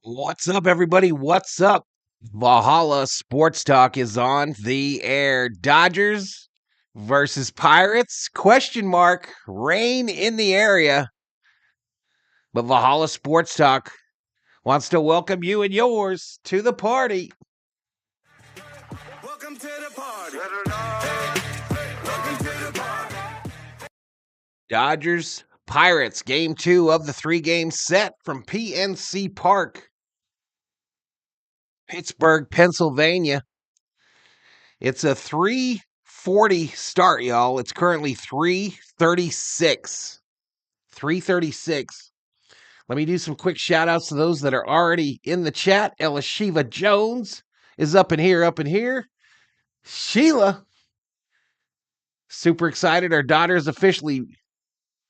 What's up, everybody? What's up? Valhalla Sports Talk is on the air. Dodgers versus Pirates? Question mark. Rain in the area. But Valhalla Sports Talk wants to welcome you and yours to the party. Welcome to the party. Welcome to the party. Dodgers Pirates, game 2 of the 3-game set from PNC Park, Pittsburgh, Pennsylvania. It's a 3:40 start, y'all. It's currently 3:36. 3:36. Let me do some quick shout outs to those that are already in the chat. Elishiva Jones is up in here. Sheila, super excited. Our daughter is officially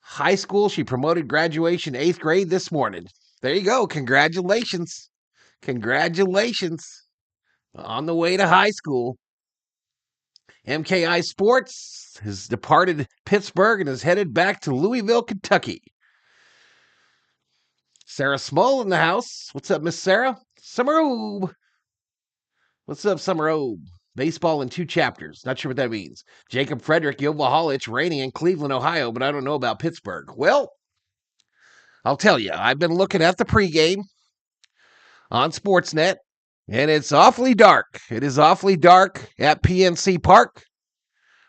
high school. She promoted graduation 8th grade this morning. There you go. Congratulations. On the way to high school. MKI Sports has departed Pittsburgh and is headed back to Louisville, Kentucky. Sarah Small in the house. What's up, Miss Sarah? Summerobe. What's up, Summerobe? Baseball in 2 chapters. Not sure what that means. Jacob Frederick, Valhalla. It's raining in Cleveland, Ohio, but I don't know about Pittsburgh. Well, I'll tell you. I've been looking at the pregame on Sportsnet, and it's awfully dark. It is awfully dark at PNC Park.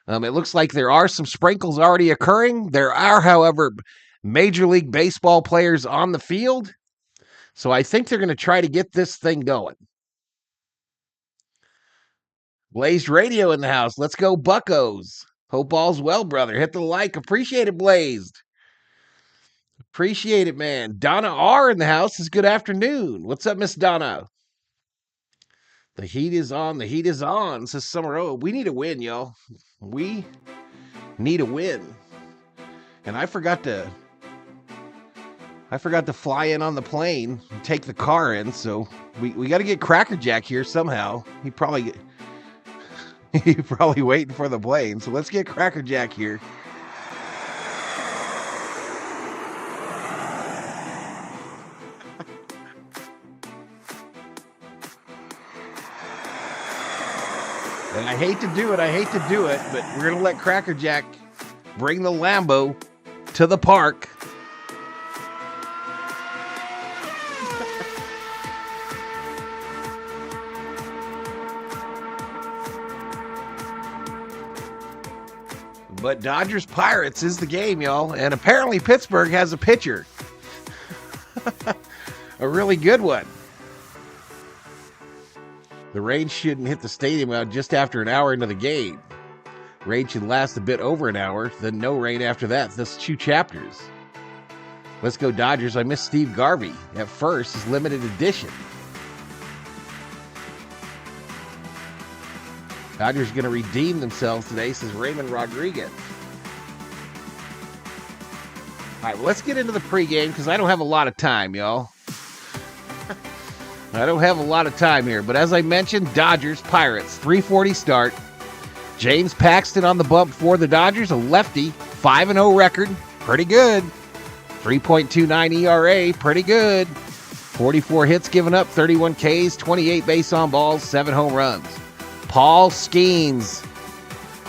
It looks like there are some sprinkles already occurring. There are, however, Major League Baseball players on the field. So I think they're going to try to get this thing going. Blazed Radio in the house. Let's go, Buccos. Hope all's well, brother. Hit the like. Appreciate it, Blazed. Appreciate it, man. Donna R in the house is good afternoon. What's up, Miss Donna? The heat is on. The heat is on, says Summer O. We need a win, y'all. We need a win. And I forgot to fly in on the plane and take the car in, so we got to get Cracker Jack here somehow. He's probably waiting for the plane, so let's get Cracker Jack here. And I hate to do it, but we're going to let Cracker Jack bring the Lambo to the park. But Dodgers Pirates is the game, y'all. And apparently Pittsburgh has a pitcher. A really good one. The rain shouldn't hit the stadium out just after an hour into the game. Rain should last a bit over an hour, then no rain after that. That's 2 chapters. Let's go Dodgers. I miss Steve Garvey. At first, is limited edition. Dodgers going to redeem themselves today, says Raymond Rodriguez. All right, well, let's get into the pregame because I don't have a lot of time, y'all. I don't have a lot of time here, but as I mentioned, Dodgers, Pirates, 3:40 start. James Paxton on the bump for the Dodgers, a lefty, 5-0 record, pretty good. 3.29 ERA, pretty good. 44 hits given up, 31 Ks, 28 base on balls, 7 home runs. Paul Skeens,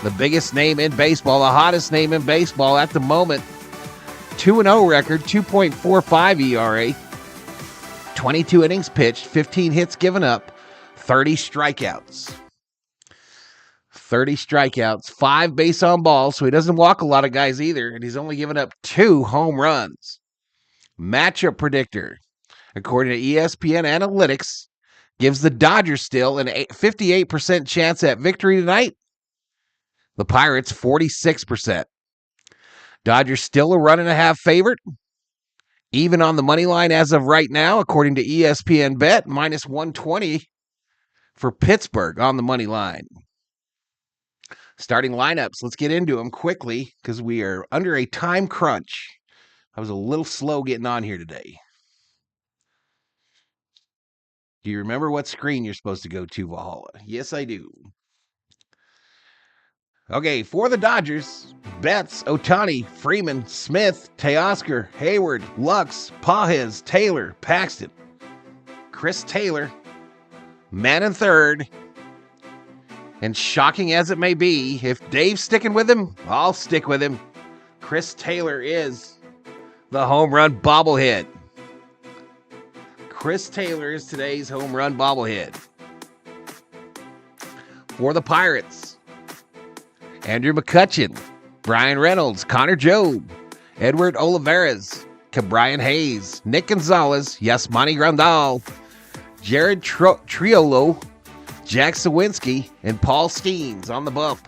the biggest name in baseball, the hottest name in baseball at the moment. 2-0 record, 2.45 ERA. 22 innings pitched, 15 hits given up, 30 strikeouts. 5 base on balls, so he doesn't walk a lot of guys either, and he's only given up 2 home runs. Matchup predictor, according to ESPN Analytics, gives the Dodgers still an 58% chance at victory tonight. The Pirates, 46%. Dodgers still a 1.5 favorite. Even on the money line as of right now, according to ESPN Bet, minus 120 for Pittsburgh on the money line. Starting lineups, let's get into them quickly because we are under a time crunch. I was a little slow getting on here today. Do you remember what screen you're supposed to go to, Valhalla? Yes, I do. Okay, for the Dodgers, Betts, Ohtani, Freeman, Smith, Teoscar, Hayward, Lux, Pages, Taylor, Paxton. Chris Taylor, man in third. And shocking as it may be, if Dave's sticking with him, I'll stick with him. Chris Taylor is the home run bobblehead. Chris Taylor is today's home run bobblehead. For the Pirates, Andrew McCutchen, Brian Reynolds, Connor Jobe, Edward Olivares, Cabrian Hayes, Nick Gonzalez, Yasmani Grandal, Jared Triolo, Jack Sawinski, and Paul Skeens on the bump.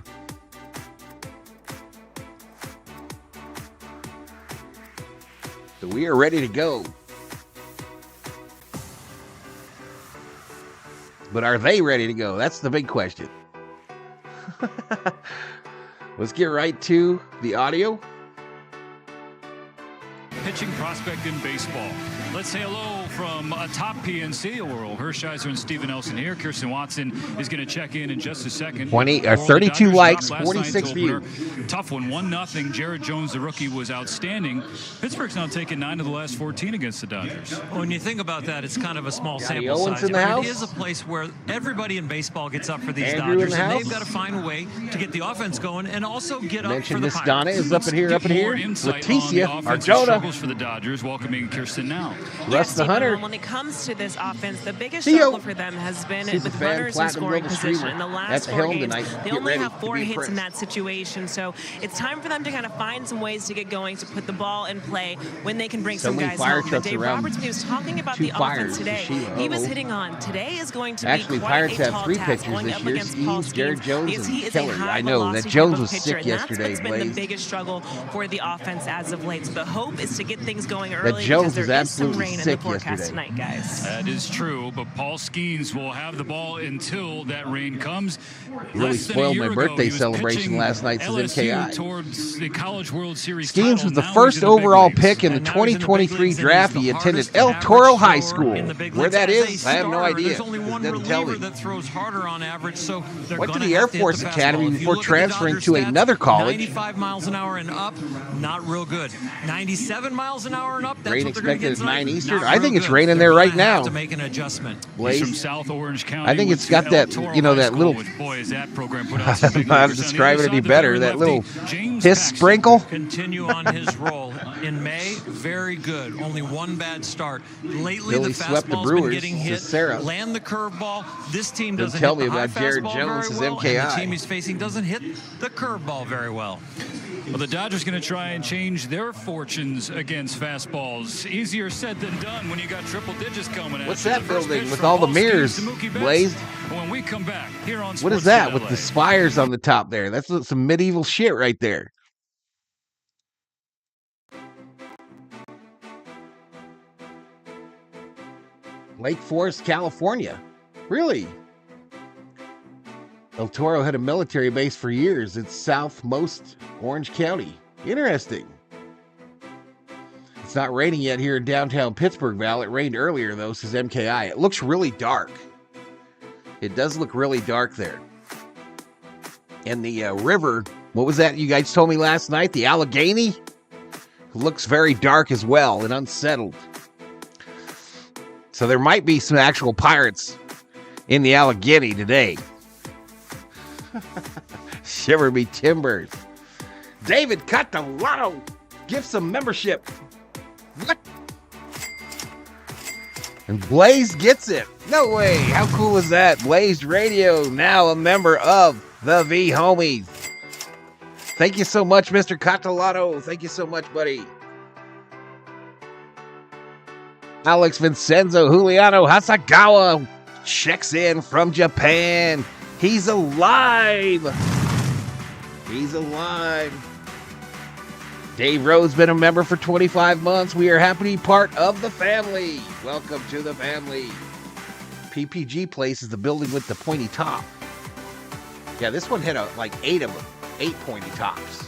So we are ready to go. But are they ready to go? That's the big question. Let's get right to the audio. Pitching prospect in baseball. Let's say hello from atop PNC. Oral Hershiser and Steven Nelson here. Kirsten Watson is going to check in just a second. 32 likes, 46 views. Tough one, 1-0. Jared Jones, the rookie, was outstanding. Pittsburgh's now taken 9 of the last 14 against the Dodgers. When you think about that, it's kind of a small Scotty sample Owens size. in the house? It is a place where everybody in baseball gets up for these Andrew in Dodgers, the and house? they've got to find a way to get the offense going and also get up for Mentioned the Miss Pirates. Donna is up in here, Leticia, Arjona. Struggles for the Dodgers, welcoming Kirsten now. Russ the Hunter. When it comes to this offense, the biggest Theo. struggle for them has been Super with fan, runners in platinum scoring global position. streamer. In the At last the 4 helm games, tonight. they Get only ready have to 4 be hits in impressed. that situation. So it's time for them to kind of find some ways to get going, to put the ball in play when they can bring So some many guys fire home. But trucks Dave around. Roberts, when he was talking about 2 the fires, offense today, Yoshinobu. he was hitting on today is going to Actually, be quite Pirates a have tall 3 task pitchers going this up year. against Skeens, Paul Jared Skeens, Jones, because he and is a Keller. high I know that velocity Jones type of was pitcher, sick and yesterday, that's what's been the Blaze. biggest struggle for the offense as of late. So the hope is to get things going That early Jones because was there is some absolutely rain in the sick forecast yesterday. tonight, guys. That is true, but Paul Skeens will have the ball until that rain comes. Really Less than a spoiled year my ago, birthday he was celebration pitching last night to LSU MKI. towards the College World Series Skeens title. was the Now first he's in the big overall leagues. pick in the And now he's in the big 2023 leagues, and draft. he's He the attended hardest El average Toro High thrower School. in the big Where leagues that as a is, I have no starter. idea. There's only It one doesn't tell reliever me. that throws harder on average, so they're Went to gonna the Air have to hit Force the Academy fastball. If you before look at the transferring Dodgers to stats, another college. 95 miles an hour and up, not real good. 97 miles an hour and up, that's Rain what they're going to expected get at 9 tonight. Eastern. Not I real think it's good. raining They're there right gonna have now. to make an adjustment. He's from Blaze. South Orange County. I think went it's to got El that, Toro you know, High that School, little- which, boy, has that program put out some big I'm leaguers. On the describing other it any side, the better. veteran That lefty, little James hiss Paxton. sprinkle. Continue on his roll. In May, very good. Only one bad start. Lately, Billy the swept the fastball's been Brewers getting to hit. Sarah. Land the curveball. This team Then doesn't tell hit me the high about Jared fastball Jones' very well, MKI. and the team he's facing doesn't hit the curveball very well. Well, the Dodgers going to try and change their fortunes against fastballs. Easier said than done when you got triple digits coming at What's you. that The first building pitch with from all the Paul Skeens mirrors to Mookie Betts. blazed? When we come back here on What is Sports that Center with LA. the spires on the top there? That's some medieval shit right there. Lake Forest, California. Really? El Toro had a military base for years. It's southmost Orange County. Interesting. It's not raining yet here in downtown Pittsburgh, Val. It rained earlier, though, says MKI. It looks really dark. It does look really dark there. And the river, what was that you guys told me last night? The Allegheny? Looks very dark as well and unsettled. So there might be some actual pirates in the Allegheny today. Shiver me timbers. David Catalano, give some membership. What? And Blaze gets it. No way. How cool is that? Blazed Radio, now a member of the V Homies. Thank you so much, Mr. Catalano. Thank you so much, buddy. Alex Vincenzo Juliano Hasagawa checks in from Japan. He's alive. He's alive. Dave Rowe's been a member for 25 months. We are happy to be part of the family. Welcome to the family. PPG Place is the building with the pointy top. Yeah, this one had like 8 of them. 8 pointy tops.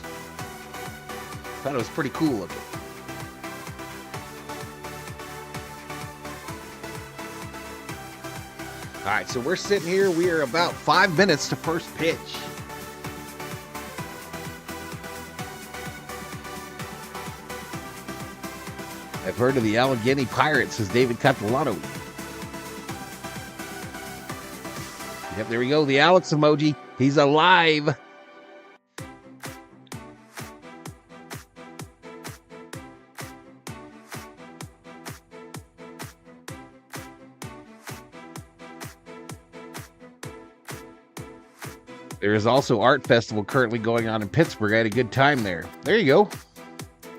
Thought it was pretty cool looking. All right, so we're sitting here. We are about 5 minutes to first pitch. I've heard of the Allegheny Pirates, says David Catalano. Yep, there we go. The Alex emoji. He's alive. There is also Art Festival currently going on in Pittsburgh. I had a good time there. There you go.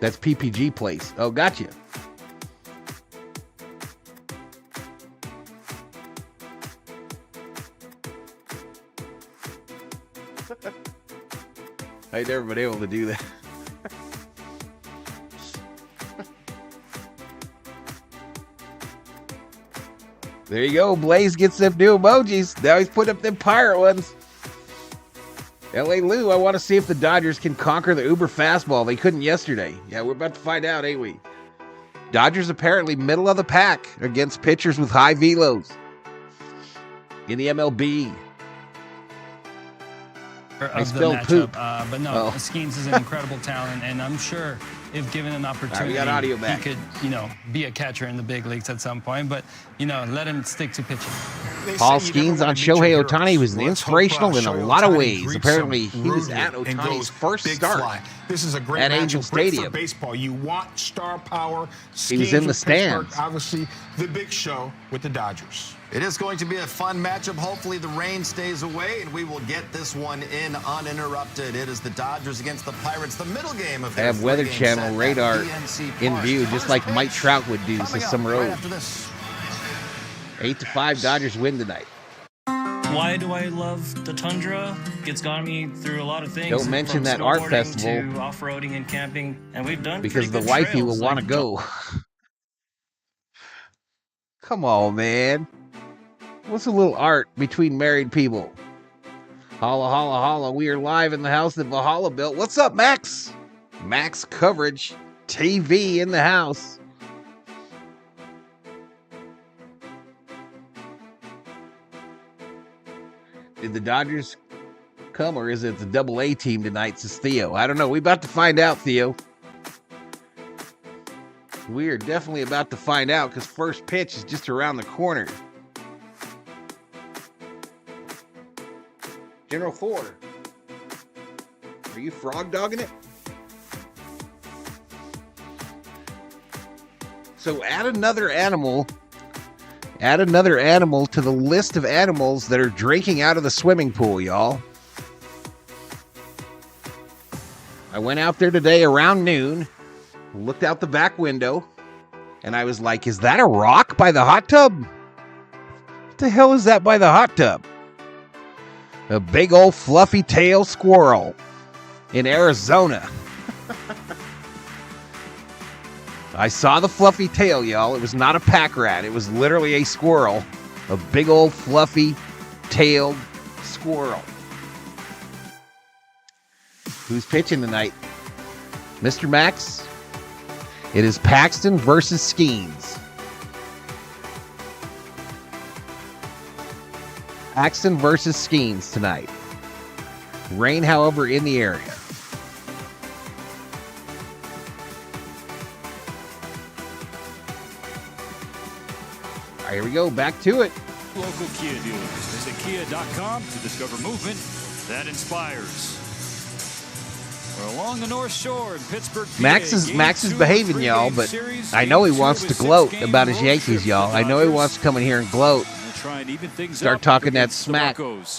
That's PPG Place. Oh, gotcha. I'd never been able to do that. There you go. Blaze gets them new emojis. Now he's putting up them pirate ones. L.A. Lou, I want to see if the Dodgers can conquer the Uber fastball. They couldn't yesterday. Yeah, we're about to find out, ain't we? Dodgers apparently middle of the pack against pitchers with high velos in the MLB. Of the matchup, but no, Skeens is an incredible talent, and I'm sure if given an opportunity, we got audio back. He could, be a catcher in the big leagues at some point. But let him stick to pitching. Paul Skeens on Shohei Ohtani was inspirational in a lot of ways. Apparently, he was at Ohtani's first start This is a great at Angel Stadium. For baseball. You want star power. He was in the stands. Obviously, the big show with the Dodgers. It is going to be a fun matchup. Hopefully the rain stays away and we will get this one in uninterrupted. It is the Dodgers against the Pirates, the middle game of I have Weather Channel radar in view, just like Mike Trout would do, says some road. 8-5 Dodgers win tonight. Why do I love the tundra? It's gotten me through a lot of things. Don't mention that art festival to off-roading and camping, and we've done because the wifey will want to go. Come on, man. What's a little art between married people? Holla, holla, holla. We are live in the house that Valhalla built. What's up, Max? Max Coverage TV in the house. Did the Dodgers come, or is it the Double-A team tonight, says Theo? I don't know. We're about to find out, Theo. We are definitely about to find out because first pitch is just around the corner. General Thor, are you frog dogging it? So add another animal to the list of animals that are drinking out of the swimming pool, y'all. I went out there today around noon, looked out the back window, and I was like, is that a rock by the hot tub? What the hell is that by the hot tub? A big old fluffy tail squirrel in Arizona. I saw the fluffy tail, y'all. It was not a pack rat. It was literally a squirrel. A big old fluffy tailed squirrel. Who's pitching tonight? Mr. Max? It is Paxton versus Skeens. Paxton versus Skeens tonight. Rain, however, in the area. All right, here we go. Back to it. Local Kia dealers. Visit Kia.com to discover movement that inspires. We're along the North Shore in Pittsburgh. Max is behaving, y'all, but I know he wants to gloat about his Yankees, y'all. I know he wants to come in here and gloat. Start talking that smack. Voting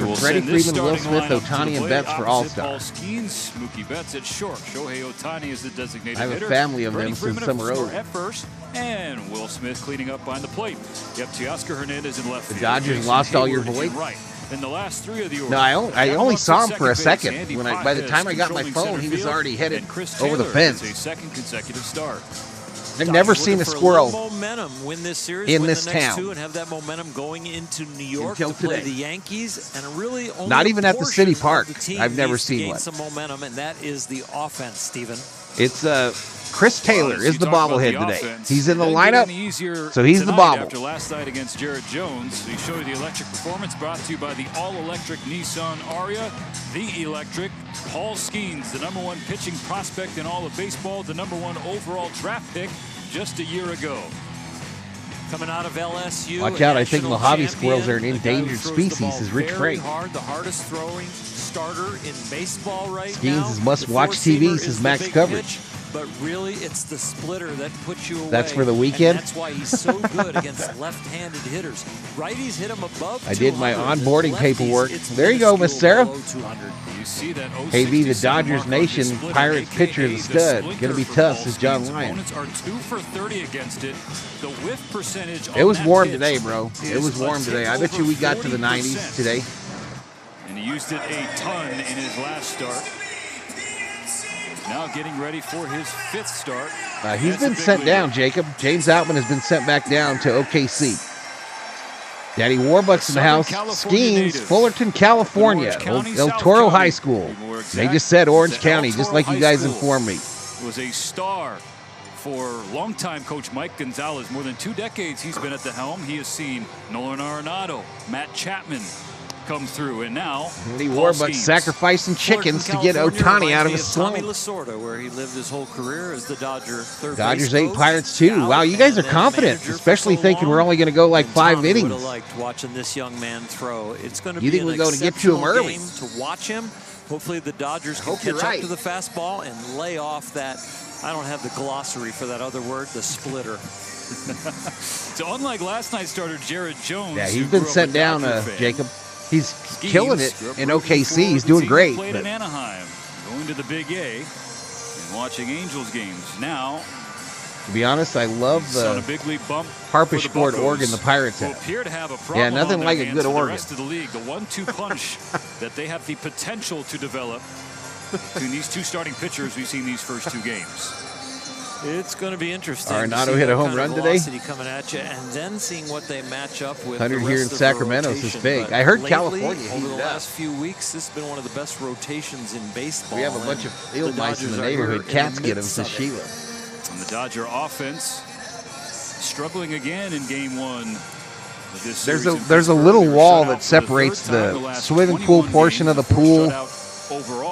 for Freddy, Freeman, Will Smith, Ohtani, and Betts for All-Star. Mookie Betts at short. Shohei Ohtani is the designated hitter. I have a family of them since Summer Road. At first, and Will Smith cleaning up behind the plate. Yep, Teoscar Hernandez in left field. The Dodgers lost all your voice. Right. In the last three of the order. No, I only saw him for a second. By the time I got my phone, he was already headed over the fence. A second consecutive start. I've never seen a squirrel momentum win this series, in win this the next town two, and have that momentum going into New York until to play today. The Yankees, and really only not even at the city park. The I've never seen one. Some momentum, and that is the offense, Steven. It's Chris Taylor is the bobblehead today. He's in the lineup, so he's the bobble. After last night against Jared Jones, we show you the electric performance brought to you by the all-electric Nissan Ariya. The electric Paul Skeens, the #1 pitching prospect in all of baseball, the #1 overall draft pick just a year ago. Coming out of LSU. Watch out, I think national Mojave champion, squirrels are an a guy who endangered throws the species, ball says Rich very Frank. hard, the hardest throwing starter in baseball right Skeens now. is must-watch TV, says Max Coverage. But really, it's the splitter that puts you away. That's for the weekend? And that's why he's so good against left-handed hitters. Righties hit him above I did my 200. onboarding Lefties, paperwork. it's There you go, Miss minuscule Sarah. below 200. You see that Hey, V, the 067 Dodgers mark on his Nation, splitter, Pirates AKA pitcher, the stud. splinter Gonna be for tough, ball says John skins. Lyon. Opponents are 2 for 30 against it. The whiff percentage It on was that warm pitch today, bro. It is was warm a today. tick I bet you over we got to the 40%. 90s today. And he used it a ton in his last start. Now getting ready for his 5th start. He's That's a been big sent leaguer. down, Jacob. James Outman has been sent back down to OKC. Daddy Warbucks in the Southern house. California Skeens, native. Fullerton, California. Orange County, El South Toro County. High School. To be more They exact, just said Orange it's the El County, just Toro like you High guys School. informed me. Was a star for longtime coach Mike Gonzalez. More than 2 decades he's been at the helm. He has seen Nolan Arenado, Matt Chapman come through, and now Daddy Paul Warbucks Skeens. sacrificing chickens to get California Ohtani out of reminds his me Tommy slump. Lasorda, where he lived his whole career as the Dodger third Dodgers base 8, coach, Pirates 2. scout, Wow, you guys are and then confident, manager for especially so thinking we're long. only going to go like And 5 Tommy innings. would have liked watching this young man throw. It's going to You be think an we're going to get to him exceptional early? game to watch him. Hopefully the Dodgers can hope you're catch up right. to the fastball and lay off that. I don't have the glossary for that other word, the splitter. So unlike last night's starter Jared Jones, Yeah, who he's been grew up sent a down, Dodger fan, Jacob. He's Skeens killing it grew up in rooting OKC. for He's the doing team great. he played But in Anaheim, going to the Big A, and watching Angels games. Now, to be honest, I love he's on a the big league bump. Harper for the Sport Buccos, organ the Pirates who have. appear to have a problem Yeah, nothing on their like a hands good for organ. the rest of the league. The 1-2 punch that they have the potential to develop between these 2 starting pitchers we've seen these first 2 games. It's going to be interesting. Arenado to see hit a that home kind run of today. velocity coming at you, and then seeing what they match up with. 100 the here rest in of Sacramento the is rotation. big. But I heard lately, California over heated the up. last few weeks, this has been one of the best rotations in baseball. We have a bunch and of field the mice in Dodgers the are here neighborhood. in Cats the get them, midst says of it. Sheila. And the Dodger offense struggling again in Game 1 of this series. There's a little wall that separates the swimming pool portion of the pool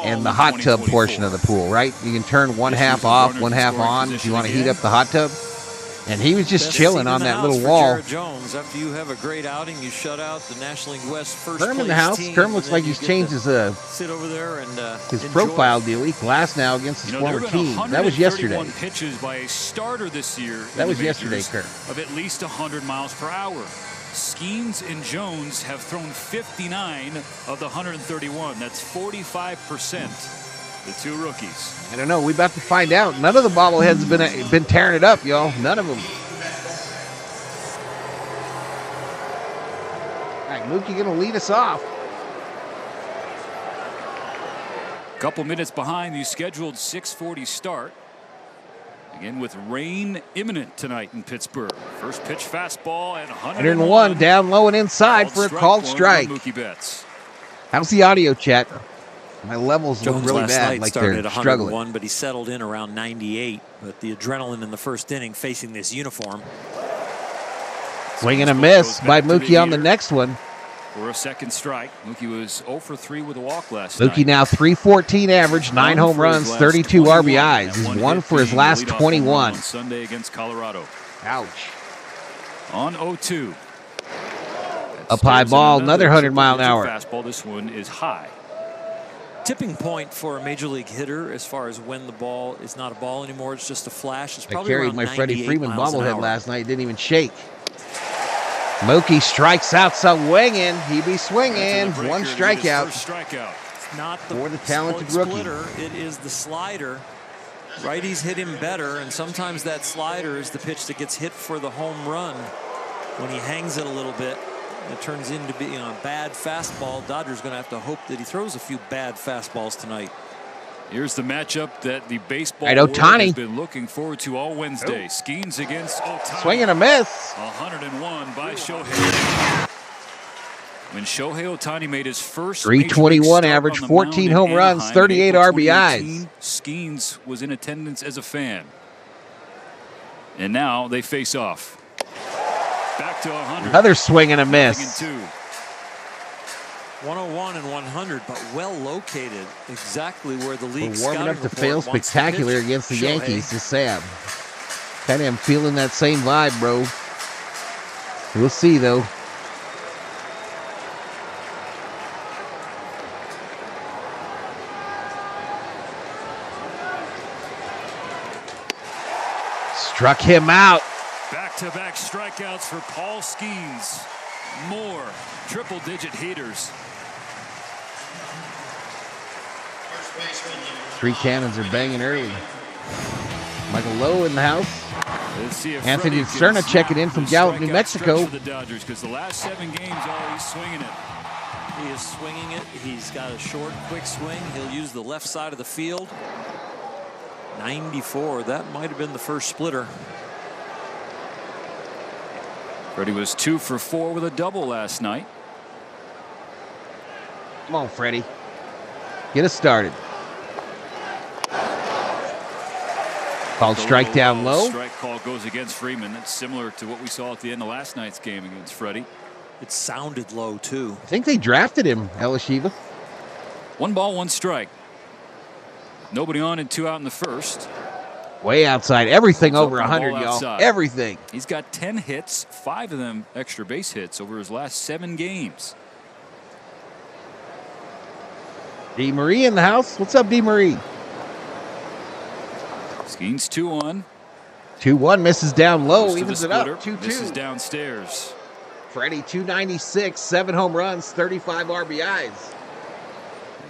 and the hot tub portion of the pool, right? You can turn one half off, one half on if you want to heat up the hot tub. And he was just Best chilling seat on in the that house little for wall. Jared Jones, after you have a great outing, you shut out the National League West first Kerm in the place house. team, Kerm and looks then like you he's get changed to his sit over there and enjoy profile it. deal. He glass now against his There former have been team. That was yesterday. 131 pitches by a starter this year. That in was the yesterday, majors Kurt. Of at least 100 miles per hour. Skeens and Jones have thrown 59 of the 131. That's 45%. The 2 rookies. I don't know. We about to find out. None of the bobbleheads have been tearing it up, y'all. None of them. All right, Mookie going to lead us off. Couple minutes behind the scheduled 6:40 start. Again with rain imminent tonight in Pittsburgh. First pitch fastball and 101 down low and inside for a called strike. Mookie Betts. How's the audio, chat? My levels look Jones really last bad, night like started they're at struggling. 101, but he settled in around 98. But the adrenaline in the first inning facing this uniform. Swing and a miss by Mookie on the next one. For a second strike. Mookie was 0 for 3 with a walk last Mookie night. now 314 average, 9 home for his runs, last 32 21. RBIs. That He's one one hit for his being last the leadoff home run 21. on Sunday against Colorado. Ouch. On 0-2. Up high ball, another 100 mile an hour. Fastball. This one is high. Tipping point for a major league hitter as far as when the ball is not a ball anymore, it's just a flash. It's I probably carried around my Freddie 98 Freeman miles an bobblehead hour. last night. Didn't even shake. Mookie strikes out swinging. He be swinging. Breaker One to get his strikeout. first strikeout. It's not the For the talented rookie. splitter, it is the slider. Righties hit him better, and sometimes that slider is the pitch that gets hit for the home run. When he hangs it a little bit, it turns into being a bad fastball. Dodgers going to have to hope that he throws a few bad fastballs tonight. Here's the matchup that the baseball Right, world Ohtani. has been looking forward to all Wednesday. Skeens against Ohtani. Swing and a miss. 101 by Shohei. When Shohei Ohtani made his first 321 average, 14 home runs, 38 RBIs. Skeens was in attendance as a fan. And now they face off. Back to 100. Another swing and a Nothing miss. in 2. 101 and 100, but well located, exactly where the league We're warming up scouting to report fail wants to spectacular pitch against the Shohei. Yankees, is Sam. Kind of am feeling that same vibe, bro. We'll see, though. Struck him out. Back-to-back strikeouts for Paul Skeens. More triple-digit heaters. 3 cannons are banging early. Michael Lowe in the house. Let's see if Anthony Freddy Cerna can checking snap in from the Gallup, New strikeout Mexico. stretch for the Dodgers, because the last 7 games, he's swinging it. He is swinging it. He's got a short, quick swing. He'll use the left side of the field. 94. That might have been the first splitter. Freddy was 2 for 4 with a double last night. Come on, Freddie. Get us started. Called strike down low. Strike call goes against Freeman. That's similar to what we saw at the end of last night's game against Freddy. It sounded low, too. I think they drafted him, Elishiva. 1 ball, 1 strike. Nobody on and 2 out in the first. Way outside. Everything over 100, y'all. Outside. Everything. He's got 10 hits, 5 of them extra base hits over his last 7 games. D. Marie in the house. What's up, D. Marie? Skeens 2-1. 2-1 misses down low. Goes to Evens the it up. splitter, 2-2. misses downstairs. Freddie 296, 7 home runs, 35 RBIs.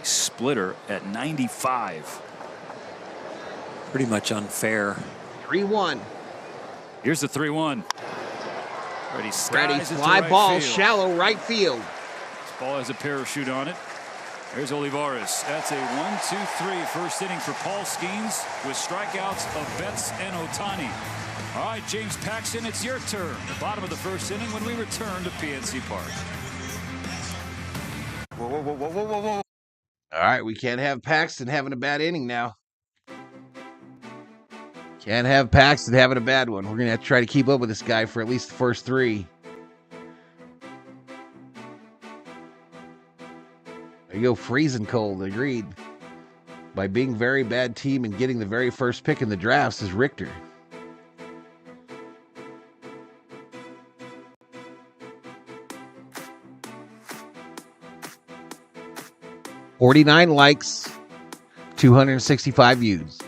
A splitter at 95. Pretty much unfair. 3-1. Here's the 3-1. Freddie fly ball, shallow right field. This ball has a parachute on it. There's Olivares. That's a 1-2-3 first inning for Paul Skeens with strikeouts of Betts and Ohtani. All right, James Paxton, it's your turn. The bottom of the first inning when we return to PNC Park. Whoa, whoa, whoa, whoa, whoa, whoa. All right, we can't have Paxton having a bad inning now. Can't have Paxton having a bad one. We're going to have to try to keep up with this guy for at least the first 3. There you go, freezing cold, agreed. By being very bad team and getting the very first pick in the drafts is Richter. $49 likes, 265 views.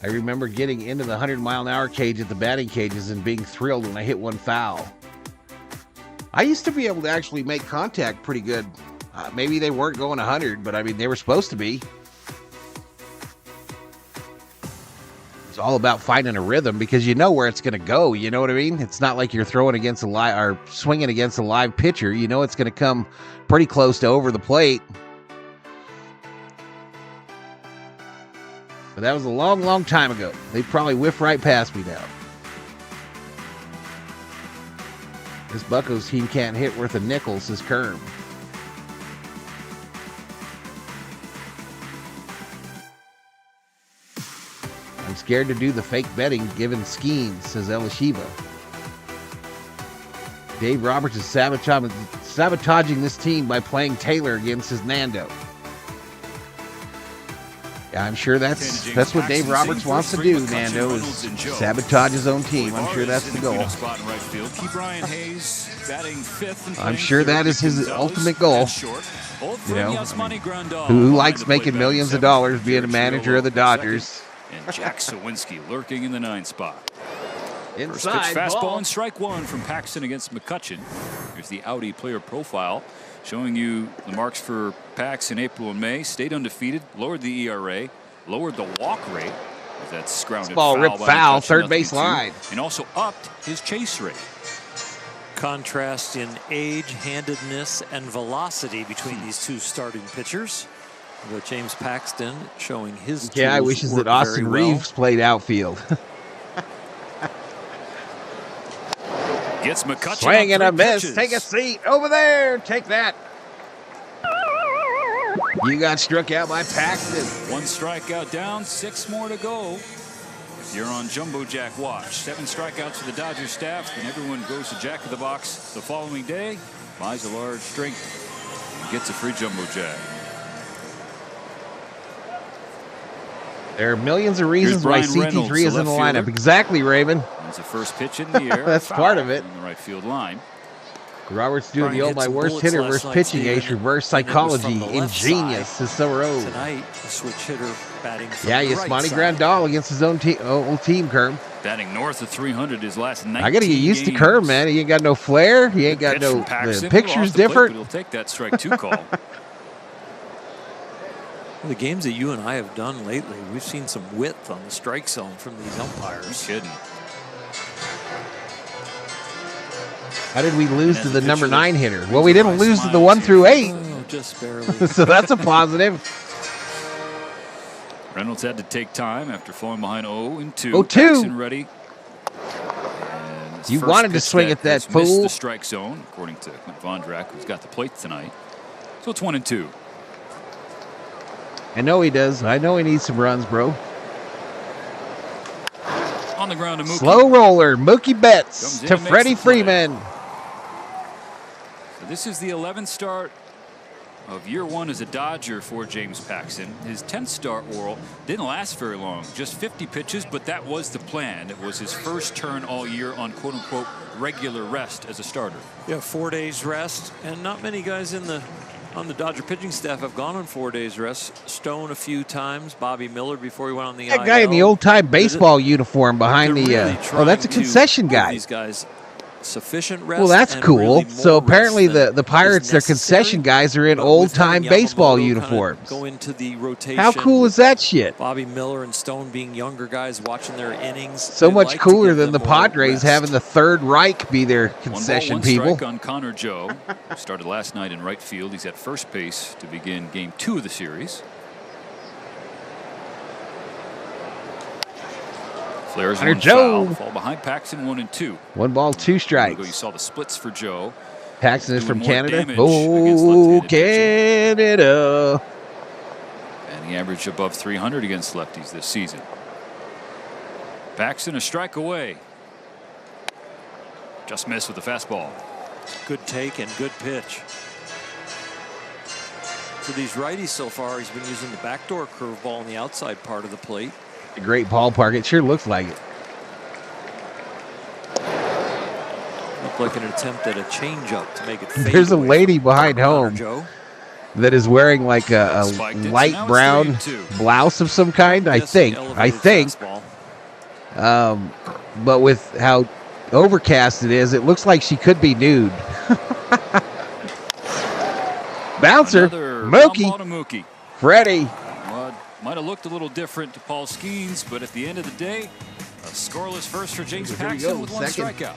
I remember getting into the 100-mile-an-hour cage at the batting cages and being thrilled when I hit one foul. I used to be able to actually make contact pretty good. Maybe they weren't going 100, but I mean, they were supposed to be. It's all about finding a rhythm because you know where it's going to go. You know what I mean? It's not like you're throwing against a live or swinging against a live pitcher. You know it's going to come pretty close to over the plate. But that was a long, long time ago. They'd probably whiff right past me now. This Buccos team can't hit worth a nickel, says Kerm. I'm scared to do the fake betting given Skeens, says Elishiva. Dave Roberts is sabotaging this team by playing Taylor against his Nando. Yeah, I'm sure that's what Dave Roberts wants to do, Nando, is sabotage his own team. I'm sure that's the goal. I'm sure that is his ultimate goal. You know, who likes making millions of dollars being a manager of the Dodgers? And Jack Sawinski lurking in the 9th spot. Inside First pitch, fastball ball. and strike 1 from Paxton against McCutchen. Here's the Audi player profile showing you the marks for Pax in April and May. Stayed undefeated, lowered the ERA, lowered the walk rate. That scrounded ball ripped foul, third base line. And also upped his chase rate. Contrast in age, handedness, and velocity between these two starting pitchers. But James Paxton showing his Yeah, I wishes that Austin Reeves played outfield. Gets McCutchen. Swing and a miss. Pitches. Take a seat over there. Take that. You got struck out by Paxton. 1 strikeout down, 6 more to go. If you're on Jumbo Jack watch, 7 strikeouts for the Dodgers staff, and everyone goes to Jack of the Box the following day, buys a large drink, and gets a free Jumbo Jack. There are millions of reasons why Brian CT3 Reynolds, is the in the left lineup. fielder. Exactly, Raven. It's the first pitch in the air. That's part of it. On the right field line. Roberts doing Brian the old hit my some worst bullets hitter last versus night, pitching Steven, ace, reverse and it was from psychology, the left ingenious, side. is Summer O. Tonight, the switch hitter batting from Yeah, the Yasmani right side. Grandal against his own old team, Kerm. Batting north of 300 his last 19 I got to get used to games. Kerm, man. He ain't got no flair. He ain't got Pitch no. from Paxton, The a little picture's off the plate, different. but he'll take that strike 2 call. The games that you and I have done lately, we've seen some width on the strike zone from these umpires. Kidding. How did we lose And to as the the number pitcher 9 hitter? brings Well, we a didn't nice lose to the smile 1 to through your 8. Oh, just barely. So that's a positive. Reynolds had to take time after falling behind 0-2. 0-2. Paxton ready. You wanted to swing at that Missed fool. the strike zone, according to Clint Vondrak, who's got the plate tonight. So it's 1-2. I know he does. I know he needs some runs, bro. On the ground to Mookie. Slow roller. Mookie Betts Comes in to and makes Freddie the play. Freeman. So this is the 11th start of year 1 as a Dodger for James Paxton. His 10th start, Oral, didn't last very long, just 50 pitches, but that was the plan. It was his first turn all year on quote-unquote regular rest as a starter. Yeah, 4 days rest, and not many guys on the Dodger pitching staff have gone on 4 days rest. Stone a few times, Bobby Miller before he went on the IL. That guy in the old-time baseball uniform behind They're the. really Oh, that's a trying to concession give guy. These guys sufficient rest. Well, that's and cool. really more So apparently rest than the Pirates, is their necessary. concession guys are in But with old-time having baseball Yamamoto kinda uniforms. Go into the rotation. How cool is that shit? Bobby Miller and Stone being younger guys watching their innings. So They much like to cooler give than the them more Padres rest. having the Third Reich be their 1 ball, concession 1 people. strike on Connor Joe. Started last night in right field. He's at first base to begin game 2 of the series. Flares Connor one Joe. foul. Fall behind Paxton 1-2. 1 ball, 2 You strikes. saw the splits for Joe. Paxton is from Doing more Canada. damage Oh, against left-handed Canada. And he averaged above 300 against lefties this season. Paxton a strike away. Just missed with the fastball. Good take and good pitch. For these righties so far, he's been using the backdoor curveball on the outside part of the plate. A great ballpark. It sure looks like it. Looked like an attempt at a changeup to make it fade There's a away lady from behind Connor home Joe. that is wearing like a Spiked it, so light now it's brown 3-2. blouse of some kind. I Guessing think. elevated fastball. But with how overcast it is, it looks like she could be nude. Bouncer. Another ground Mookie. ball to Mookie. Freddie. Well, might have looked a little different to Paul Skeens, but at the end of the day, a scoreless first for James Here we Paxton go, with 1 second. strikeout.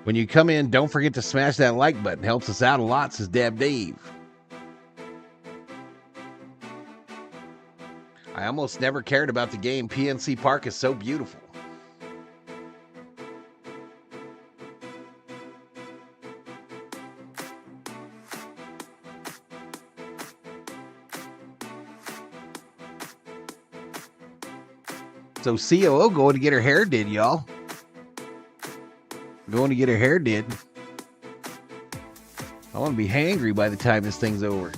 When you come in, don't forget to smash that like button. Helps us out a lot, says Dab Dave. I almost never cared about the game. PNC Park is so beautiful. So COO going to get her hair did, y'all. Going to get her hair did. I want to be hangry by the time this thing's over.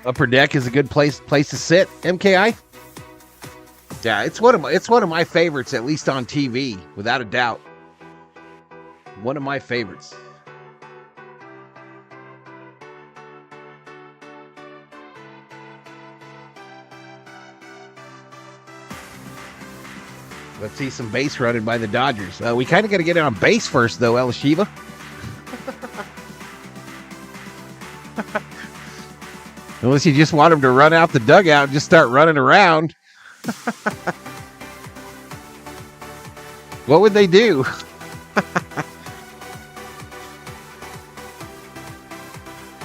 Upper deck is a good place to sit. MKI. Yeah, it's one of my favorites, at least on TV, without a doubt. One of my favorites. Let's see some base running by the Dodgers. We kind of got to get it on base first, though, El Shiva. Unless you just want him to run out the dugout and just start running around. What would they do?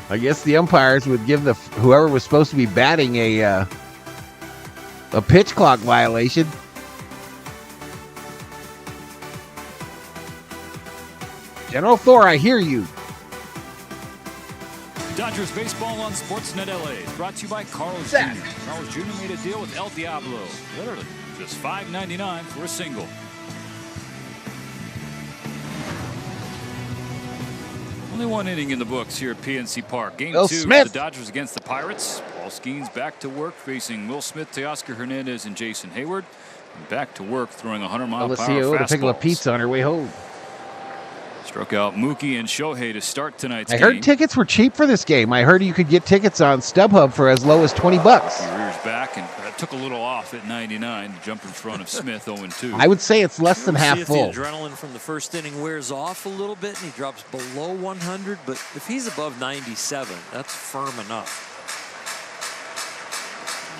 I guess the umpires would give whoever was supposed to be batting a pitch clock violation. General Thor, I hear you. Dodgers baseball on Sportsnet LA is brought to you by Carl's Jr. Carl's Jr. made a deal with El Diablo. Literally, just $5.99 for a single. Only one inning in the books here at PNC Park. Game 2, Smith. the Dodgers against the Pirates. Paul Skeens back to work facing Will Smith, Teoscar Hernandez, and Jason Hayward. And back to work throwing 100-mile-per-hour fastballs. To pick up a pizza on her way home. Struck out Mookie and Shohei to start tonight's game. I heard tickets were cheap for this game. I heard you could get tickets on StubHub for as low as $20. He rears back and took a little off at 99 to jump in front of Smith 0-2. I would say it's less than half full. The adrenaline from the first inning wears off a little bit and he drops below 100, but if he's above 97, that's firm enough.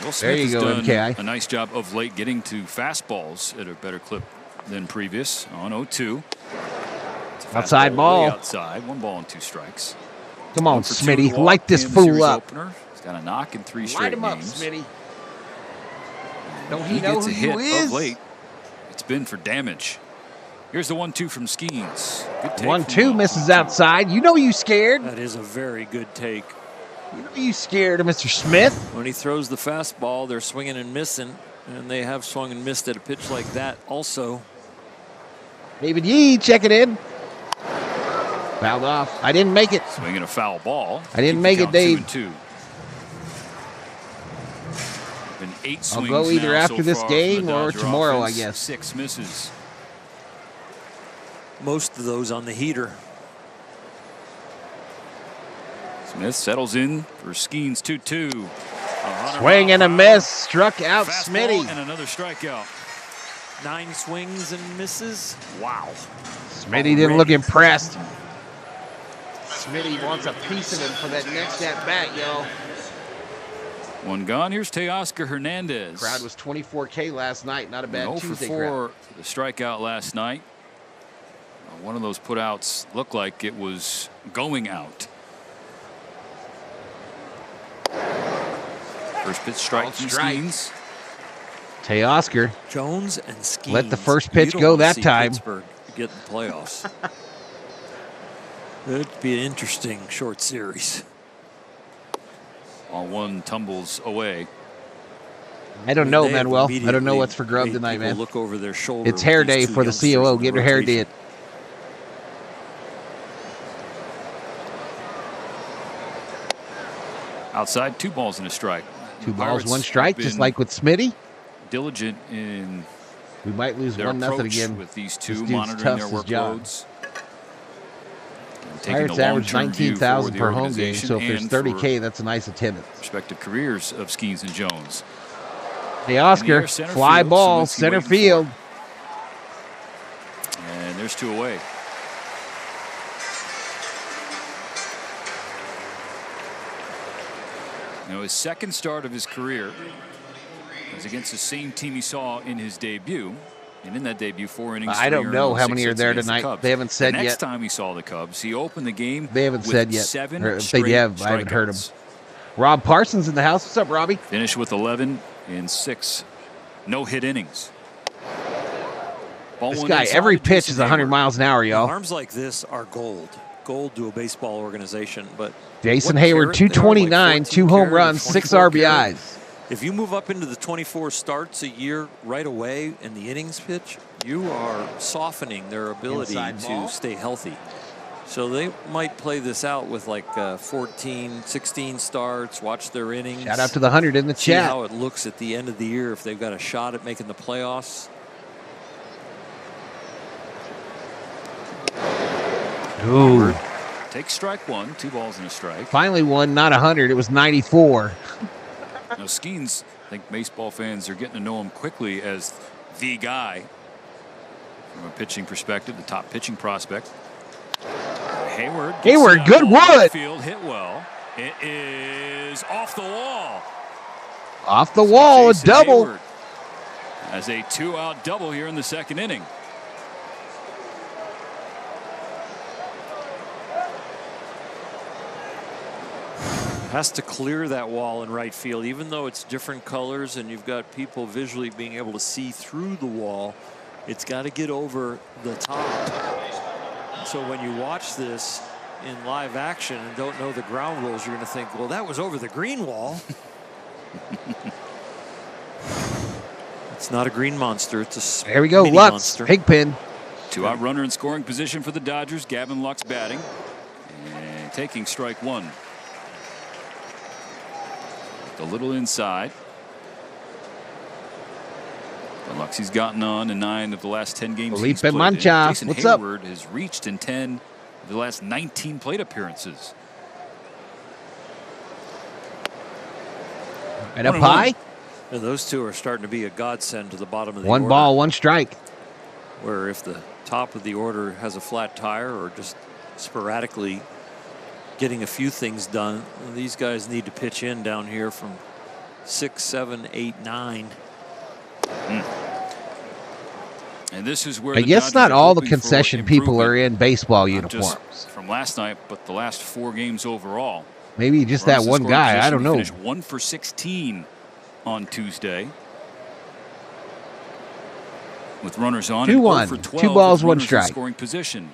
Will Smith there you go, has MKI. done a nice job of late getting to fastballs at a better clip than previous on 0-2. Outside ball. Outside, 1 ball and 2 strikes. Come on, Smitty, light this fool up. Opener. He's got a knock in 3 straight Light him up, games. Smitty. Don't he know gets who a hit is? of late. It's been for damage. Here's the 1-2 from Skeens. 1-2 misses outside. You know you scared. That is a very good take. You know you scared of Mr. Smith. When he throws the fastball, they're swinging and missing, and they have swung and missed at a pitch like that also. David Yee checking in. Fouled off. I didn't make it. Swinging a foul ball. I didn't make it, Dave. 2-2. Been 8 I'll swings go either now after so this far game from the or Dodger tomorrow, offense. I guess. 6 misses. Most of those on the heater. Smith settles in for Skeens 2-2. Swing and a miss. Struck out Fastball Smitty. and another strikeout. 9 swings and misses. Wow. Smitty didn't look impressed. Smitty wants a piece of him for that next at bat, yo. 1 gone. Here's Teoscar Hernandez. Crowd was 24K last night. Not a bad 0 Tuesday for 4 crowd. the strikeout last night. One of those putouts looked like it was going out. First pitch strike from Skeens. Teoscar. Jones and Skeens. Let the first pitch go that time. Pittsburgh get the playoffs. It'd be an interesting short series. All 1 tumbles away. I don't know, Manuel. I don't know what's for grub tonight, man. Look over their shoulder. It's hair day for the COO. Get her hair did. Outside, 2 balls and a strike. 2 balls, Pirates 1 strike, have just been like with Smitty. Diligent in We might lose their 1-0 approach again. with these This 2 dude's monitoring tough their as job. workloads. And taking Pirates the average long-term view for 19,000 the per home game, organization so if there's and 30K, that's a nice attendance. for respective careers of Skeens and Jones. Teoscar, center fly field, ball, Selinsky center waiting field. And there's 2 away. Now, his second start of his career was against the same team he saw in his debut. And in that debut, 4 innings. I don't know how many are there against the tonight. Cubs. They haven't said the yet. Next time he saw the Cubs, he opened the game. They haven't with said yet. 7 Or if straight they have, I haven't heard them. strikeouts. Rob Parsons in the house. What's up, Robbie? Finished with 11 in 6 no-hit innings. Ball This 1 guy, inside every to pitch Jason is 100 Hayward. miles an hour, y'all. Arms like this are gold. Gold to a baseball organization. But Jason what Hayward, carat? They are like 229, 14 2 home carat or runs, 6 24 carat. RBIs. If you move up into the 24 starts a year right away in the innings pitch, you are softening their ability Inside to ball. stay healthy. So they might play this out with like 14, 16 starts, watch their innings. Shout out to the 100 in the See chat. how it looks at the end of the year if they've got a shot at making the playoffs. Ooh. Take strike 1, 2 balls and a strike. Finally won, not 100. It was 94. Now, Skeens, I think baseball fans are getting to know him quickly as the guy from a pitching perspective, the top pitching prospect. Hayward, Good wood. Field hit well. It is off the wall. Off the wall, a Jason double. Hayward has a 2-out double here in the 2nd inning. Has to clear that wall in right field, even though it's different colors and you've got people visually being able to see through the wall. It's got to get over the top. So when you watch this, in live action and don't know the ground rules, you're going to think, well, that was over the green wall. It's not a green monster. It's a There we go. mini Lux, monster. Pigpen. Two-out runner in scoring position for the Dodgers. Gavin Lux batting and taking strike one. A little inside. Luxie's gotten on in 9 of the last 10 games. Felipe he's played in. Mancha, Jason what's up? Hayward has reached in 10 of the last 19 plate appearances. And up high. And those two are starting to be a godsend to the bottom of the One order. ball, one strike. Where if the top of the order has a flat tire or just sporadically getting a few things done, these guys need to pitch in down here from 6, 7, 8, 9. And this is where I the guess Dodgers not are all the hoping for concession people are in baseball Not just uniforms. from last night, but the last 4 games overall. Maybe just that Runners in one scoring guy. I position, don't he know. Finished 1 for 16 on Tuesday. With runners on. 2-1. And 0 for 12 2 balls, with 1 runners in strike. Scoring position.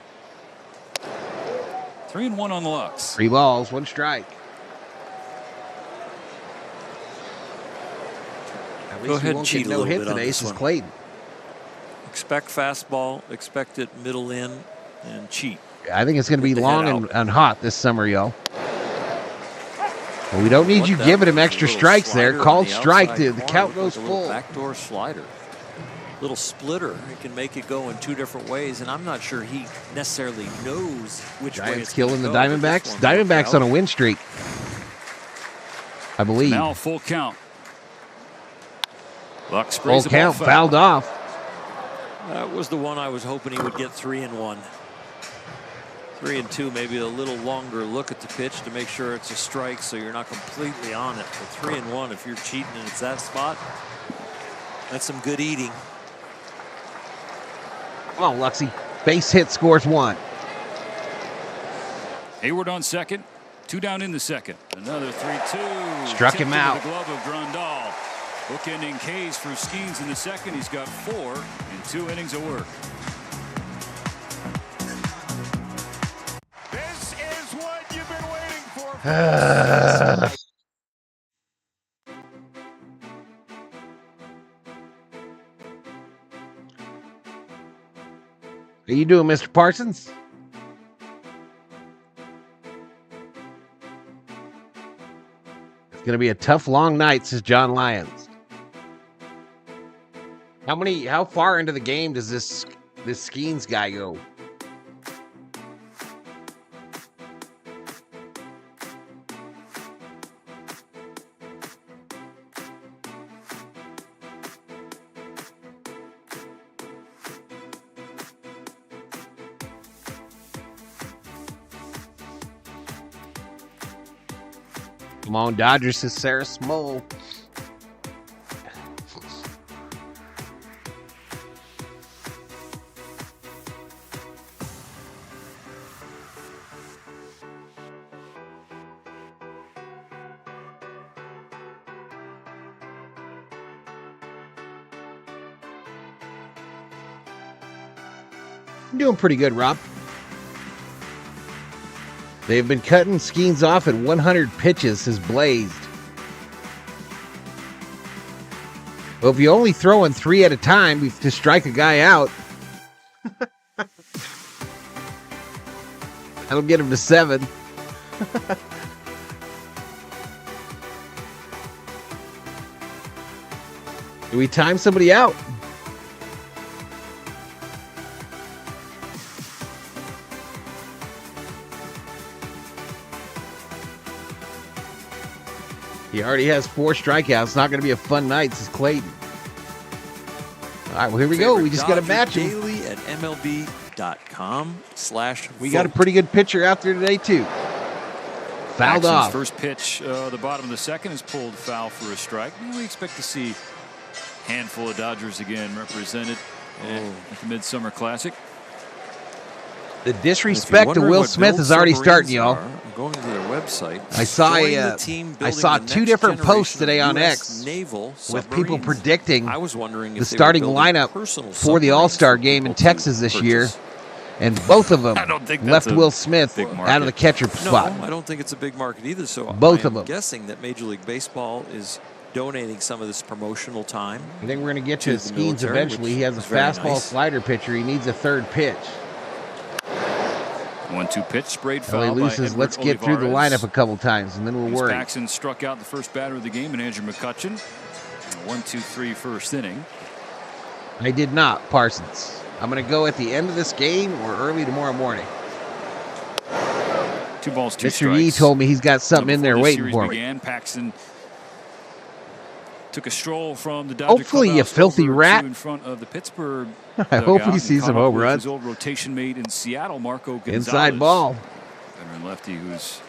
3-1 on the Lux. 3 balls, 1 strike. At least Go ahead we and won't cheat get a no little hit bit on today. this This is one. Clayton. Expect fastball, expect it middle in, and cheat. I think it's going to be Get the long head and hot this summer, yo. Well, we don't need you What giving that him was, a extra little strikes there. slider on Called the strike. outside The corner, count looked goes like a little full. backdoor slider. Little splitter. He can make it go in 2 different ways, and I'm not sure he necessarily knows which way Giants it's gonna killing the go, but this Diamondbacks. one Diamondbacks worked on a out. win streak, I believe. Now full count. Lux Full sprays the ball count, foul. fouled off. That was the one I was hoping he would get 3-1. 3-2, maybe a little longer look at the pitch to make sure it's a strike so you're not completely on it. But 3-1, if you're cheating and it's that spot, that's some good eating. Come on, Luxie. Base hit scores 1. Hayward on second. 2 down in the second. Another 3-2. Struck Tipped him into out. The glove of Grandal. Bookending K's for Skeens in the second. He's got 4 in 2 innings of work. This is what you've been waiting for. How you doing, Mr. Parsons? It's going to be a tough, long night, says John Lyons. How far into the game does this Skeens guy go? Come on, Dodgers, says Sarah Small. I'm doing pretty good, Rob. They've been cutting Skeens off at 100 pitches, says Blazed. Well, if you only throw in 3 at a time to strike a guy out, that'll get him to 7. Do we time somebody out? He already has 4 strikeouts. Not going to be a fun night, says Clayton. All right, well, here we go. We just got to match him. Daily at MLB.com/. We got a pretty good pitcher out there today, too. Fouled Jackson's off. first pitch, the bottom of the second, is pulled foul for a strike. We expect to see a handful of Dodgers again represented at the Midsummer Classic. The disrespect to Will Smith is already starting, y'all. I'm going to their website. I saw 2 different posts today on X with people predicting I was wondering if the starting lineup for the All-Star game in Texas this year. And both of them I don't think left that's a Will Smith big out of market. the catcher No, spot. I don't think it's a big market either. So Both I of am them. guessing that Major League Baseball is donating some of this promotional time. I think we're going to get to the Skeens military, eventually. which He has a is very fastball nice. slider pitcher. He needs a third pitch. 1-2 pitch sprayed So he foul by loses. Edward Let's get through the Olivares. lineup a couple times, and then we'll James worry. Paxton struck out the first batter of the game, and Andrew McCutchen. 1-2-3 first inning. I did not, Parsons. I'm going to go at the end of this game or early tomorrow morning. 2 balls, 2 Mr. strikes. Yee told me he's got something in there Before the waiting series for me. began, Paxton took a stroll from the Dodger Hopefully, you clubhouse filthy over rat. to in front of the Pittsburgh. I hope he dugout sees and some caught up home with runs. His old rotation mate in Seattle, Marco Gonzalez. Inside ball. Veteran lefty who's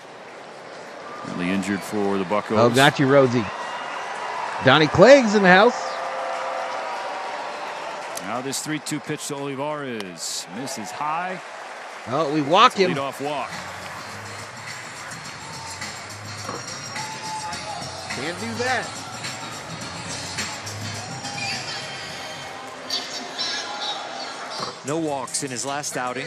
really injured for the Buccos. Oh, got you, Rosie. Donnie Clegg's in the house. Now this 3-2 pitch to Olivares. Misses high. Oh, we walk him. Lead-off walk. Can't do that. No walks in his last outing.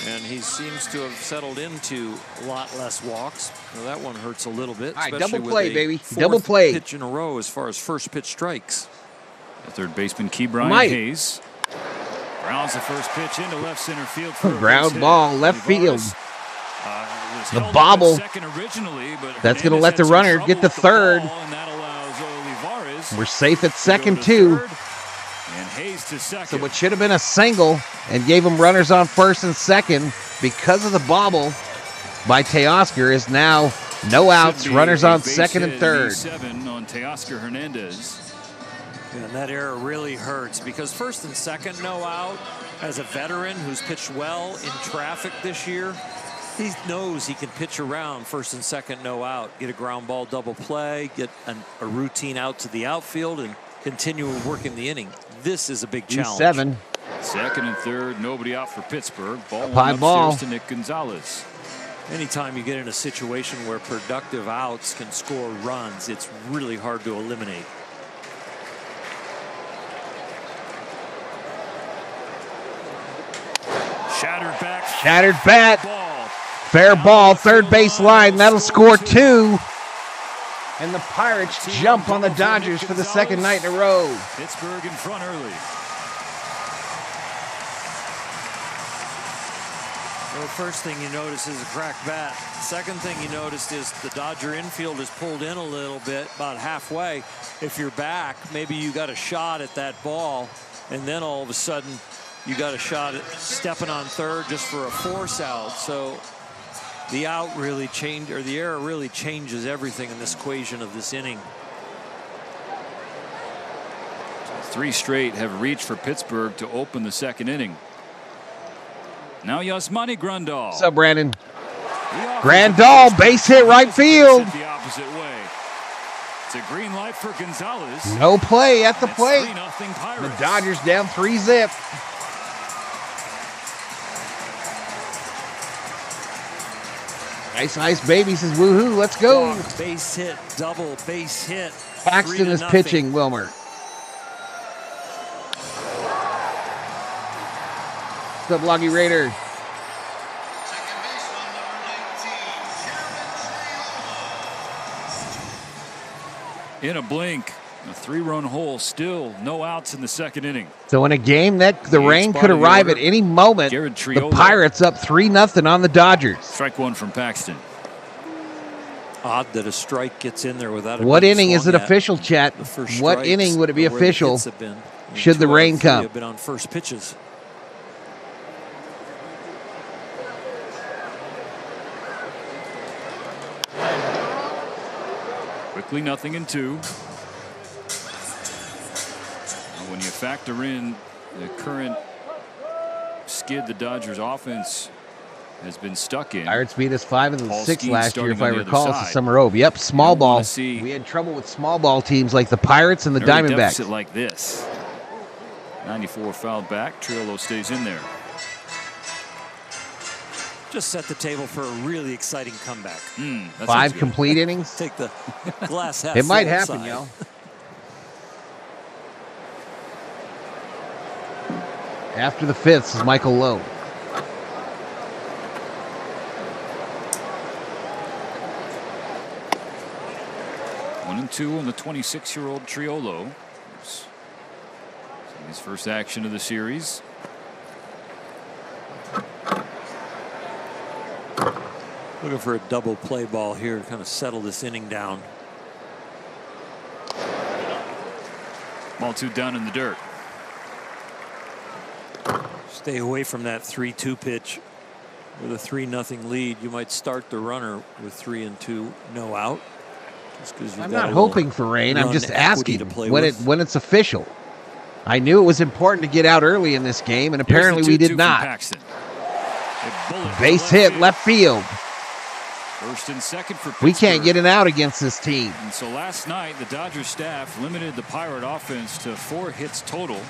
And he seems to have settled into a lot less walks. Now that one hurts a little bit. All right, especially double play, with a baby. fourth Double play. pitch in a row as far as first pitch strikes. The third baseman, Key Brian Mike. Hayes. Grounds the first pitch into left center field. For a Ground base hit. ball, left Olivares, field. was The held up at bobble. second originally, but That's going to Hernandez let the had some runner trouble get the with third. ball, and that allows Olivares We're safe at to go second, to too. third, and Hayes to second. So what should have been a single and gave him runners on first and second because of the bobble by Teoscar is now no outs, Should be runners a on base second hit and in third. E7 on Teoscar Hernandez. And that error really hurts because first and second no out. As a veteran who's pitched well in traffic this year, he knows he can pitch around first and second no out, get a ground ball double play, get a routine out to the outfield, and continue working the inning. This is a big challenge. E7. Second and third, nobody out for Pittsburgh. Ball High one ball. upstairs to Nick Gonzalez. Anytime you get in a situation where productive outs can score runs, it's really hard to eliminate. Shattered back. Shattered bat. Ball. Fair ball, third base line. That'll score 2. And the Pirates jump on the Dodgers for the second night in a row. Pittsburgh in front early. Well, first thing you notice is a cracked bat. Second thing you noticed is the Dodger infield is pulled in a little bit, about halfway. If you're back, maybe you got a shot at that ball, and then all of a sudden you got a shot at stepping on third just for a force out. So the out really changed, or the error really changes everything in this equation of this inning. 3 straight have reached for Pittsburgh to open the second inning. Now Yasmani Grandal. What's up, Brandon? He offers Grandal, the base hit right field. The opposite way. It's a green light for Gonzalez. No play at the It's plate. 3-0 The Pirates. Dodgers down 3-0. Nice baby, says woohoo, let's go. Walk, base hit, double, base hit. Paxton is 3-0. pitching, Wilmer. What's up, Loggy Raider? In a blink, a 3-run hole, still no outs in the second inning. So in a game that the The rain eighth could spot of the arrive order, at any moment, Garrett the Triolo. Pirates up 3-0 on the Dodgers. Strike one from Paxton. Odd that a strike gets in there without. What being inning is swung it at. official, chat? The first What strikes, inning would it be where the official hits have been. And should the 2 out of rain 3 come? have been on first pitches. Quickly, 0-2. When you factor in the current skid the Dodgers offense has been stuck in. Pirates beat us 5 of the Paul 6 Skeens last year, if I starting on the other recall. It's the side. summer over. Yep, small don't wanna ball. see We had trouble with small ball teams like the Pirates and the Very Diamondbacks. deficit like this. 94 fouled back. Triolo stays in there. Just set the table for a really exciting comeback. That 5 sounds good. complete innings. Take the glass half. It might full happen, side. yo. After the fifth is Michael Lowe. One and two on the 26-year-old Triolo. His first action of the series. Looking for a double play ball here to kind of settle this inning down. Ball two down in the dirt. Stay away from that 3-2 pitch. With a 3-0 lead, you might start the runner with 3-2, no out. I'm not hoping for rain. I'm just asking when it's official. I knew it was important to get out early in this game, and apparently we did not. Base hit left field. First and second for Pittsburgh. We can't get an out against this team. And so last night, the Dodgers staff limited the Pirate offense to 4 hits total.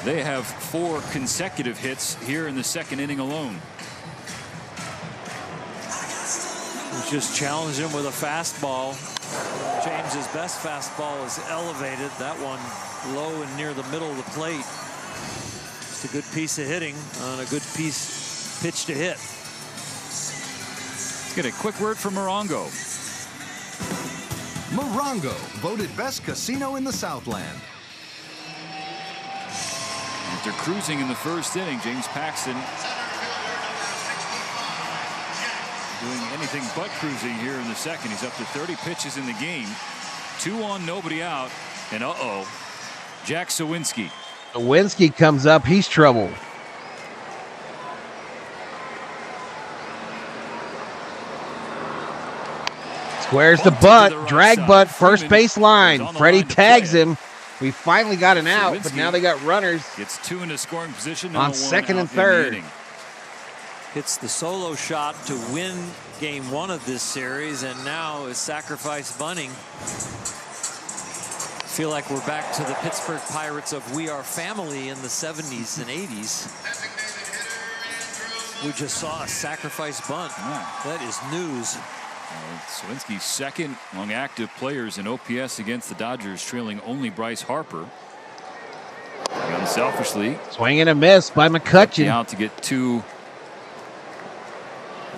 They have 4 consecutive hits here in the second inning alone. Just challenge him with a fastball. James's best fastball is elevated. That one low and near the middle of the plate. Just a good piece of hitting on a good pitch to hit. Let's get a quick word from Morongo. Morongo, voted best casino in the Southland. After cruising in the first inning, James Paxton doing anything but cruising here in the second. He's up to 30 pitches in the game. 2 on, nobody out. And Jack Sawinski. Sawinski comes up. He's trouble. Squares the butt. Drag butt. First base line. Freddy tags him. We finally got an out, but now they got runners. Gets 2 into scoring position on second and third. Hits the solo shot to win game 1 of this series, and now is sacrifice bunting. Feel like we're back to the Pittsburgh Pirates of We Are Family in the 70s and 80s. We just saw a sacrifice bunt. That is news. Sawinski's second among active players in OPS against the Dodgers, trailing only Bryce Harper. Unselfishly. Swing and a miss by McCutchen. Out to get 2.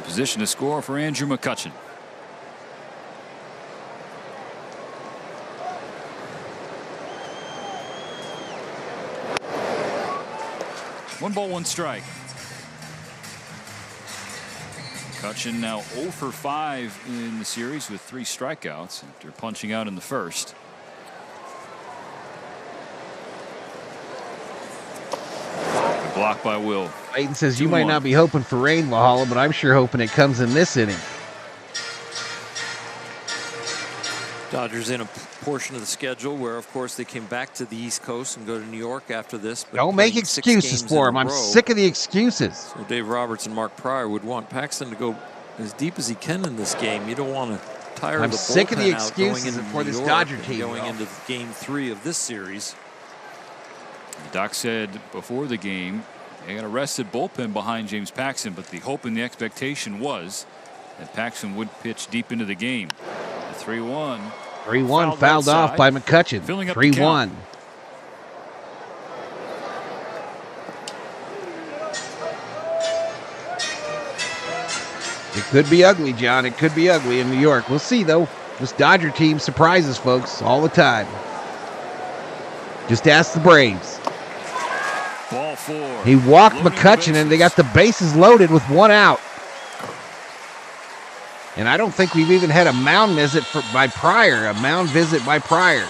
Position to score for Andrew McCutchen. One ball, one strike. McCutchen now 0 for 5 in the series with 3 strikeouts after punching out in the first. Blocked by Will. Clayton says you might not be hoping for rain, Valhalla, but I'm sure hoping it comes in this inning. Dodgers in a portion of the schedule where, of course, they came back to the East Coast and go to New York after this. Don't make excuses for him. I'm sick of the excuses. So Dave Roberts and Mark Pryor would want Paxton to go as deep as he can in this game. You don't want to tire the bullpen out. I'm sick of the excuses for this Dodger team. Going into game 3 of this series. Doc said before the game they got a rested bullpen behind James Paxton, but the hope and the expectation was that Paxton would pitch deep into the game. 3-1. 3-1 fouled off by McCutchen. 3-1. It could be ugly, John. It could be ugly in New York. We'll see, though. This Dodger team surprises folks all the time. Just ask the Braves. Ball 4. He walked McCutchen, and they got the bases loaded with 1 out. And I don't think we've even had a mound visit by Pryor. A mound visit by Pryor.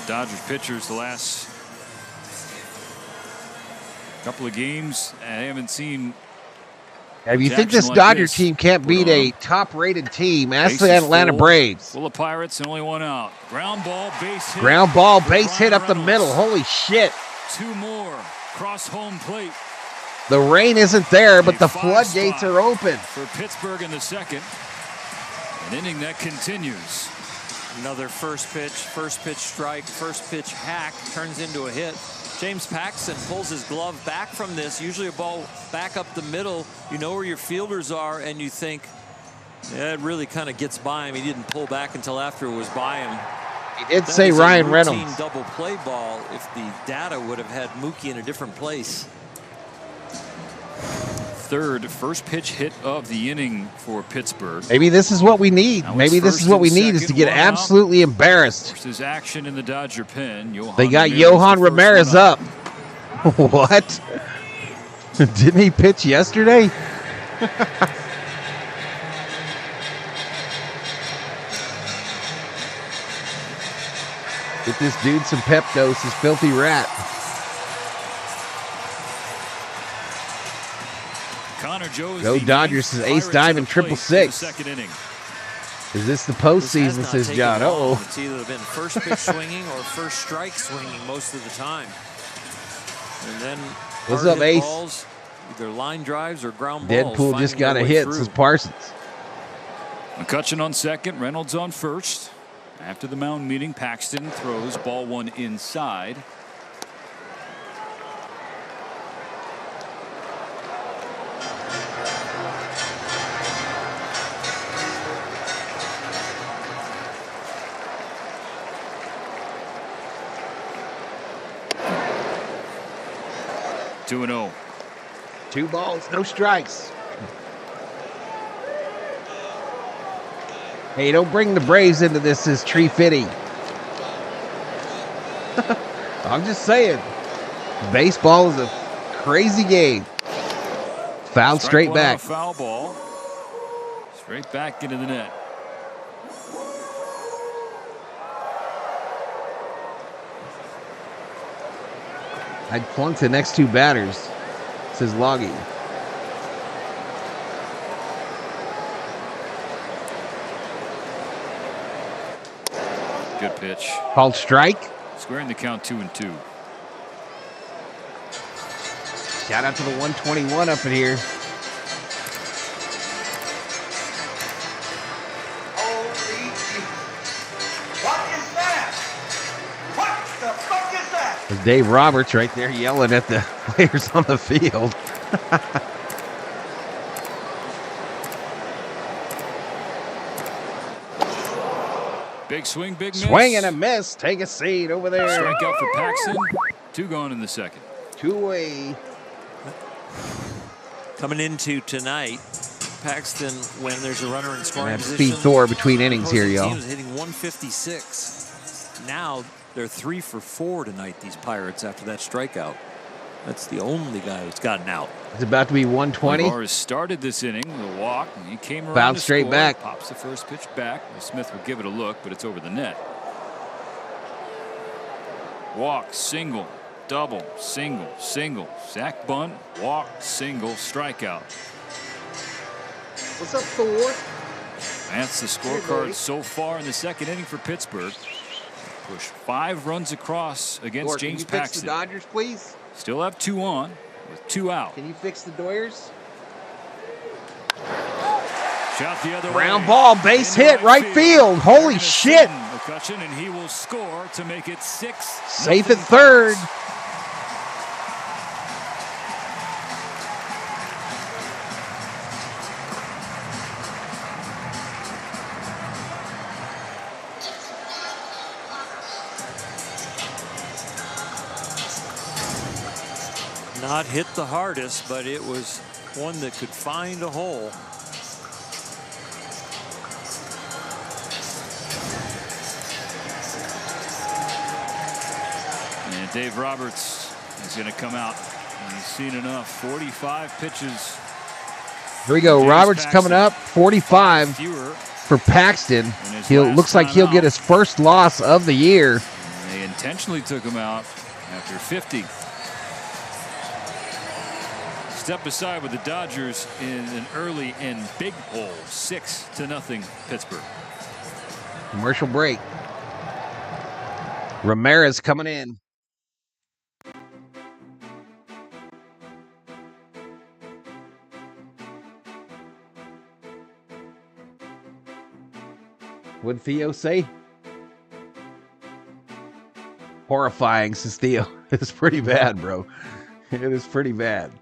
Dodgers pitchers the last couple of games, I haven't seen. If you think this Dodger team can't beat a top-rated team, ask the Atlanta Braves. Full of Pirates and only 1 out. Ground ball, base hit. Ground ball, base hit up the middle. Holy shit. 2 more. Cross home plate. The rain isn't there, but the floodgates are open. For Pittsburgh in the second. An inning that continues. Another first pitch strike, first pitch hack turns into a hit. James Paxton pulls his glove back from this. Usually a ball back up the middle. You know where your fielders are, and you think, yeah, it really kind of gets by him. He didn't pull back until after it was by him. He did That say is a Ryan routine Reynolds. double play ball if the data would have had Mookie in a different place. First pitch hit of the inning for Pittsburgh. Maybe this is what we need. Now Maybe it's this first is what we and need is to second, get one out. absolutely embarrassed. Versus action in the Dodger pen. They got Johan Ramirez up. What? Didn't he pitch yesterday? Get this dude some Peptos, his filthy rat. Connor Joe's Go Dodgers, is ace dive and 666. Second inning. Is this the postseason, says John? Uh-oh. It's either been first pitch swinging or first strike swinging most of the time. And then What's up, Ace? balls, either line drives or ground balls. Deadpool just got a hit, says Parsons. McCutcheon on second, Reynolds on first. After the mound meeting, Paxton throws ball one inside. Two and 0. 2 balls, no strikes. Hey, don't bring the Braves into this, says Tree Fitty. I'm just saying. Baseball is a crazy game. Fouled straight back. Foul ball. Straight back into the net. I'd flunk the next 2 batters, says Loggy. Good pitch. Called strike. Squaring the count 2-2. Shout out to the 121 up in here. There's Dave Roberts right there yelling at the players on the field. Big swing, big miss. Swing and a miss. Take a seat over there. Strikeout for Paxton. 2 gone in the second. 2 away. Coming into tonight, Paxton, when there's a runner in scoring Have to position, feed Thor between innings here, y'all. team is hitting 156. Now they're 3 for 4 tonight, these Pirates, after that strikeout. That's the only guy who's gotten out. It's about to be 120. Olivares started this inning with a walk, and he came around Fouled to straight score. back. Pops the first pitch back. Smith will give it a look, but it's over the net. Walk, single, double, single, single. Sack bunt, walk, single, strikeout. What's up, Thor? That's the scorecard so far in the second inning for Pittsburgh. Push 5 runs across against Thor, James can you fix Paxton. the Dodgers, please? Still have 2 on with 2 out. Can you fix the Doyers? Shot the other Ground way. ball, base hit, right field. Holy shit. McCutcheon, and he will score to make it 6. Safe at third. Not hit the hardest, but it was one that could find a hole. And Dave Roberts is going to come out. He's seen enough. 45 pitches. Here we go. James Roberts Paxton. coming up. 45 Fewer. for Paxton. his He last looks like time he'll out. get his first loss of the year. They intentionally took him out after 50. Step aside with the Dodgers in an early and big hole. 6-0 Pittsburgh. Commercial break. Ramirez coming in. What'd Theo say? Horrifying, says Theo. It's pretty bad, bro. It is pretty bad.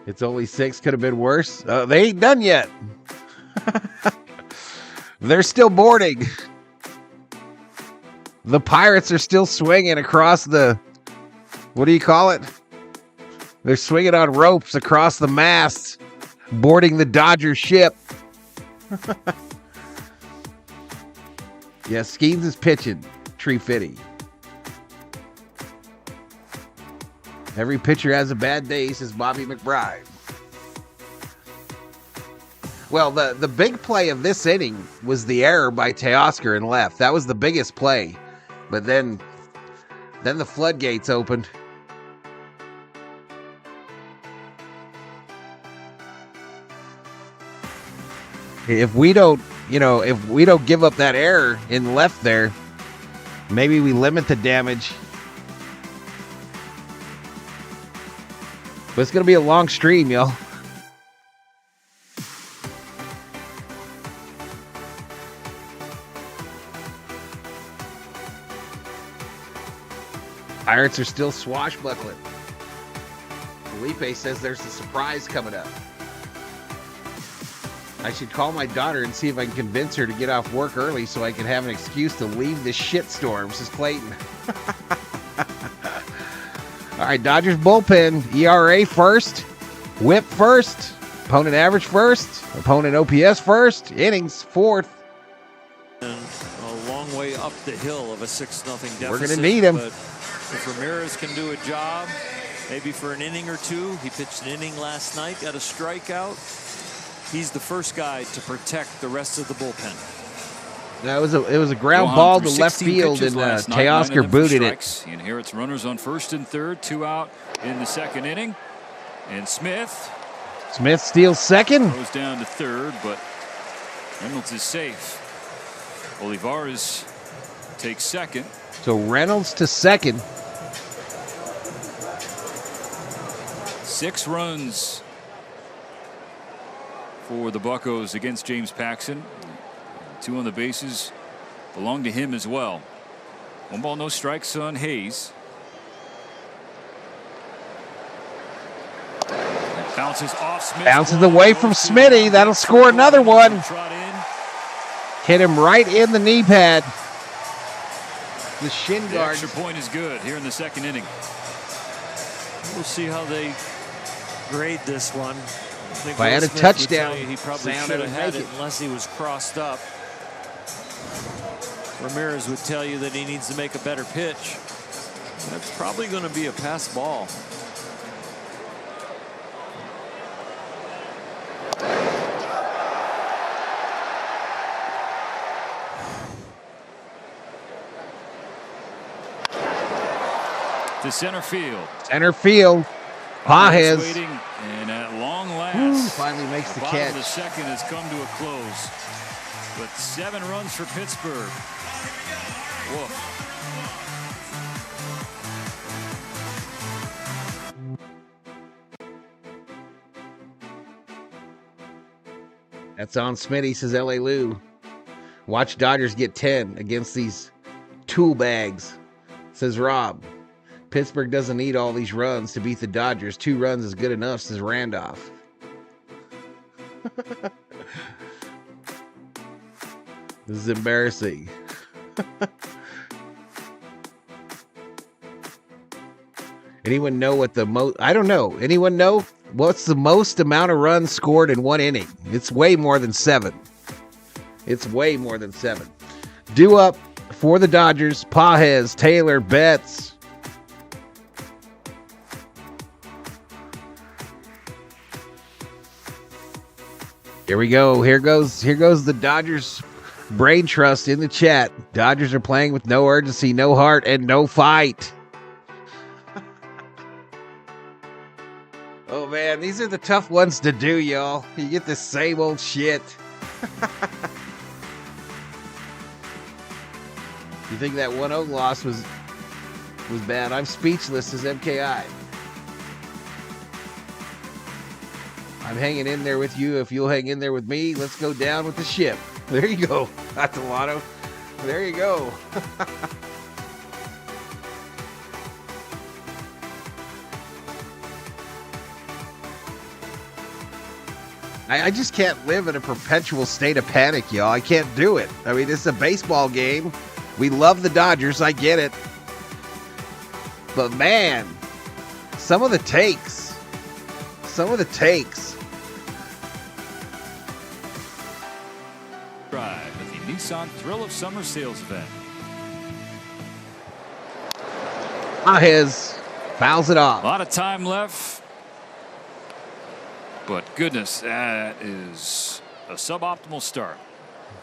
It's only 6. Could have been worse. They ain't done yet. They're still boarding. The Pirates are still swinging across the, what do you call it? They're swinging on ropes across the masts, boarding the Dodgers ship. Yeah, Skeens is pitching. Tree Fitty. Every pitcher has a bad day, says Bobby McBride. Well, the big play of this inning was the error by Teoscar in left. That was the biggest play. But then the floodgates opened. If we don't give up that error in left there, maybe we limit the damage. But it's going to be a long stream, y'all. Pirates are still swashbuckling. Felipe says there's a surprise coming up. I should call my daughter and see if I can convince her to get off work early so I can have an excuse to leave this shitstorm, says Clayton. All right, Dodgers bullpen, ERA first, whip first, opponent average first, opponent OPS first, innings fourth. And a long way up the hill of a 6-0 deficit. We're going to need him. But if Ramirez can do a job, maybe for an inning or two, he pitched an inning last night, got a strikeout. He's the first guy to protect the rest of the bullpen. No, it was a ground ball to left field, and Teoscar booted it. He inherits runners on first and third, 2 out in the second inning. And Smith steals second. Goes down to third, but Reynolds is safe. Olivares takes second. So Reynolds to second. 6 runs for the Buccos against James Paxton. 2 on the bases belong to him as well. 1 ball, no strikes on Hayes. Bounces off Smith. Bounces away from Smitty. That'll score another one. Hit him right in the knee pad. The shin The guard. extra point is good here in the second inning. We'll see how they grade this one. If I had a Smith would touchdown, tell you he probably sound should would have had make it it. unless he was crossed up. Ramirez would tell you that he needs to make a better pitch. That's probably going to be a pass ball. To center field. Center field. Pages. Waiting, and at long last, finally makes the bottom catch. of the second has come to a close. But 7 runs for Pittsburgh. Woof. That's on Smitty, says L.A. Lou. Watch Dodgers get 10 against these tool bags, says Rob. Pittsburgh doesn't need all these runs to beat the Dodgers. 2 runs is good enough, says Randolph. This is embarrassing. Anyone know what the most... I don't know. Anyone know what's the most amount of runs scored in 1 inning? It's way more than 7. It's way more than 7. Due up for the Dodgers. Pages, Taylor, Betts. Here we go. Here goes the Dodgers brain trust in the chat. Dodgers are playing with no urgency, no heart, and no fight. Oh man, these are the tough ones to do, y'all. You get the same old shit. You think that 1-0 loss was bad? I'm speechless as MKI. I'm hanging in there with you. If you'll hang in there with me, let's go down with the ship. There you go, Atalano. There you go. I just can't live in a perpetual state of panic, y'all. I can't do it. I mean, it's a baseball game. We love the Dodgers. I get it. But, man, some of the takes. Drive at the Nissan Thrill of Summer sales event. His fouls it off. A lot of time left. But goodness, that is a suboptimal start.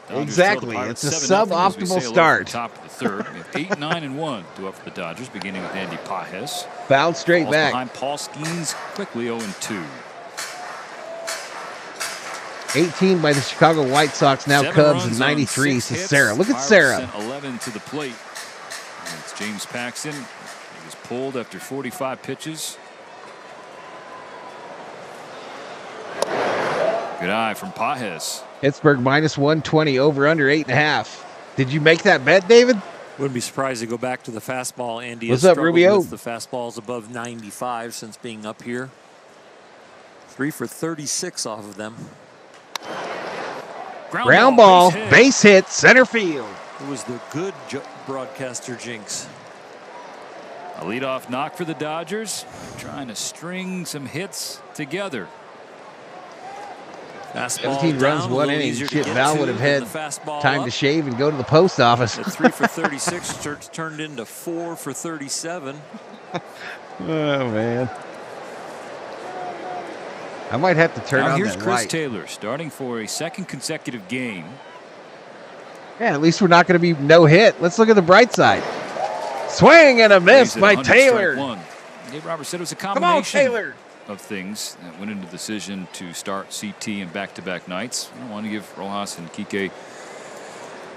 Dodgers Exactly. trail the It's a Pirates 7-0 as we suboptimal sail over start. the top of the third. We have 8, 9, and 1 due up for the Dodgers, beginning with Andy Pages. Fouled straight Balls back. behind Paul Skeens, quickly 0-2. 18 by the Chicago White Sox, now 7 Cubs, runs and on 93 6 to hits. Sarah. Look at Pirates Sarah. sent 11 to the plate. And it's James Paxton. He was pulled after 45 pitches. Good eye from Pages. Pittsburgh minus 120, over under 8.5. Did you make that bet, David? Wouldn't be surprised to go back to the fastball. Andy What's has up, struggled Rubio? with the fastballs above 95 since being up here. 3 for 36 off of them. Ground ball, base hit, center field. It was the good broadcaster jinx. A leadoff knock for the Dodgers, trying to string some hits together. Fastball 17 runs, down, a 1 little inning. easier to Shit, get Val to would have than had the fastball time up. to shave and go to the post office. At 3 for 36 turned into 4 for 37. Oh, man. I might have to turn Now on here's that Chris light. Taylor starting for a second consecutive game. Yeah, at least we're not going to be no hit. Let's look at the bright side. Swing and a miss He's at by 100, strike Taylor. one. Dave Roberts said it was a Come on, combination Taylor. of things that went into the decision to start CT in back-to-back nights. I want to give Rojas and Kike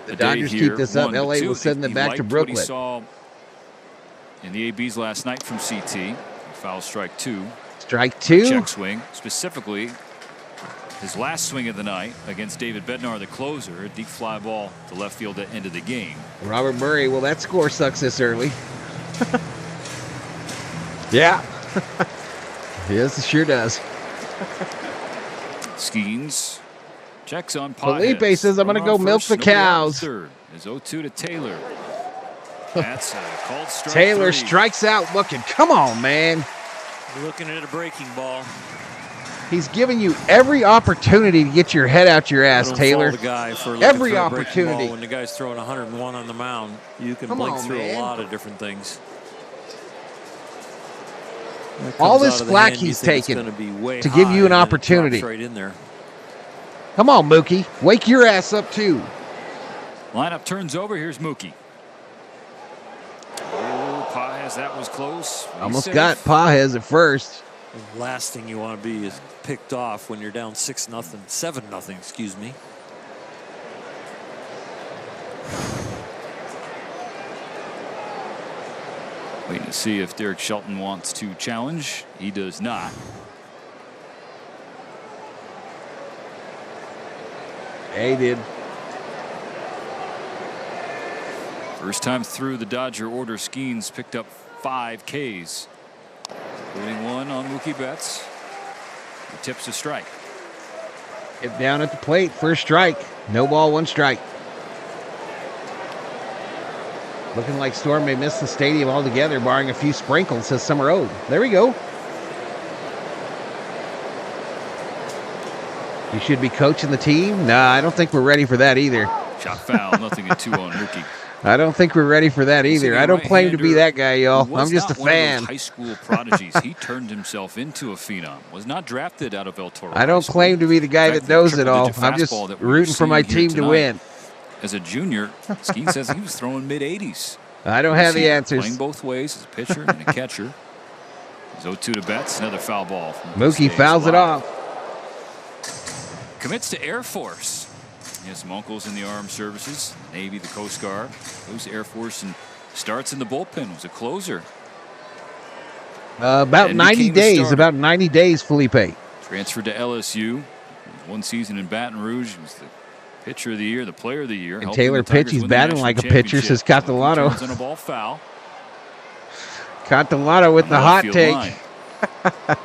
The a Dodgers day here. keep this up. One, but LA two, will send them he back to liked Brooklyn. What he saw in the ABs last night from CT. Foul strike 2. Strike 2. Check swing, specifically his last swing of the night against David Bednar, the closer, a deep fly ball to left field at the end of the game. Robert Murray, well, that score sucks this early. Yeah. Yes, it sure does. Skeens checks on Pages. Felipe says, I'm going to go milk the cows. Third is 0-2 to Taylor. That's a called strike. Taylor 3. strikes out looking. Come on, man. You're looking at a breaking ball. He's giving you every opportunity to get your head out your ass, Don't Taylor. fault the guy for looking Every for a breaking opportunity. ball. When the guy's throwing 101 on the mound, you can Come blink on, through man. a lot of different things. That All comes this out of the flack hand, you he's think it's taken gonna be way to give you high, an and it opportunity. drops right in there. Come on, Mookie. Wake your ass up, too. Lineup turns over. Here's Mookie. Oh, Pages, that was close. He's Almost safe. got Pages at first. The last thing you want to be is picked off when you're down 6-0, 7-0, excuse me. Waiting to see if Derek Shelton wants to challenge. He does not. Hey, did. First time through the Dodger order, Skeens picked up 5 Ks, including 1 on Mookie Betts. He tips a strike. Hit down at the plate. First strike. No ball, 1 strike. Looking like Storm may miss the stadium altogether, barring a few sprinkles, says Summer Road. There we go. You should be coaching the team? Nah, I don't think we're ready for that either. Shot foul, 0-2 on Mookie. I don't think we're ready for that either. I don't claim to be that guy, y'all. I'm just a fan. High school prodigies. He turned himself into a phenom. Was not drafted out of El Toro. I don't claim to be the guy that knows it all. I'm just rooting for my team to win. As a junior, Skeens says he was throwing mid-80s. I don't have the answers. Playing both ways as a pitcher and a catcher. It's 0-2 to Betts. Another foul ball. Mookie fouls it off. Commits to Air Force. He has some uncles in the armed services, Navy, the Coast Guard. Goes to Air Force and starts in the bullpen. Was a closer. About 90 days. About 90 days, Felipe. Transferred to LSU. 1 season in Baton Rouge. He was the pitcher of the year, the player of the year. And Taylor pitch, he's batting like a pitcher, says Catalano. Turns on a ball foul. Catalano with the hot Left field take. line.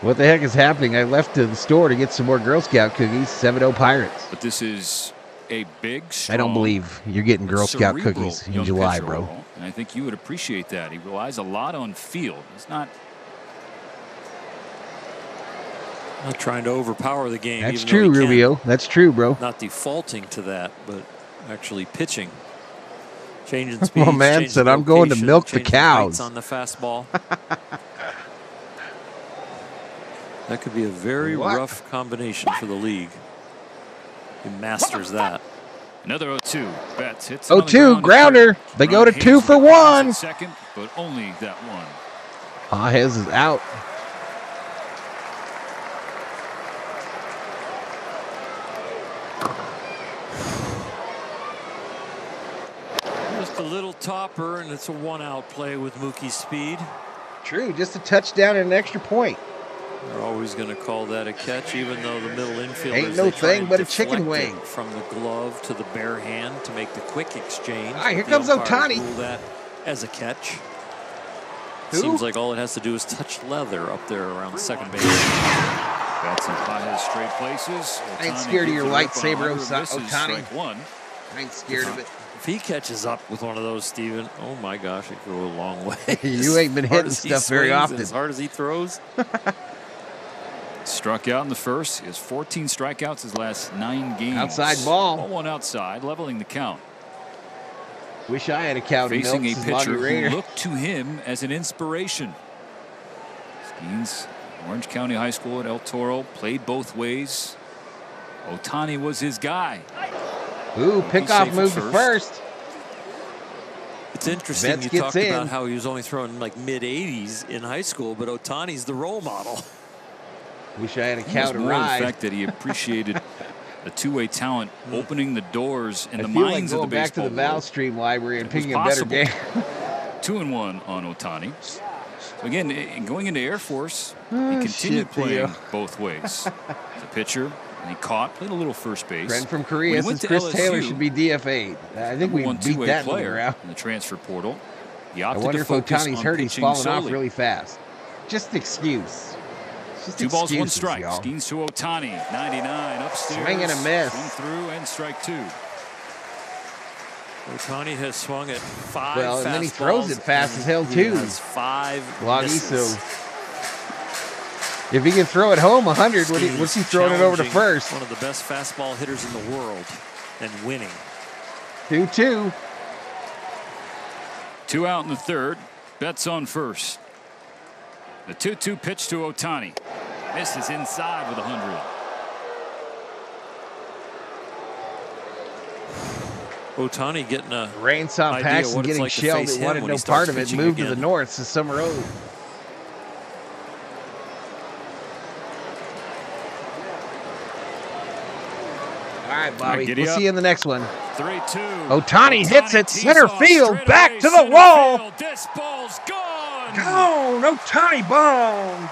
What the heck is happening? I left to the store to get some more Girl Scout cookies. 7-0 Pirates. But this is a big, strong, I don't believe you're getting Girl Scout cookies in young July, pitcher bro. overall, and I think you would appreciate that. He relies a lot on field. He's not trying to overpower the game. That's true, Rubio. That's true, bro. Not defaulting to that, but actually pitching. Changing speed. My man said, I'm going to milk the cows. On the fastball. That could be a very rough combination for the league. He masters that. Another 0-2. Betts hits 0-2 grounder. They go to 2 for 1. Second, but only that one. Pages is out. Just a little topper, and it's a 1-out play with Mookie's speed. True, just a touchdown and an extra point. They're always going to call that a catch, even though the middle infielders Ain't no thing but a chicken wing. From the glove to the bare hand to make the quick exchange. All right, here comes Ohtani. Rule that as a catch. Who? Seems like all it has to do is touch leather up there around second base. That's in Pages straight places. I ain't scared of your lightsaber, Ohtani. One. I ain't scared of it. If he catches up with one of those, Steven, oh my gosh, it could go a long way. You ain't been hitting stuff very often. As hard as he throws. Struck out in the first. He has 14 strikeouts his last 9 games. Outside ball. 1 outside, leveling the count. Wish I had a cow to Facing milk. a pitcher who looked to him as an inspiration. Skeens, Orange County High School at El Toro, played both ways. Ohtani was his guy. Ooh, pickoff move to first. It's interesting Betts you talked in. about how he was only throwing like mid-80s in high school, but Ohtani's the role model. Wish I had a cow to more ride. The fact that he appreciated the two-way talent opening the doors and I the feel like minds of the going back to baseball the Val world. Stream library and It was picking a better possible. game. 2-1 on Ohtani. So again, going into Air Force, he Oh, continued shit, playing Theo. both ways. The pitcher, and he played a little first base. Friend from When Korea he went says to Chris Taylor LSU, should be DFA'd. I think we one beat two-way that player around. in the transfer portal. He I opted wonder to if focus Ohtani's on hurt. He's pitching falling off solely. really fast. Just an excuse. Just 2 balls, 1 excuses, strike. y'all. Skeens to Ohtani. 99 upstairs. Swing and a miss. Swing through and strike 2. Ohtani has swung at 5 Well, and then he fastballs, throws it fast as hell, he too. has 5 Loggy, misses. so if he can throw it home 100, what's he throwing it over to Challenging first? One of the best fastball hitters in the world and winning. 2-2. 2 out in the third. Betts on first. The 2-2 pitch to Ohtani. Misses inside with 100. Ohtani getting a Rain saw idea Paxton what it's getting like to shelled. face It him wanted when no he starts part of it. pitching Moved to the again. north to Summer Road. All right, Bobby. giddy We'll up. see you in the next one. 3-2. Ohtani hits it tees center off field, straight back away, to the center wall. field. This ball's gone. Gone, Ohtani bone.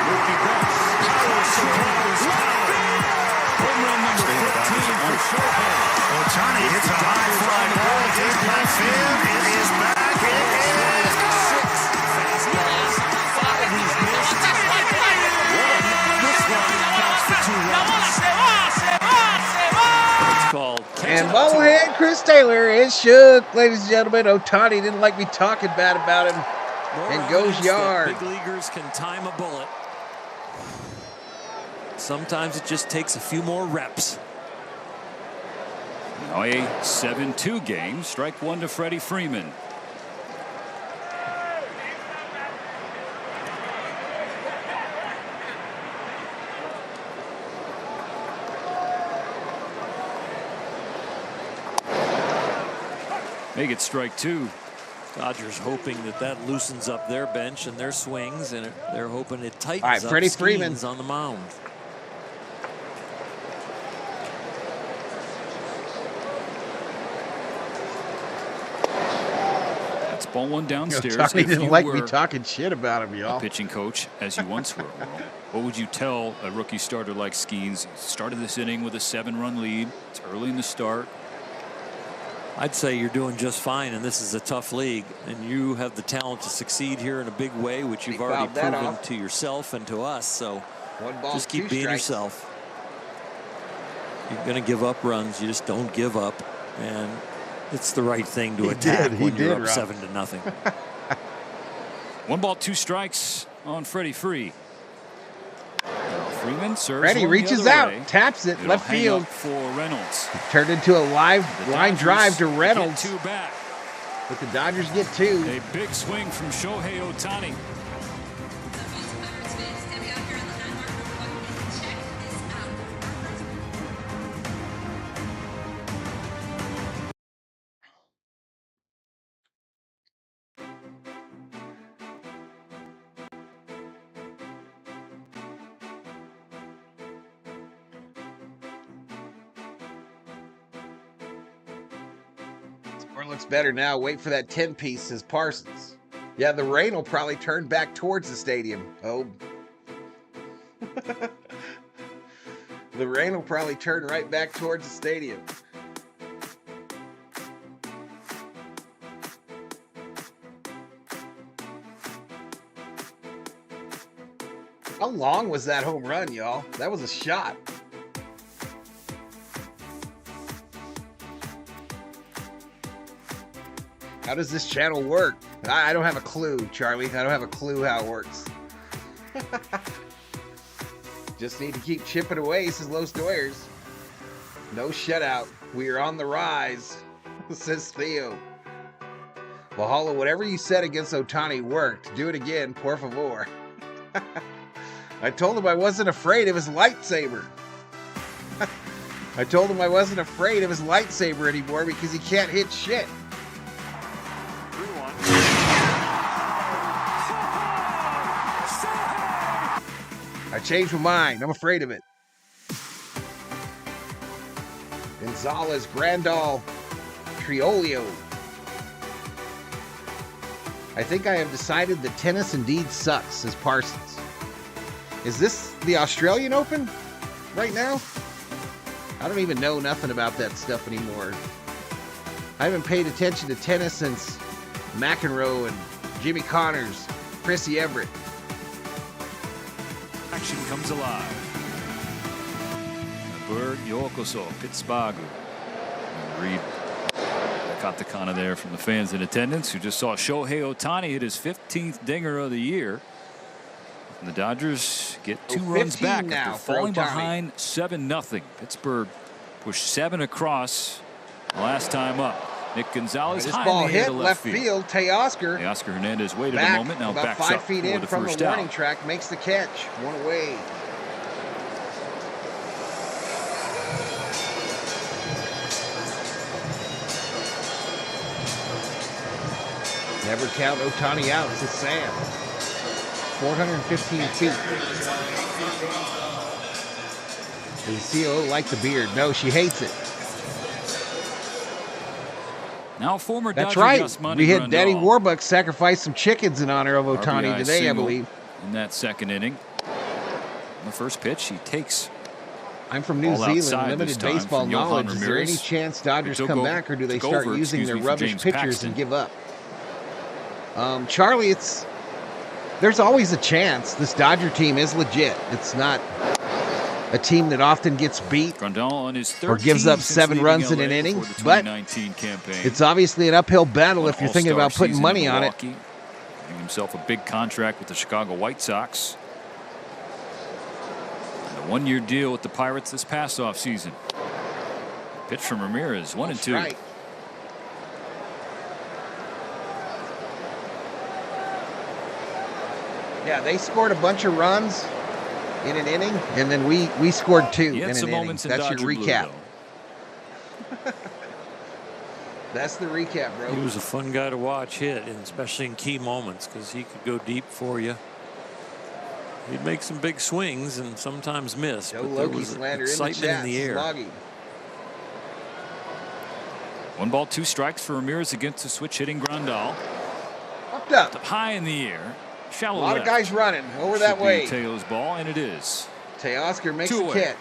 Mookie Betts. Home run number 15 for Shohei. Ohtani hits a high fly ball deep left field. It is back. It is It's called And bobblehead Chris Taylor is shook, ladies and gentlemen. Ohtani didn't like me talking bad about him. And goes yard. Big leaguers can time a bullet. Sometimes it just takes a few more reps. Now a 7-2 game. Strike 1 to Freddie Freeman. Make it strike 2. Dodgers hoping that loosens up their bench and their swings, and they're hoping it tightens All right, up Freddie Skeens Freeman. on the mound. That's ball 1 downstairs. Ohtani If didn't you like me were talking shit about him, a y'all. pitching coach, as you once were, what would you tell a rookie starter like Skeens? He started this inning with a 7-run lead. It's early in the start. I'd say you're doing just fine, and this is a tough league, and you have the talent to succeed here in a big way, which you've already fouled that proven off. to yourself and to us. So One ball, just keep 2 being strikes. yourself. You're going to give up runs. You just don't give up. And it's the right thing to attack when you're up 7-0. 1 ball, 2 strikes on Freddie Free. Freeman serves. Freddie reaches out, taps it, left field. For Reynolds. Turned into a live line drive to Reynolds. 2 back. But the Dodgers get 2. A big swing from Shohei Ohtani. Looks better now. Wait for that 10-piece, says Parsons. Yeah, the rain will probably turn back towards the stadium. Oh. The rain will probably turn right back towards the stadium. How long was that home run, y'all? That was a shot. How does this channel work? I don't have a clue, Charlie. I don't have a clue how it works. Just need to keep chipping away, says Los Doyers. No shutout. We are on the rise, says Theo. Valhalla, whatever you said against Ohtani worked. Do it again, por favor. I told him I wasn't afraid of his lightsaber. I told him I wasn't afraid of his lightsaber anymore because he can't hit shit. I changed my mind. I'm afraid of it. Gonzalez, Grandal, Triolio. I think I have decided that tennis indeed sucks, says Parsons. Is this the Australian Open right now? I don't even know nothing about that stuff anymore. I haven't paid attention to tennis since McEnroe and Jimmy Connors, Chrissy Everett. Action comes alive. Berg Yokoso, Pittsburgh. Reed katakana there from the fans in attendance who just saw Shohei Ohtani hit his 15th dinger of the year. And the Dodgers get 2 runs back after falling behind 7-0. Pittsburgh pushed 7 across last time up. Nick Gonzalez this ball hit left field. Teoscar. Teoscar Hernandez waited a moment. Now about backs 5 up feet in the from first the warning out. track. Makes the catch. 1 away. Never count Ohtani out, says Sam. 415 feet. Does the CO like the beard? No, she hates it. Now former That's Dodger right. Yasmani We had Grandal. Daddy Warbucks sacrifice some chickens in honor of Ohtani RBI today, I single believe. In that second inning. On the first pitch, he takes. I'm from New Zealand, limited baseball knowledge. Is there any chance Dodgers come back, or do they start using their rubbish pitchers and give up? Charlie, there's always a chance. This Dodger team is legit. It's not a team that often gets beat or gives up 7 runs in an inning, but it's obviously an uphill battle if you're thinking about putting money on it. Giving himself a big contract with the Chicago White Sox. And a 1-year deal with the Pirates this past offseason. Pitch from Ramirez, 1-2. Right. Yeah, they scored a bunch of runs in an inning, and then we scored 2 in an inning. That's your recap. That's the recap, bro. He was a fun guy to watch hit, and especially in key moments, because he could go deep for you. He'd make some big swings and sometimes miss, but there was excitement in the air. 1 ball, 2 strikes for Ramirez against the switch hitting Grandal. Up high in the air. Shallow a lot left. of guys running over that way. Teo's ball, and it is. Teoscar makes the catch.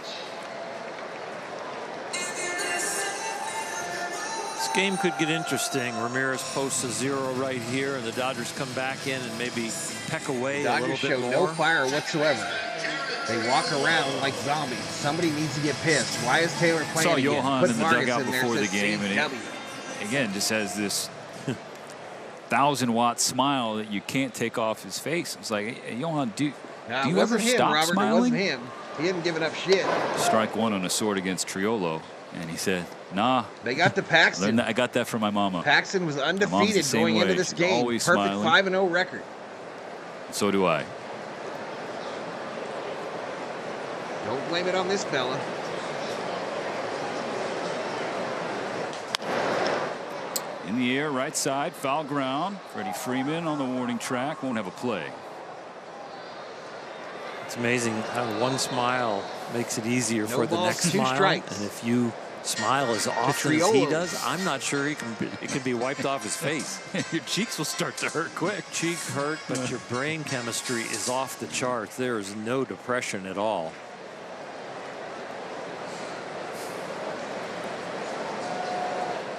This game could get interesting. Ramirez posts a 0 right here, and the Dodgers come back in and maybe peck away a little bit more. Dodgers show no fire whatsoever. They walk around like zombies. Somebody needs to get pissed. Why is Taylor playing Saw again? Johan Put in the Vargas dugout in there, before the says game, and CW. he, again, just has this 1,000-watt smile that you can't take off his face. It's like, hey, Johan, do you ever stop Robert, smiling? It wasn't him. He hadn't given up shit. Strike one on a sword against Triolo, and he said, "Nah." They got to Paxton. I got that from my mama. Paxton was My mom's the undefeated same going way. into this She's game. always Perfect smiling. 5-0 record. So do I. Don't blame it on this fella. In the air, right side, foul ground. Freddie Freeman on the warning track. Won't have a play. It's amazing how one smile makes it easier for the balls, next 2 smile. strikes. And if you smile as often as he does, I'm not sure it can be wiped off his face. Your cheeks will start to hurt quick. Cheek hurt, but your brain chemistry is off the charts. There is no depression at all.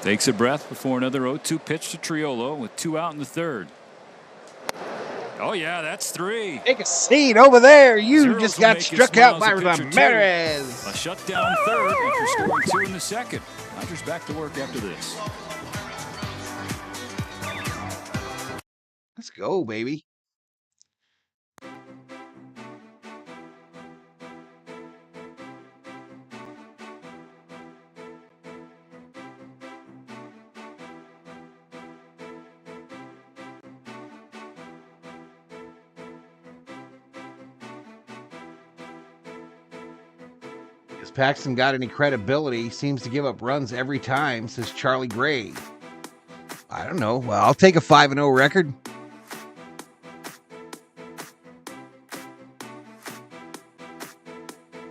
Takes a breath before another 0-2 pitch to Triolo with 2 out in the third. Oh, yeah, that's 3. Take a seat over there. You Zeros just will got make his struck out by smiles a pitcher, too. Ramirez. A shutdown third after scoring 2 in the second. Dodgers back to work after this. Let's go, baby. Has Paxton got any credibility? Seems to give up runs every time, says Charlie Gray. I don't know. Well, I'll take a 5-0 record.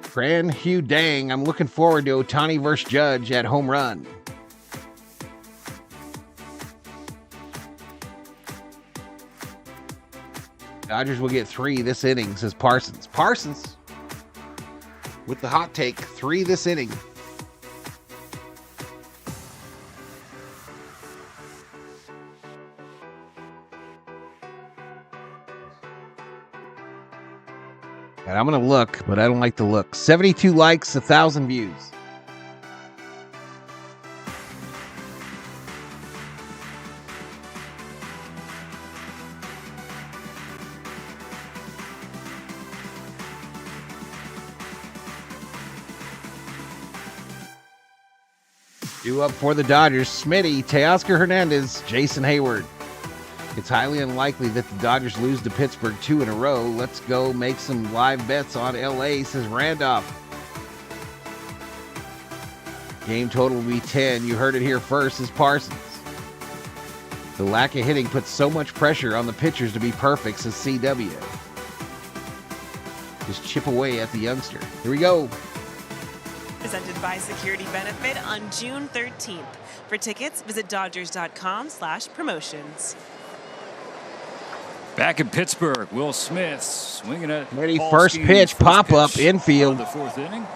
Fran Hugh Dang, I'm looking forward to Ohtani versus Judge at home run. Dodgers will get 3 this inning, says Parsons. Parsons with the hot take, 3 this inning. And I'm going to look, but I don't like to look. 72 likes, 1,000 views. Due up for the Dodgers, Smitty, Teoscar Hernandez, Jason Hayward. It's highly unlikely that the Dodgers lose to Pittsburgh 2 in a row. Let's go make some live bets on LA, says Randolph. Game total will be 10. You heard it here first, says Parsons. The lack of hitting puts so much pressure on the pitchers to be perfect, says CW. Just chip away at the youngster. Here we go. Presented by Security Benefit on June 13th. For tickets, visit Dodgers.com/promotions. Back in Pittsburgh, Will Smith swinging at Ready, Paul first Skeens, pitch, first pop up, pitch infield. of the 4th inning,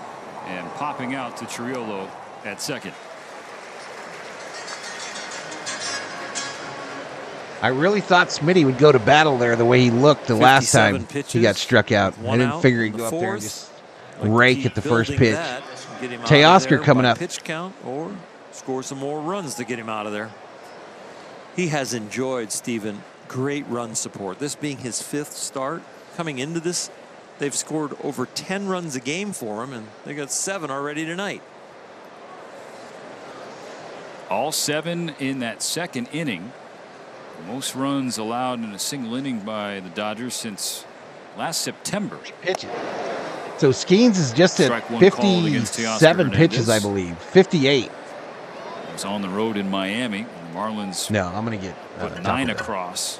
and popping out to Triolo at second. I really thought Smitty would go to battle there the way he looked the last time he got struck out. I didn't figure he'd go up there and just rake at the first pitch. Teoscar coming up. Pitch count or score some more runs to get him out of there. He has enjoyed, Steven, great run support. This being his 5th start. Coming into this, they've scored over 10 runs a game for him, and they got 7 already tonight. All 7 in that second inning. Most runs allowed in a single inning by the Dodgers since last September. Pitching. So Skeens is just at 57 pitches, I believe. 58. He was on the road in Miami. The Marlins No, I'm going to get put 9 across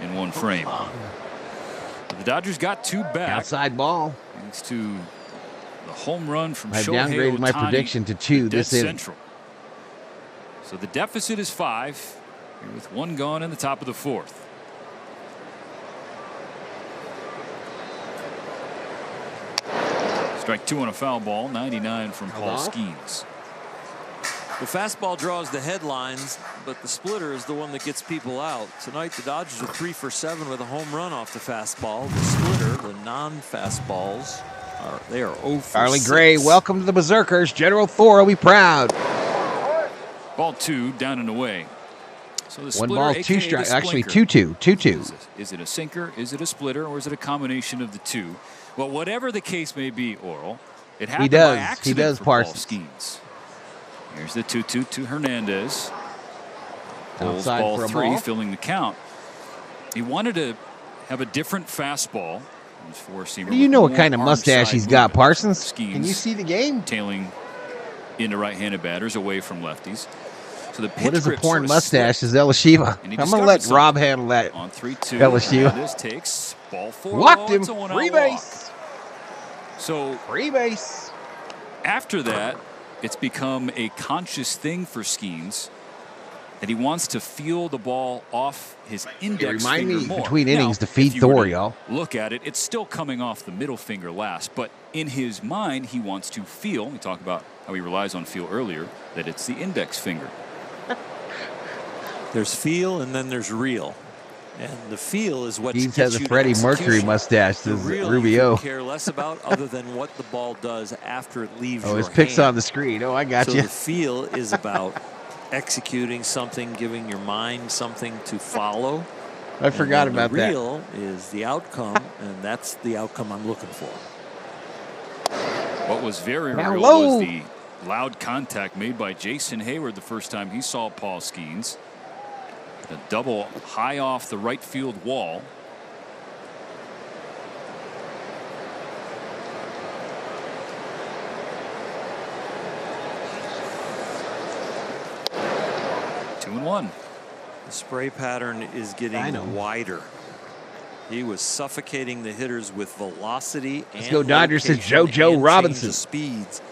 in one frame. But the Dodgers got 2 back. Outside ball. Thanks to the home run from I've Shohei downgraded my Ohtani prediction to 2 to dead this inning. central. So the deficit is 5 with 1 gone in the top of the 4th. Strike 2 on a foul ball. 99 from Paul Skeens. The fastball draws the headlines, but the splitter is the one that gets people out. Tonight, the Dodgers are 3 for 7 with a home run off the fastball. The splitter, the non-fastballs, they are 0 for Charlie 6. Gray, welcome to the Berserkers. General Thor will be proud. Ball 2, down and away. So the splitter, 1 ball, 2 strikes. Actually, 2-2. 2-2. Is it a sinker? Is it a splitter? Or is it a combination of the two? Well, whatever the case may be, Oral, it happened by accident. He does, for Paul Parsons. Skeens. Here's the 2-2 to Hernandez. Pulls Outside ball for a 3, ball. filling the count. He wanted to have a different fastball. You know what kind of mustache he's got, Parsons? Skeens Can you see the game? Tailing into right-handed batters, away from lefties. So the pitch What is a grip porn sort of mustache? slipped, Is Elashiva. and he I'm going to discovered let something. Rob handle that. On 3-2, Elashiva. Hernandez takes ball 4. Walked him. It's a 1-out Free walk. base. So Free base. after that, it's become a conscious thing for Skeens that he wants to feel the ball off his index remind finger me more. between innings Now, to feed if you were Thor, to y'all. Look at it, it's still coming off the middle finger last, but in his mind, he wants to feel, we talked about how he relies on feel earlier, that it's the index finger. There's feel and then there's real. And the feel is what He gets has a you to Freddie Mercury execution. mustache, The does real Rubio. you can care less about other than what the ball does after it leaves Oh, your his pic's hand. on the screen. Oh, I got So you. the feel is about executing something, giving your mind something to follow. I forgot And then about that. The real is the outcome, and that's the outcome I'm looking for. What was very Now real low. was the loud contact made by Jason Hayward the first time he saw Paul Skeens. The double high off the right field wall. Two and one. The spray pattern is getting wider. He was suffocating the hitters with velocity and Let's go Dodgers, says location JoJo and Robinson. change of speeds.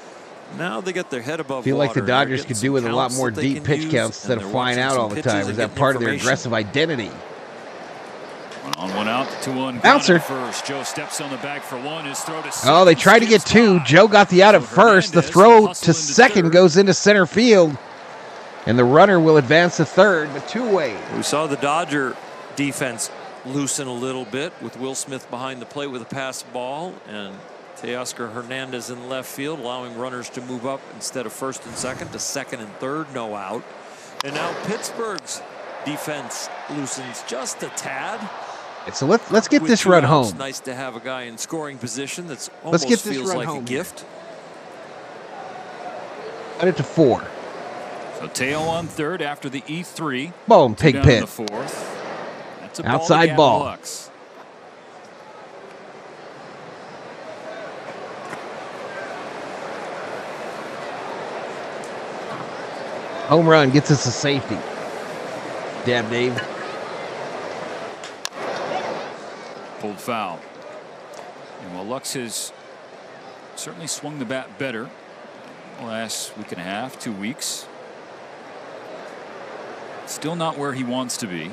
Now they get their head above I feel like the water, and they're Dodgers getting could do some with a lot counts more that they deep can pitch use, counts instead and of they're flying watching out some all the pitches time. and Is that getting part of their information. aggressive identity? 1 on 1 out. 2-1. Bouncer. First. Joe steps on the bag for one. His throw to Oh, they tried to get two. Joe got the out at first. The throw to second goes into center field. And the runner will advance to third, but two-way. We saw the Dodger defense loosen a little bit with Will Smith behind the plate with a pass ball and Teoscar Hernandez in left field, allowing runners to move up instead of first and second to second and third, no out. And now Pittsburgh's defense loosens just a tad. So let's get With this 2 run outs, home. Nice to have a guy in scoring position that's Let's almost get this feels run like home a gift. Cut it to 4. So Teo on third after the E3. Boom, Two pig down in pit. the fourth. That's a Outside to Gavin ball. Lux. Home run gets us a safety. Damn, Dave. Pulled foul. And while Lux has certainly swung the bat better the last week and a half, 2 weeks, still not where he wants to be.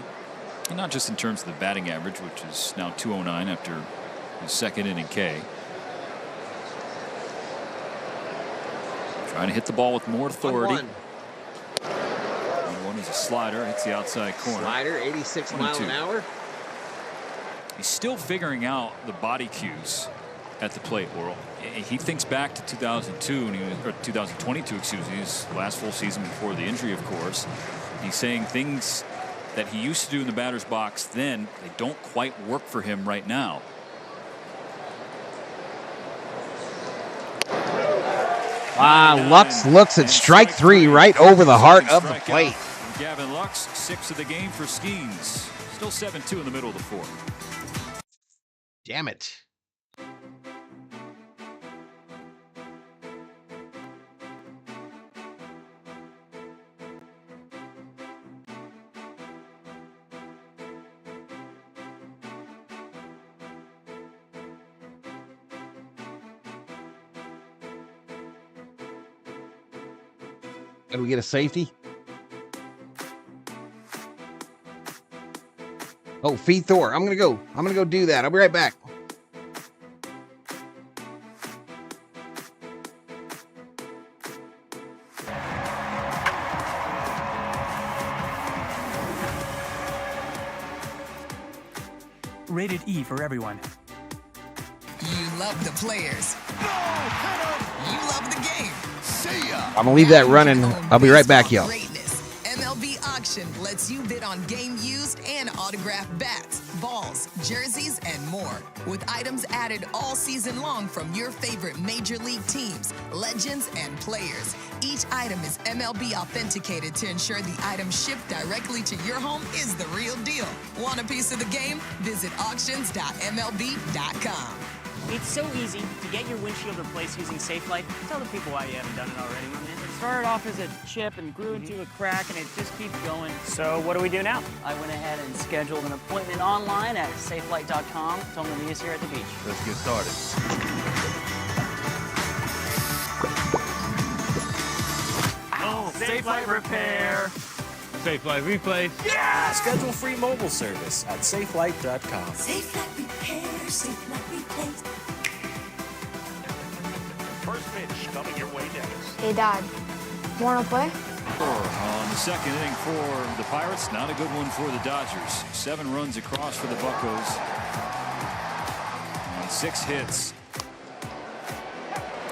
And not just in terms of the batting average, which is now 209 after his second inning K. Trying to hit the ball with more authority. 1-1 is a slider, hits the outside corner. Slider, 86 mile an hour. He's still figuring out the body cues at the plate, Oral. He thinks back to 2002 or 2022, excuse me, his last full season before the injury, of course. He's saying things that he used to do in the batter's box then, they don't quite work for him right now. Lux looks at strike 3 right over the heart of the plate. From Gavin Lux, 6th of the game for Skeens. Still 7-2 in the middle of the fourth. Damn it. Can we get a safety? Oh, feed Thor. I'm gonna go do that. I'll be right back. Rated E for everyone. You love the players. You love the game. See ya. I'm going to leave that running. I'll be right back, y'all. MLB Auction lets you bid on game used and autographed bats, balls, jerseys, and more. With items added all season long from your favorite major league teams, legends, and players. Each item is MLB authenticated to ensure the item shipped directly to your home is the real deal. Want a piece of the game? Visit auctions.mlb.com. It's so easy to get your windshield replaced using SafeLight. Tell the people why you haven't done it already, my man. It started off as a chip and grew into a crack, and it just keeps going. So what do we do now? I went ahead and scheduled an appointment online at SafeLight.com. Told them to meet us here at the beach. Let's get started. Oh, SafeLight repair. SafeLight replace. Yeah! Schedule free mobile service at SafeLight.com. SafeLight repair, SafeLight replace. First pitch coming your way next. Hey, Dad. Want to play? On the second inning for the Pirates, not a good one for the Dodgers. 7 runs across for the Buccos on 6 hits.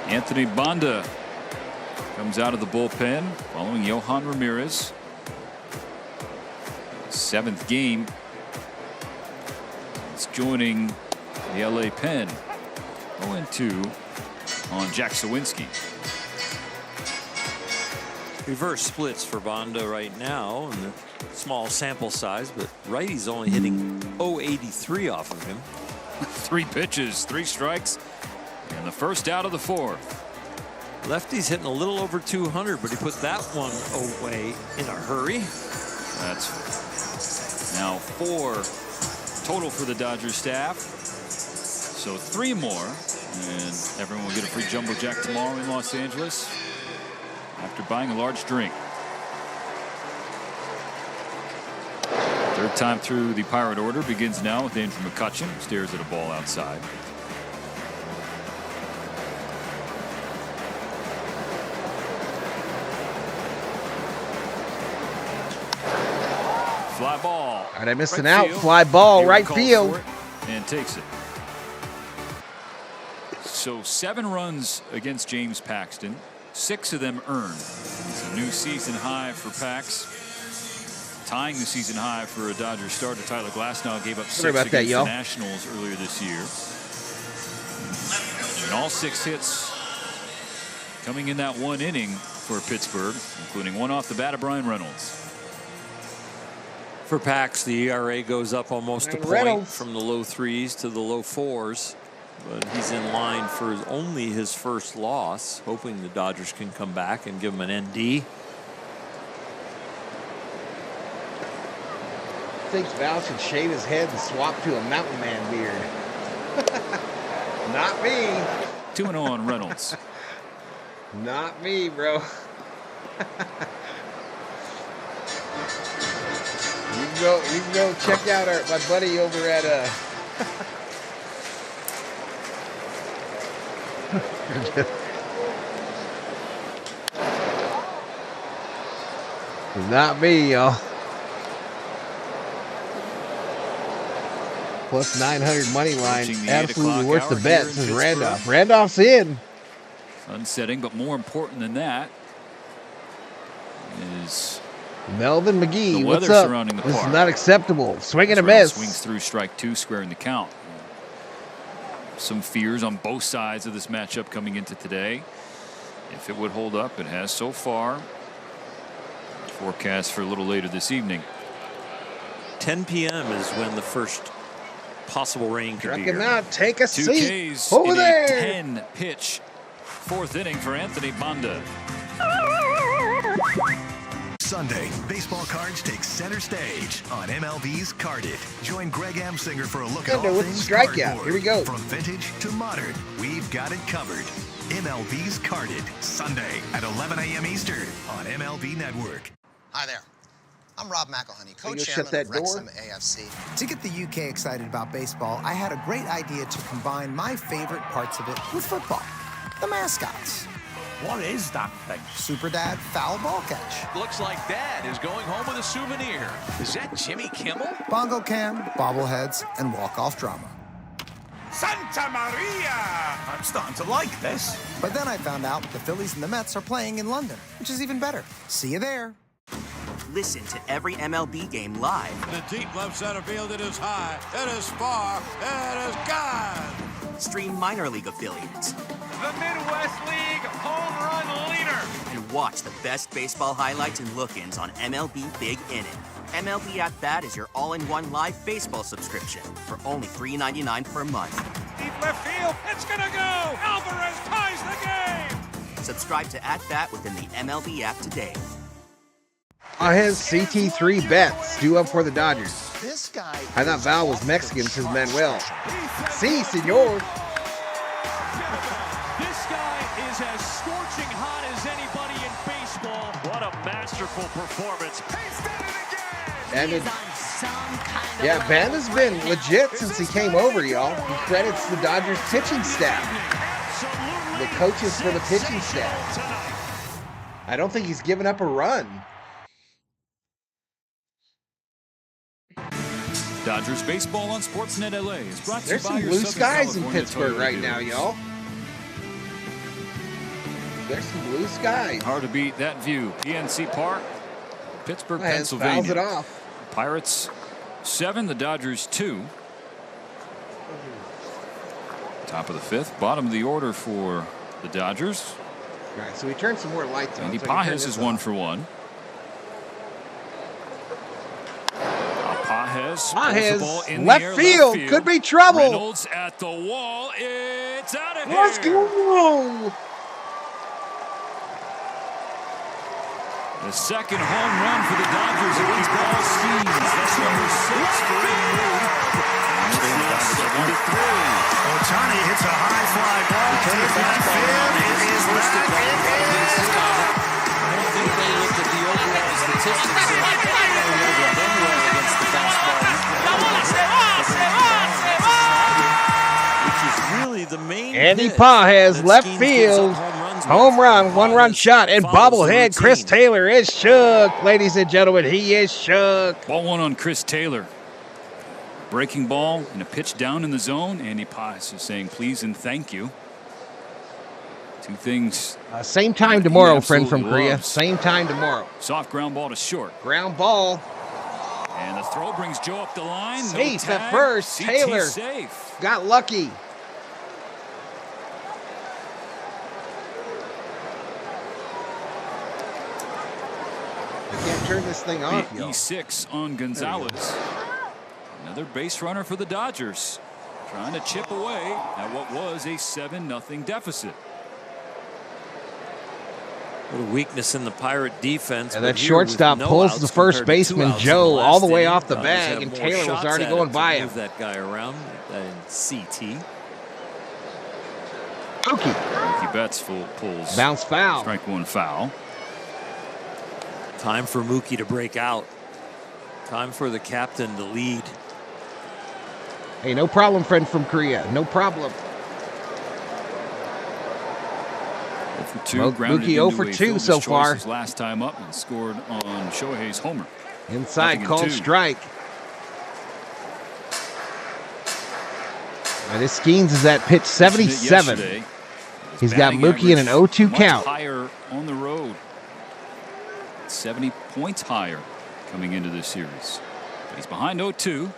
Anthony Banda comes out of the bullpen following Johan Ramirez. 7th game. It's joining the LA pen. 0-2 on Jack Sawinski. Reverse splits for Banda right now, and the small sample size, but righty's only hitting .083 off of him. 3 pitches, 3 strikes, and the first out of the 4th. Lefty's hitting a little over 200, but he put that one away in a hurry. That's now 4 total for the Dodgers staff. So 3 more, and everyone will get a free Jumbo Jack tomorrow in Los Angeles after buying a large drink. 3rd time through the Pirate order begins now with Andrew McCutchen, who stares at a ball outside. Fly ball. All right, I missed an out. Fly ball, right field. And takes it. So 7 runs against James Paxton. 6 of them earned. It's a new season high for Pax. Tying the season high for a Dodgers starter. Tyler Glasnow gave up 6 against the Nationals earlier this year. And all 6 hits coming in that 1 inning for Pittsburgh, including 1 off the bat of Brian Reynolds. For Pax, the ERA goes up almost a point from the low 3s to the low 4s. But he's in line for only his first loss, hoping the Dodgers can come back and give him an ND. Thinks Val should shave his head and swap to a mountain man beard. Not me. 2-0 on Reynolds. Not me, bro. You can go check out my buddy over at Not me, y'all. Plus 900 money line. Absolutely worth the bet, says Randolph. Randolph's in. Unsetting, but more important than that is Melvin McGee. the What's weather up? surrounding the This park. is not acceptable. Swing and a Reynolds miss. swings through strike 2, squaring the count. Some fears on both sides of this matchup coming into today. If it would hold up, it has so far. Forecast for a little later this evening. 10 p.m. is when the first possible rain could be Check him here. out. Take a 2 seat. Ks Over in there. a 10-pitch 4th inning for Anthony Banda. Sunday, baseball cards take center stage on MLB's Carded. Join Greg Amsinger for a look at all with the things strikeout. cardboard. Here we go. From vintage to modern, we've got it covered. MLB's Carded, Sunday at 11 a.m. Eastern on MLB Network. Hi there. I'm Rob McElhenney, Can you shut co-chairman that of door? Wrexham AFC. To get the UK excited about baseball, I had a great idea to combine my favorite parts of it with football. The mascots. What is that thing? Super Dad foul ball catch. Looks like Dad is going home with a souvenir. Is that Jimmy Kimmel? Bongo cam, bobbleheads, and walk-off drama. Santa Maria! I'm starting to like this. But then I found out the Phillies and the Mets are playing in London, which is even better. See you there. Listen to every MLB game live. The deep left center field, it is high, it is far, it is gone. Stream minor league affiliates. The Midwest League home run leader. And watch the best baseball highlights and look-ins on MLB Big Inning. MLB At Bat is your all-in-one live baseball subscription for only $3.99 per month. Deep left field, it's gonna go. Alvarez ties the game. Subscribe to At Bat within the MLB app today. His CT3 bets due up for the Dodgers. This guy. I thought Val was Mexican, says Manuel. Si, senor. This guy is as scorching hot as anybody in baseball. What a masterful performance. Ben has been legit since he came over, y'all. He credits the Dodgers pitching staff. The coaches for the pitching staff. I don't think he's given up a run. Dodgers baseball on Sportsnet LA is brought to you There's by some your blue Southern skies in California Pittsburgh Toyota right now, dealers. y'all. There's some blue skies. Hard to beat that view. PNC Park, Pittsburgh, Fouls Pennsylvania. it off. Pirates 7, the Dodgers 2. Top of the 5th, bottom of the order for the Dodgers. All right, so we turned some more lights on. Andy so I can turn Pages this is 1 off. for 1. Pages Pages, pulls the ball in left the air, field, could be trouble. Reynolds at the wall. It's out of here. Let's go. The second home run for the Dodgers against Paul Skeens. That's number 6 for him. Ohtani hits a high fly ball to left field. It is back. It is gone. I don't think they looked at the overall statistics and would have done well against the fastball. Which is really the main Andy hit Pages, that left Skeens gives field. up home runs with. Home run, one-run shot, and follows the bobblehead. Chris routine. Taylor is shook. Ladies and gentlemen, he is shook. Ball 1 on Chris Taylor. Breaking ball and a pitch down in the zone. Andy Pages is saying please and thank you. Two things. Same time tomorrow, friend from absolutely Korea. loves. Same time tomorrow. Soft ground ball to short. Ground ball. And the throw brings Joe up the line. Safe no at tag. first. CT Taylor safe. got lucky. I can't turn this thing off, y'all. E6 on Gonzalez. Another base runner for the Dodgers. Trying to chip away at what was a 7-0 deficit. What a weakness in the Pirate defense. And but that here shortstop with no pulls outs the first compared to 2 baseman, outs in Joe, all the last way inning. off the Dodgers bag, have and more Taylor was shots already at going it by to him. move that guy around in CT. Mookie Betts pulls. Bounce foul. Strike 1 foul. Time for Mookie to break out. Time for the captain to lead. Hey, no problem, friend from Korea. No problem. 0 for 2. Grounded Mookie 0 into for a 2 fielder's so choice far. his last time up and scored on Shohei's homer. Inside, 0-2. called strike. Now this Skeens is at pitch 77. Yesterday. He's His got batting Mookie in an average 0-2 much count. Higher on the road. 70 points higher coming into this series. But he's behind 0-2.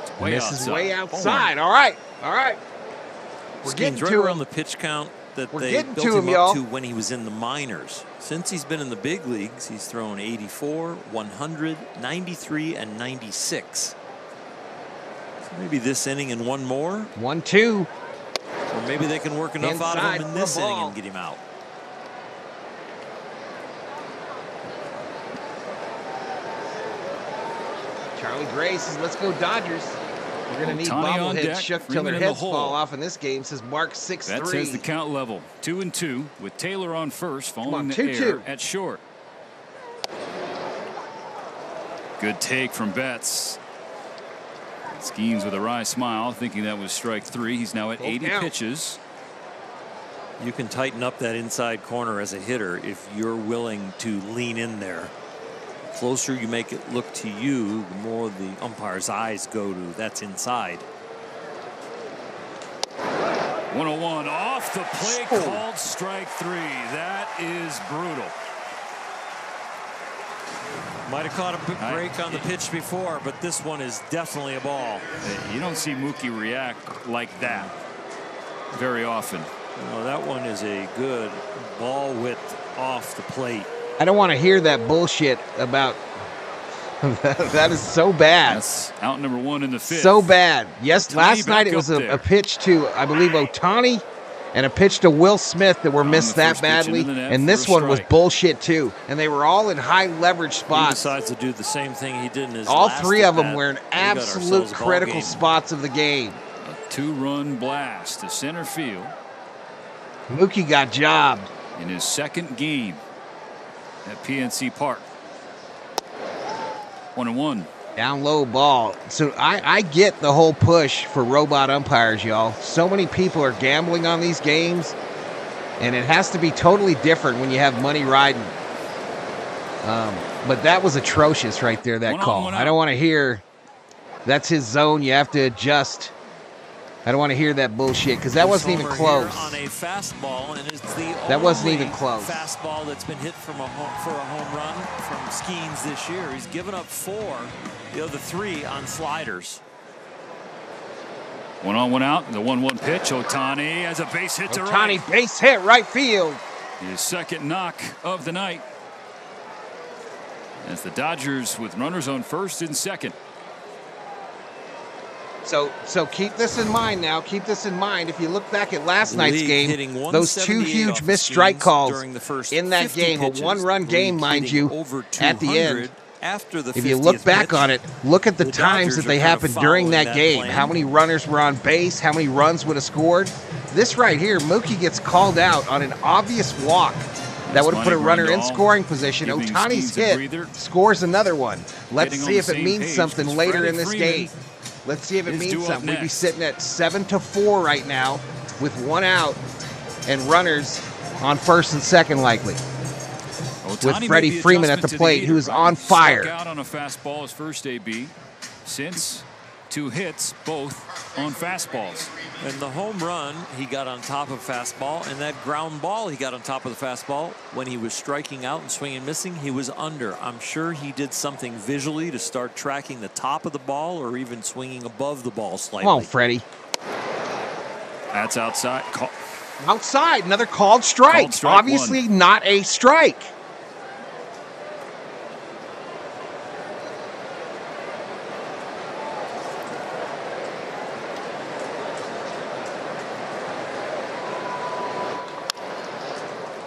It's way This outside. is way Home outside. run. All right. All right. We're getting Skeens right to around him. the pitch count that We're they getting built to him, him y'all. up to when he was in the minors. Since he's been in the big leagues, he's thrown 84, 100, 93, and 96. So maybe this inning and one more. 1-2. Or maybe they can work enough out of Inside him in for a this inning ball. and get him out. Charlie Gray says, let's go Dodgers. We're going to need Ohtani on bobblehead deck, shook till their Freeman in the heads hole. fall off in this game, says Mark 6-3. That says the count level. 2-2 with Taylor on first, following on, the 2-2. air at short. Good take from Betts. Skeens with a wry smile, thinking that was strike 3. He's now at Full 80 count. pitches. You can tighten up that inside corner as a hitter if you're willing to lean in there. The closer you make it look to you, the more the umpire's eyes go to that's inside. 101 off the plate, called strike 3. That is brutal. Might have caught a break on the pitch before, but this one is definitely a ball. You don't see Mookie react like that very often. No, that one is a good ball width off the plate. I don't want to hear that bullshit about that is so bad. That's out number 1 in the 5th. So bad. Yes, Ohtani last night it back was up a there. pitch to, I believe, Ohtani and a pitch to Will Smith that were missed that badly. And this one was bullshit too. And they were all in high leverage He spots. decides to do the same thing he did in his All last 3 of them at-bat. were in We got absolute ourselves a ball critical game. spots of the game. A 2-run blast to center field. Mookie got jobbed in his 2nd game at PNC Park. 1-1. Down low ball. So I get the whole push for robot umpires, y'all. So many people are gambling on these games, and it has to be totally different when you have money riding. But that was atrocious right there, that call. I don't want to hear that's his zone. You have to adjust. I don't want to hear that bullshit because that wasn't even close. On a fastball, and it's the That wasn't only even close. fastball that's been hit from for a home run from Skeens this year. He's given up 4, the other 3 on sliders. 1 on, 1 out. The 1-1 pitch. Ohtani has a base hit to right. Ohtani base hit right field. His 2nd knock of the night. As the Dodgers with runners on 1st and 2nd. So keep this in mind now. Keep this in mind. If you look back at last night's game, those 2 huge missed strike calls in that game, a 1-run game, mind you, at the end. After the If you look 50th back pitch, on it, look at the times Dodgers that they are kind of happened during following that that game. plan. How many runners were on base? How many runs would have scored? This right here, Mookie gets called out on an obvious walk that would have put a runner in scoring position. Ohtani's hit scores another one. Let's see if it means something later in this game. Let's see if it means something. We'd be sitting at 7-4 right now with 1 out and runners on 1st and 2nd likely. With Freddie Freeman at the plate, who's on fire. Struck out on a fastball his first AB. Since 2 hits, both on fastballs. And the home run, he got on top of fastball, and that ground ball he got on top of the fastball. When he was striking out and swinging and missing, he was under. I'm sure he did something visually to start tracking the top of the ball or even swinging above the ball slightly. Come on, Freddie. That's outside. Outside, another called strike. Called strike Obviously not a strike.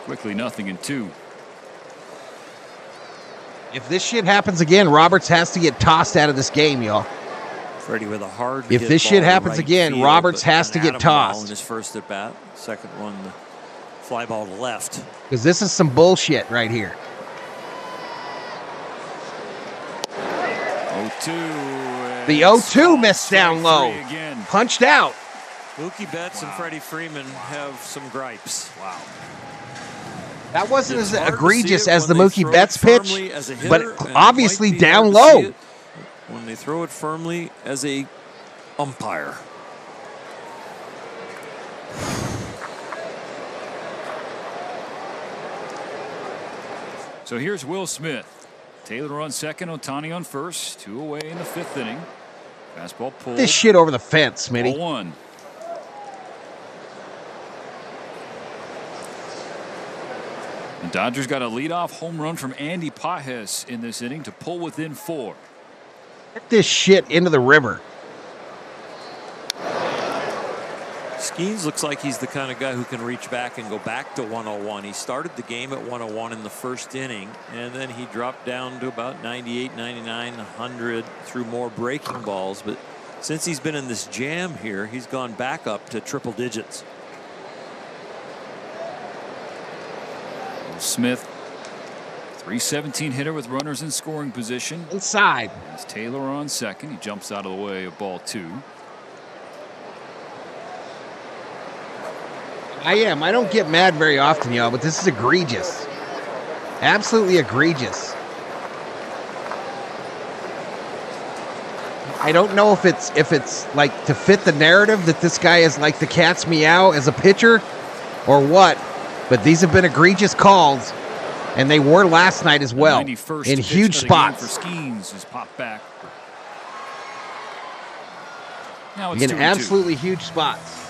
Quickly 0-2. If this shit happens again, Roberts has to get tossed out of this game, y'all. Freddie with a hard. If this shit happens again, Roberts has to get tossed. In his first at bat, 2nd one, the fly ball to left. Because this is some bullshit right here. 0-2. The 0-2 missed down low. Punched out. Mookie Betts and Freddie Freeman have some gripes. Wow. That wasn't It's as hard to egregious see it as the when they Mookie throw Betts it pitch, firmly as a hitter, but and it obviously might be down hard to see low. it when they throw it firmly as a umpire. So here's Will Smith. Taylor on 2nd, Ohtani on 1st. 2 away in the 5th inning. Fastball pulled. This shit over the fence, Smitty. 0-1. The Dodgers got a leadoff home run from Andy Pajes in this inning to pull within 4. Get this shit into the river. Skeens looks like he's the kind of guy who can reach back and go back to 101. He started the game at 101 in the 1st inning, and then he dropped down to about 98, 99, 100 through more breaking balls. But since he's been in this jam here, he's gone back up to triple digits. Smith, 317 hitter with runners in scoring position. Inside. As Taylor on 2nd. He jumps out of the way of ball 2. I am. I don't get mad very often, y'all, but this is egregious. Absolutely egregious. I don't know if it's like to fit the narrative that this guy is like the cat's meow as a pitcher or what, but these have been egregious calls, and they were last night as well in huge spots. For Skeens is popped back. Now it's in 2-2. Absolutely huge spots.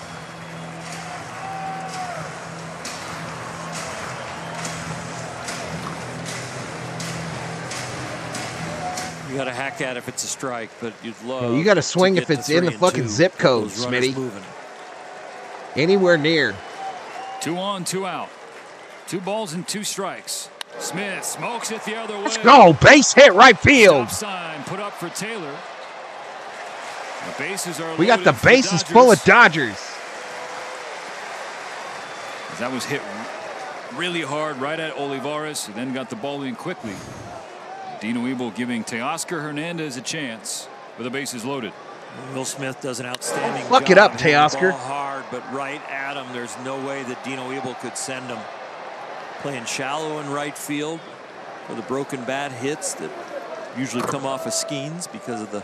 You got to hack at it if it's a strike, but you'd love. Yeah, you got to swing if it's in the fucking zip code, Smitty. Anywhere near. 2 on, 2 out. 2 balls and 2 strikes. Smith smokes it the other way. Let's go. Base hit right field. Stop sign put up for Taylor. The bases are We got the loaded for bases full of Dodgers. That was hit really hard right at Olivares, and then got the ball in quickly. Dino Ebel giving Teoscar Hernandez a chance with the bases loaded. Will Smith does an outstanding job. Fuck it up, hitting the Teoscar. ball hard, but right at him. There's no way that Dino Ebel could send him. Playing shallow in right field for the broken bat hits that usually come off of Skeens because of the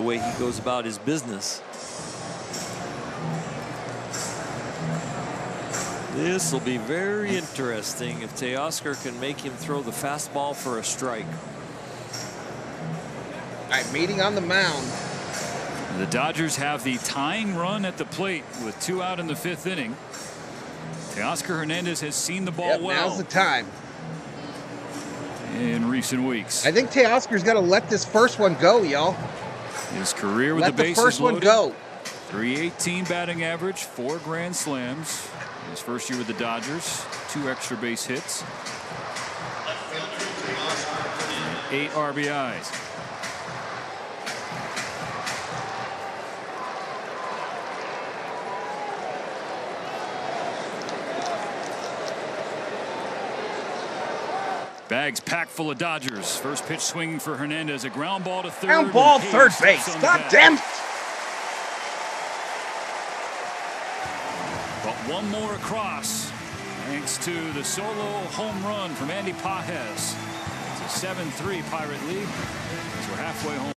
way he goes about his business. This will be very interesting if Teoscar can make him throw the fastball for a strike. All right, meeting on the mound. The Dodgers have the tying run at the plate with 2 out in the 5th inning. Teoscar Hernandez has seen the ball well. Now's the time. In recent weeks. I think Teoscar's got to let this first one go, y'all. His career with let the bases first loaded. One go. .318 batting average, 4 grand slams. His first year with the Dodgers, 2 extra base hits, 8 RBIs. Bags packed full of Dodgers. First pitch swinging for Hernandez. A ground ball to third. Ground ball, third base. God damn it. But one more across, thanks to the solo home run from Andy Pages. It's a 7-3 Pirate lead. So we're halfway home.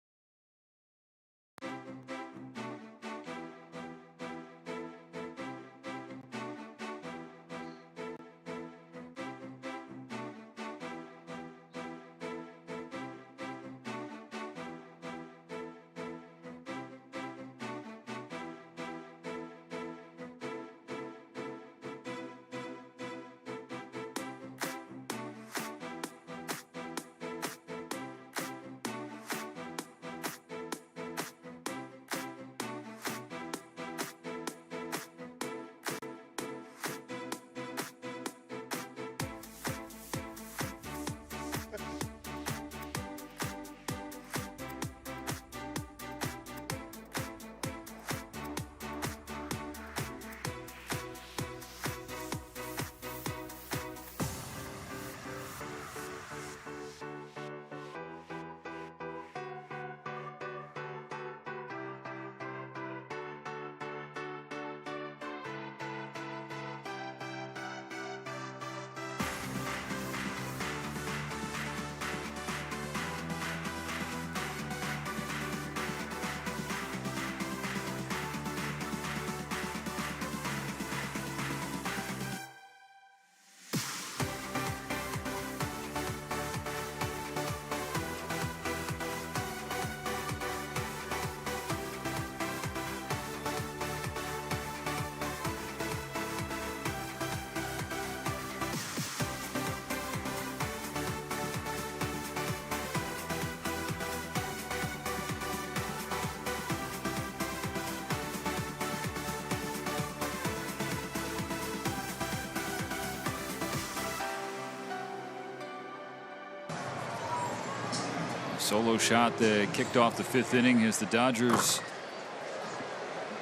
Solo shot that kicked off the 5th inning as the Dodgers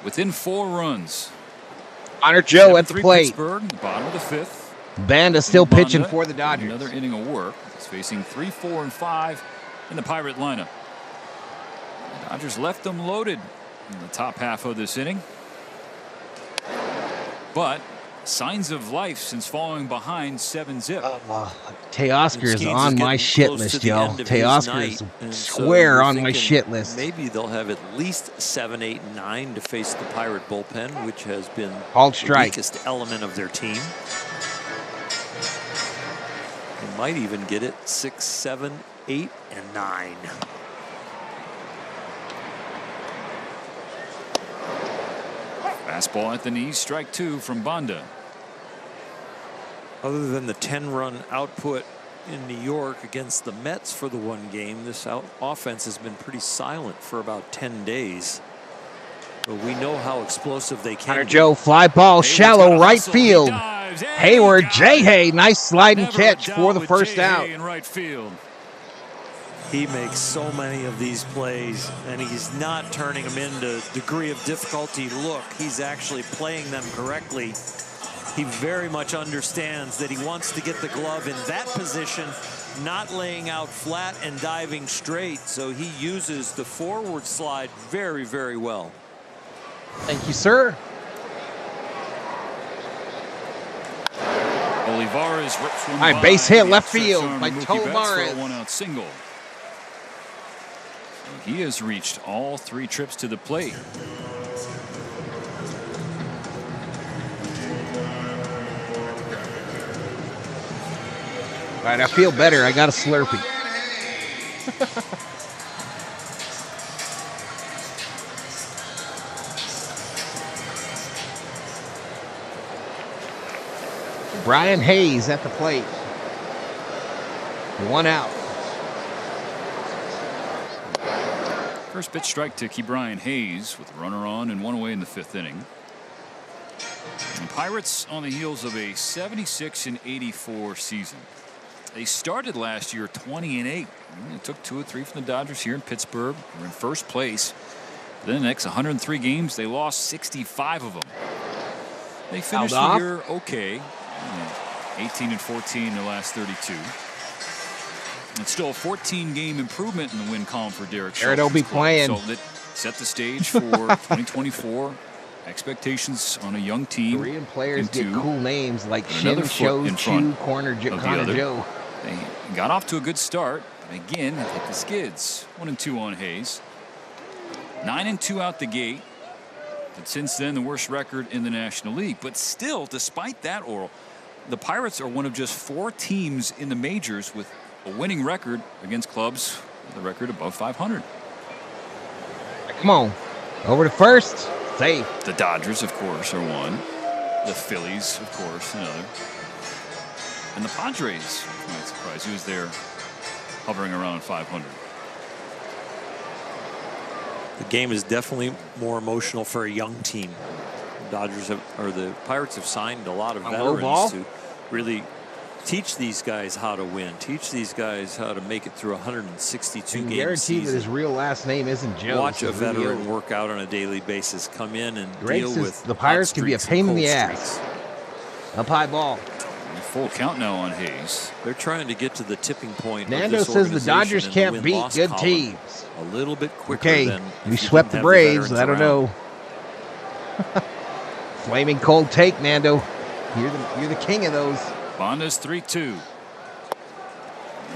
within 4 runs. Honor Joe at the plate. Pittsburgh, the bottom of the 5th. Banda still pitching for the Dodgers. Another inning of work. He's facing 3, 4, and 5 in the Pirate lineup. The Dodgers left them loaded in the top half of this inning. But signs of life since falling behind 7-zip. Teoscar is on my shit list, y'all. Teoscar is square on my shit list. Maybe they'll have at least 7, 8, and 9 to face the Pirate bullpen, which has been the weakest element of their team. They might even get it 6, 7, 8, and 9. Fastball at the knees, strike 2 from Banda. Other than the 10-run output in New York against the Mets for the one game, this offense has been pretty silent for about 10 days. But we know how explosive they can Hunter be. Joe, fly ball, shallow right field. Hayward, Shohei, nice sliding catch for the first out. In right field. He makes so many of these plays, and he's not turning them into degree of difficulty. Look, he's actually playing them correctly. He very much understands that he wants to get the glove in that position, not laying out flat and diving straight. So he uses the forward slide very, very well. Thank you, sir. Olivares rips one. All right, base hit left field by Tomares. One-out single. He has reached all 3 trips to the plate. All right, I feel better. I got a Slurpee. Brian Hayes at the plate. 1 out. First pitch strike to Brian Hayes with a runner on and 1 away in the 5th inning. The Pirates on the heels of a 76-84 season. They started last year 20-8. They took 2 or 3 from the Dodgers here in Pittsburgh. They're in first place. Then the next 103 games, they lost 65 of them. They finished the year okay. 18-14 in the last 32. It's still a 14-game improvement in the win column for Derek Schultz. Don't be playing. So that set the stage for 2024. Expectations on a young team. Korean players get cool names like Shin Cho Chu, Connor Joe. They got off to a good start. Again, they hit the skids. 1-2 on Hayes. 9-2 out the gate. But since then, the worst record in the National League. But still, despite that, Oral, the Pirates are one of just 4 teams in the majors with a winning record against clubs with a record above 500. Come on. Over to first. Safe. The Dodgers, of course, are one. The Phillies, of course, another. And the Padres, I'm not surprised. He was there hovering around 500. The game is definitely more emotional for a young team. The Pirates have signed a lot of veterans to really teach these guys how to win, teach these guys how to make it through 162 games. Guarantee that his real last name isn't Jones. Watch a veteran work out on a daily basis, come in and deal with the Pirates can be a pain in the ass. Up high ball. Full count now on Hayes. They're trying to get to the tipping point. Nando says the Dodgers can't beat good teams. A little bit quicker. Okay, we swept the Braves. I don't know. Flaming cold take, Nando. You're the king of those. Banda's 3-2.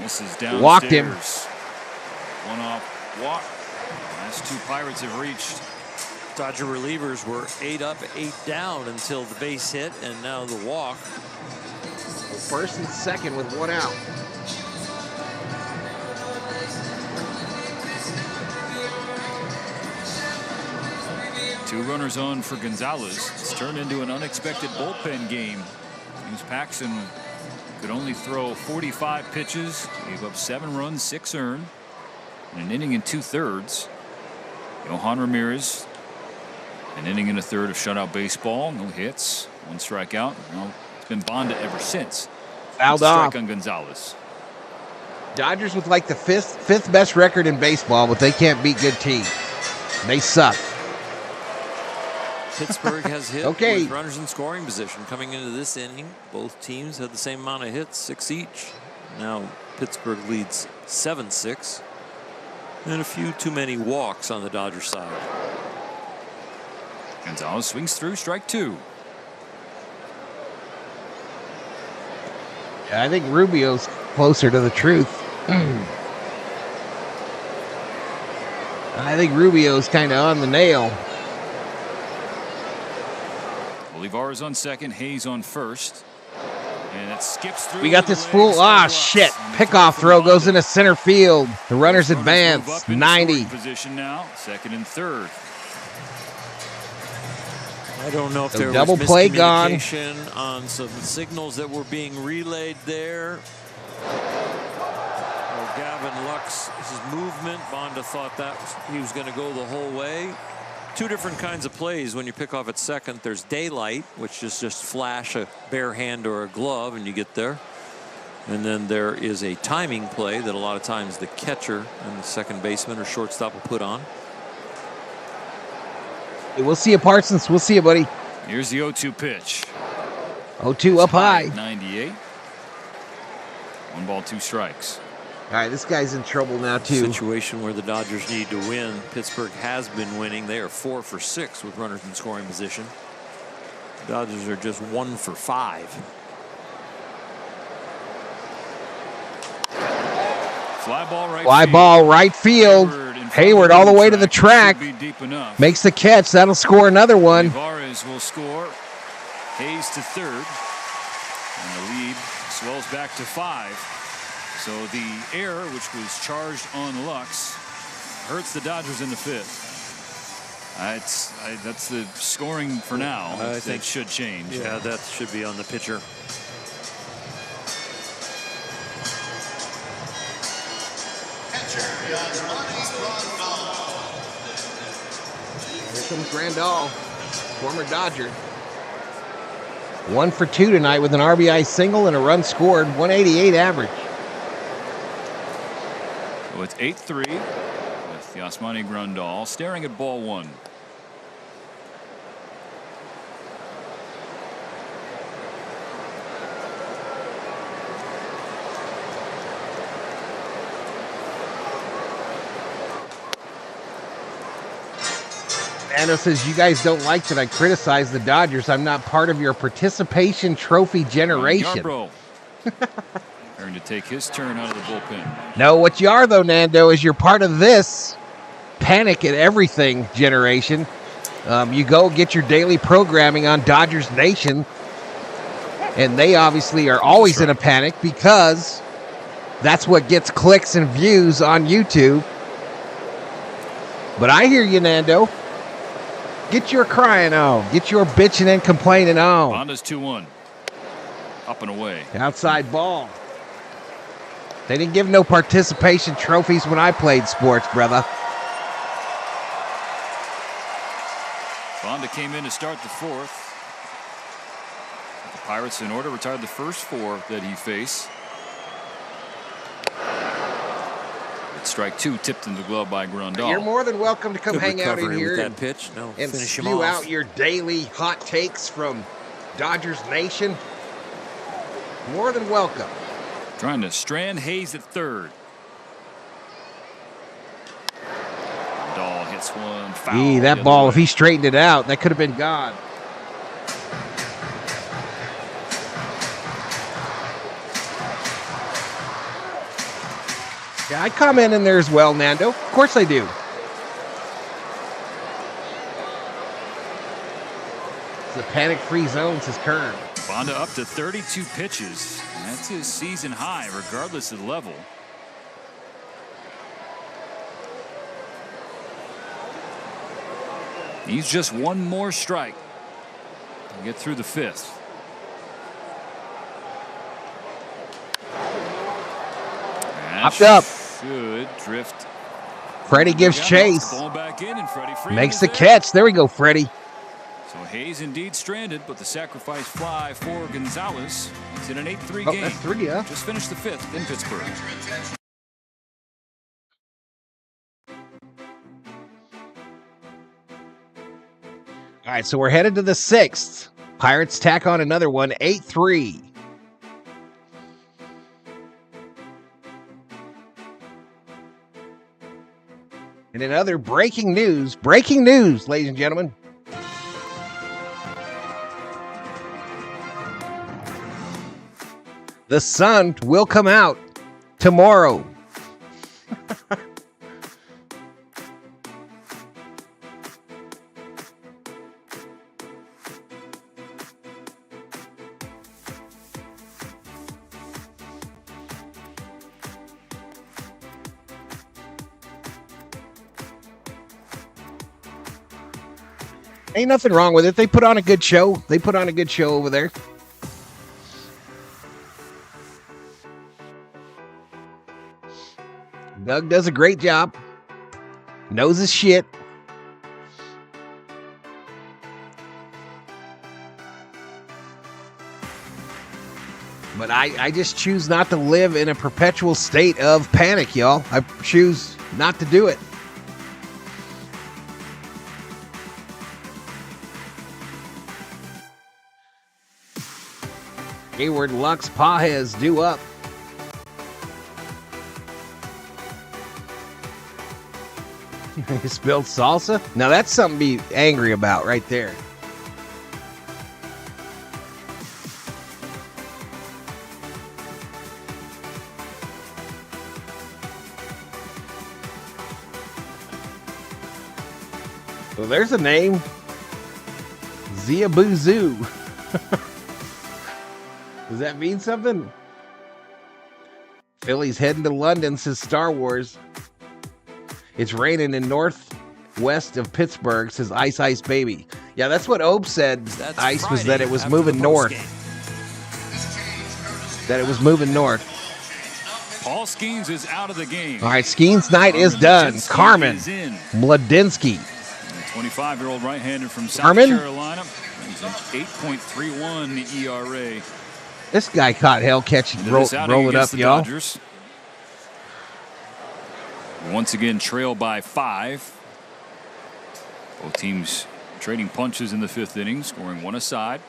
This is downstairs. Walked him. 1 off walk. Last 2 Pirates have reached. Dodger relievers were 8 up, 8 down until the base hit, and now the walk. First and second with 1 out. Two runners on for Gonzalez. It's turned into an unexpected bullpen game. James Paxton could only throw 45 pitches, gave up 7 runs, 6 earned, and an inning and 2/3. Johan Ramirez, an inning and a third of shutout baseball, no hits, 1 strikeout. Well, it's been Banda ever since. Fouled off. Strike on Gonzalez. Dodgers with like the fifth best record in baseball, but they can't beat good teams. They suck. Pittsburgh has hit Okay. with runners in scoring position coming into this inning. Both teams had the same amount of hits, 6 each. Now Pittsburgh leads 7-6. And a few too many walks on the Dodgers side. Gonzalez swings through, strike 2. I think Rubio's closer to the truth. I think Rubio's kind of on the nail. Olivares on second, Hayes on first. And it skips through. We got this fool. Shit. Pickoff throw goes into center field. The runners advance. 90. Position now, second and third. I don't know if So there double was play gone. miscommunication on some signals that were being relayed there. Gavin Lux, his movement, Bonda thought he was going to go the whole way. Two different kinds of plays when you pick off at second. There's daylight, which is just flash a bare hand or a glove and you get there. And then there is a timing play that a lot of times the catcher and the second baseman or shortstop will put on. Hey, we'll see you, Parsons. We'll see you, buddy. Here's the 0-2 pitch. 0-2 up high. 98. 1 ball, 2 strikes. All right, this guy's in trouble now, too. Situation where the Dodgers need to win. Pittsburgh has been winning. They are 4 for 6 with runners in scoring position. The Dodgers are just 1 for 5. Fly ball right field. Hayward all the way to the track. Makes the catch. That'll score another one. Olivares will score. Hayes to third. And the lead swells back to 5. So the error, which was charged on Lux, hurts the Dodgers in the 5th. That's the scoring for now. I think should change. Yeah, that should be on the pitcher. Here comes Grandal, former Dodger. 1 for 2 tonight with an RBI single and a run scored. 188 average. So it's 8-3 with Yasmani Grandal staring at ball 1. Anno says, you guys don't like that I criticize the Dodgers. I'm not part of your participation trophy generation. Yarbrough going to take his turn out of the bullpen. No, what you are, though, Nando, is you're part of this panic at everything generation. You go get your daily programming on Dodgers Nation, and they obviously are always in a panic because that's what gets clicks and views on YouTube. But I hear you, Nando. Get your crying on. Get your bitching and complaining on. Honda's 2-1. Up and away. Outside ball. They didn't give no participation trophies when I played sports, brother. Bonda came in to start the 4th. The Pirates, in order, retired the first 4 that he faced. It's strike 2, tipped in the glove by Grandal. You're more than welcome to come Good hang out in recovery here with that and, pitch. No, and finish him spew off. out your daily hot takes from Dodgers Nation. More than welcome. Trying to strand Hayes at third. Grandal hits one foul. That ball, if he straightened it out, that could have been gone. Yeah, I comment in there as well, Nando. Of course I do. The panic-free zone says Kern. Bonda up to 32 pitches. That's his season high, regardless of the level. He's just one more strike to get through the 5th. Hopped up. Should drift. Freddie gives chase. Ball back in, and Freddie Makes the catch. There we go, Freddie. So Hayes indeed stranded, but the sacrifice fly for Gonzalez. He's in an 8-3 game. That's 3, yeah. Just finished the 5th in Pittsburgh. All right, so we're headed to the 6th. Pirates tack on another one, 8-3. And in other breaking news, ladies and gentlemen. The sun will come out tomorrow. Ain't nothing wrong with it. They put on a good show. They put on a good show over there. Doug does a great job. Knows his shit. But I just choose not to live in a perpetual state of panic, y'all. I choose not to do it. Hayward, Lux, Pages due up. You spilled salsa? Now that's something to be angry about right there. Well, there's a name. Ziabuzu. Does that mean something? Philly's heading to London, says Star Wars. It's raining in northwest of Pittsburgh, says Ice Ice Baby. Yeah, that's what Ope said, That's Ice, was Friday that it was after moving the north. postgame. That it was moving north. Paul Skeens is out of the game. All right, Skeens night is done. Carmen Mladinsky. 25-year-old right-hander from South Carmen? Carolina. He's an 8.31 ERA. This guy caught hell catching, roll it up, y'all. Dodgers. Once again, trail by 5. Both teams trading punches in the 5th inning, scoring one aside.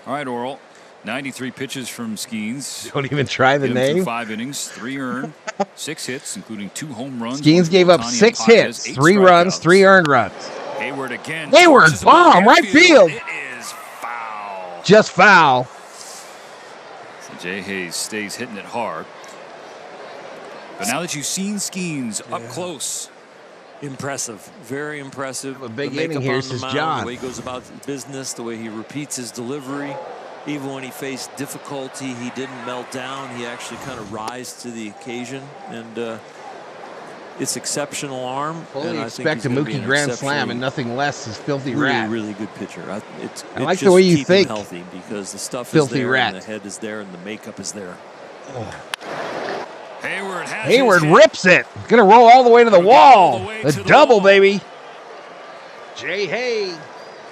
All right, Oral. 93 pitches from Skeens. Don't even try the name. 5 innings, 3 earned, 6 hits, including 2 home runs. Skeens gave up 6 hits, 3 runs, 3 earned runs. Hayward again. Hayward, bomb, right field. It is foul. Just foul. So Jay Hayes stays hitting it hard. But now that you've seen Skeens up close. Impressive. Very impressive. A big The inning makeup here, on says the mound, John. The way he goes about his business, the way he repeats his delivery. Even when he faced difficulty, he didn't melt down. He actually kind of rise to the occasion. And it's exceptional arm. Fully and I expect a think he's gonna be Mookie an grand slam exceptionally and nothing less is Filthy really, Rat. really good pitcher. It's I like the just way you keep him think. healthy because the stuff Filthy is there, Rat. and the head is there, and the makeup is there. Hayward rips it. Gonna roll all the way to the wall. A double, baby. Jay Hay.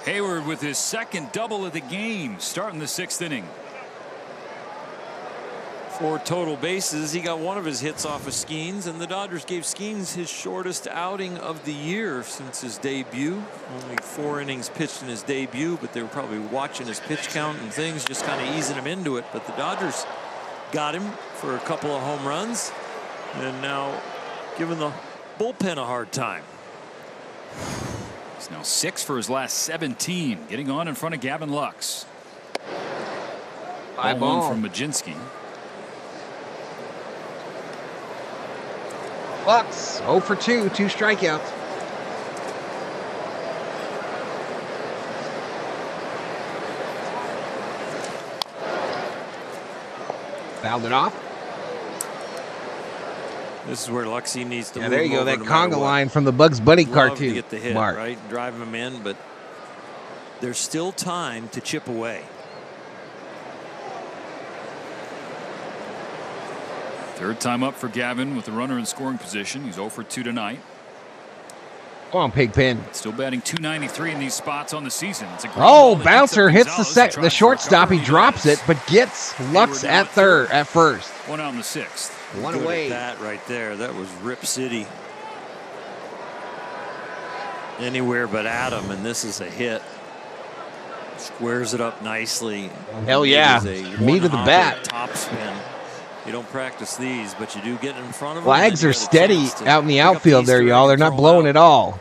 Hayward with his second double of the game, starting the 6th inning. 4 total bases. He got one of his hits off of Skeens, and the Dodgers gave Skeens his shortest outing of the year since his debut. Only 4 innings pitched in his debut, but they were probably watching his pitch count and things, just kind of easing him into it. But the Dodgers got him for a couple of home runs, and now giving the bullpen a hard time. He's now 6 for his last 17, getting on in front of Gavin Lux. High Ball ball. from Majinski. Lux 0 for 2, 2 strikeouts. Fouled it off. This is where Luxie needs to move There you go, over that no matter conga what. line from the Bugs Bunny Love cartoon. to get the hit, Mark. right? Drive him in, but there's still time to chip away. Third time up for Gavin with the runner in scoring position. He's 0 for 2 tonight. Come on, Pigpen. Still batting .293 in these spots on the season. It's a great Oh, ball that bouncer keeps hits up the Gonzalez, who tries to shortstop. He recover. drops it, but gets Lux Hayward at third, at first. One out in the 6th. One Good away. at that right there. That was Rip City. Anywhere but Adam, and this is a hit. Squares it up nicely. Hell It yeah. is a Me to the one-hopper bat. Top spin. You don't practice these, but you do get in front of them. Flags and are you got a steady chance to out in the pick up outfield the there, Easter y'all. egg They're and not throw 'em blowing out. at all.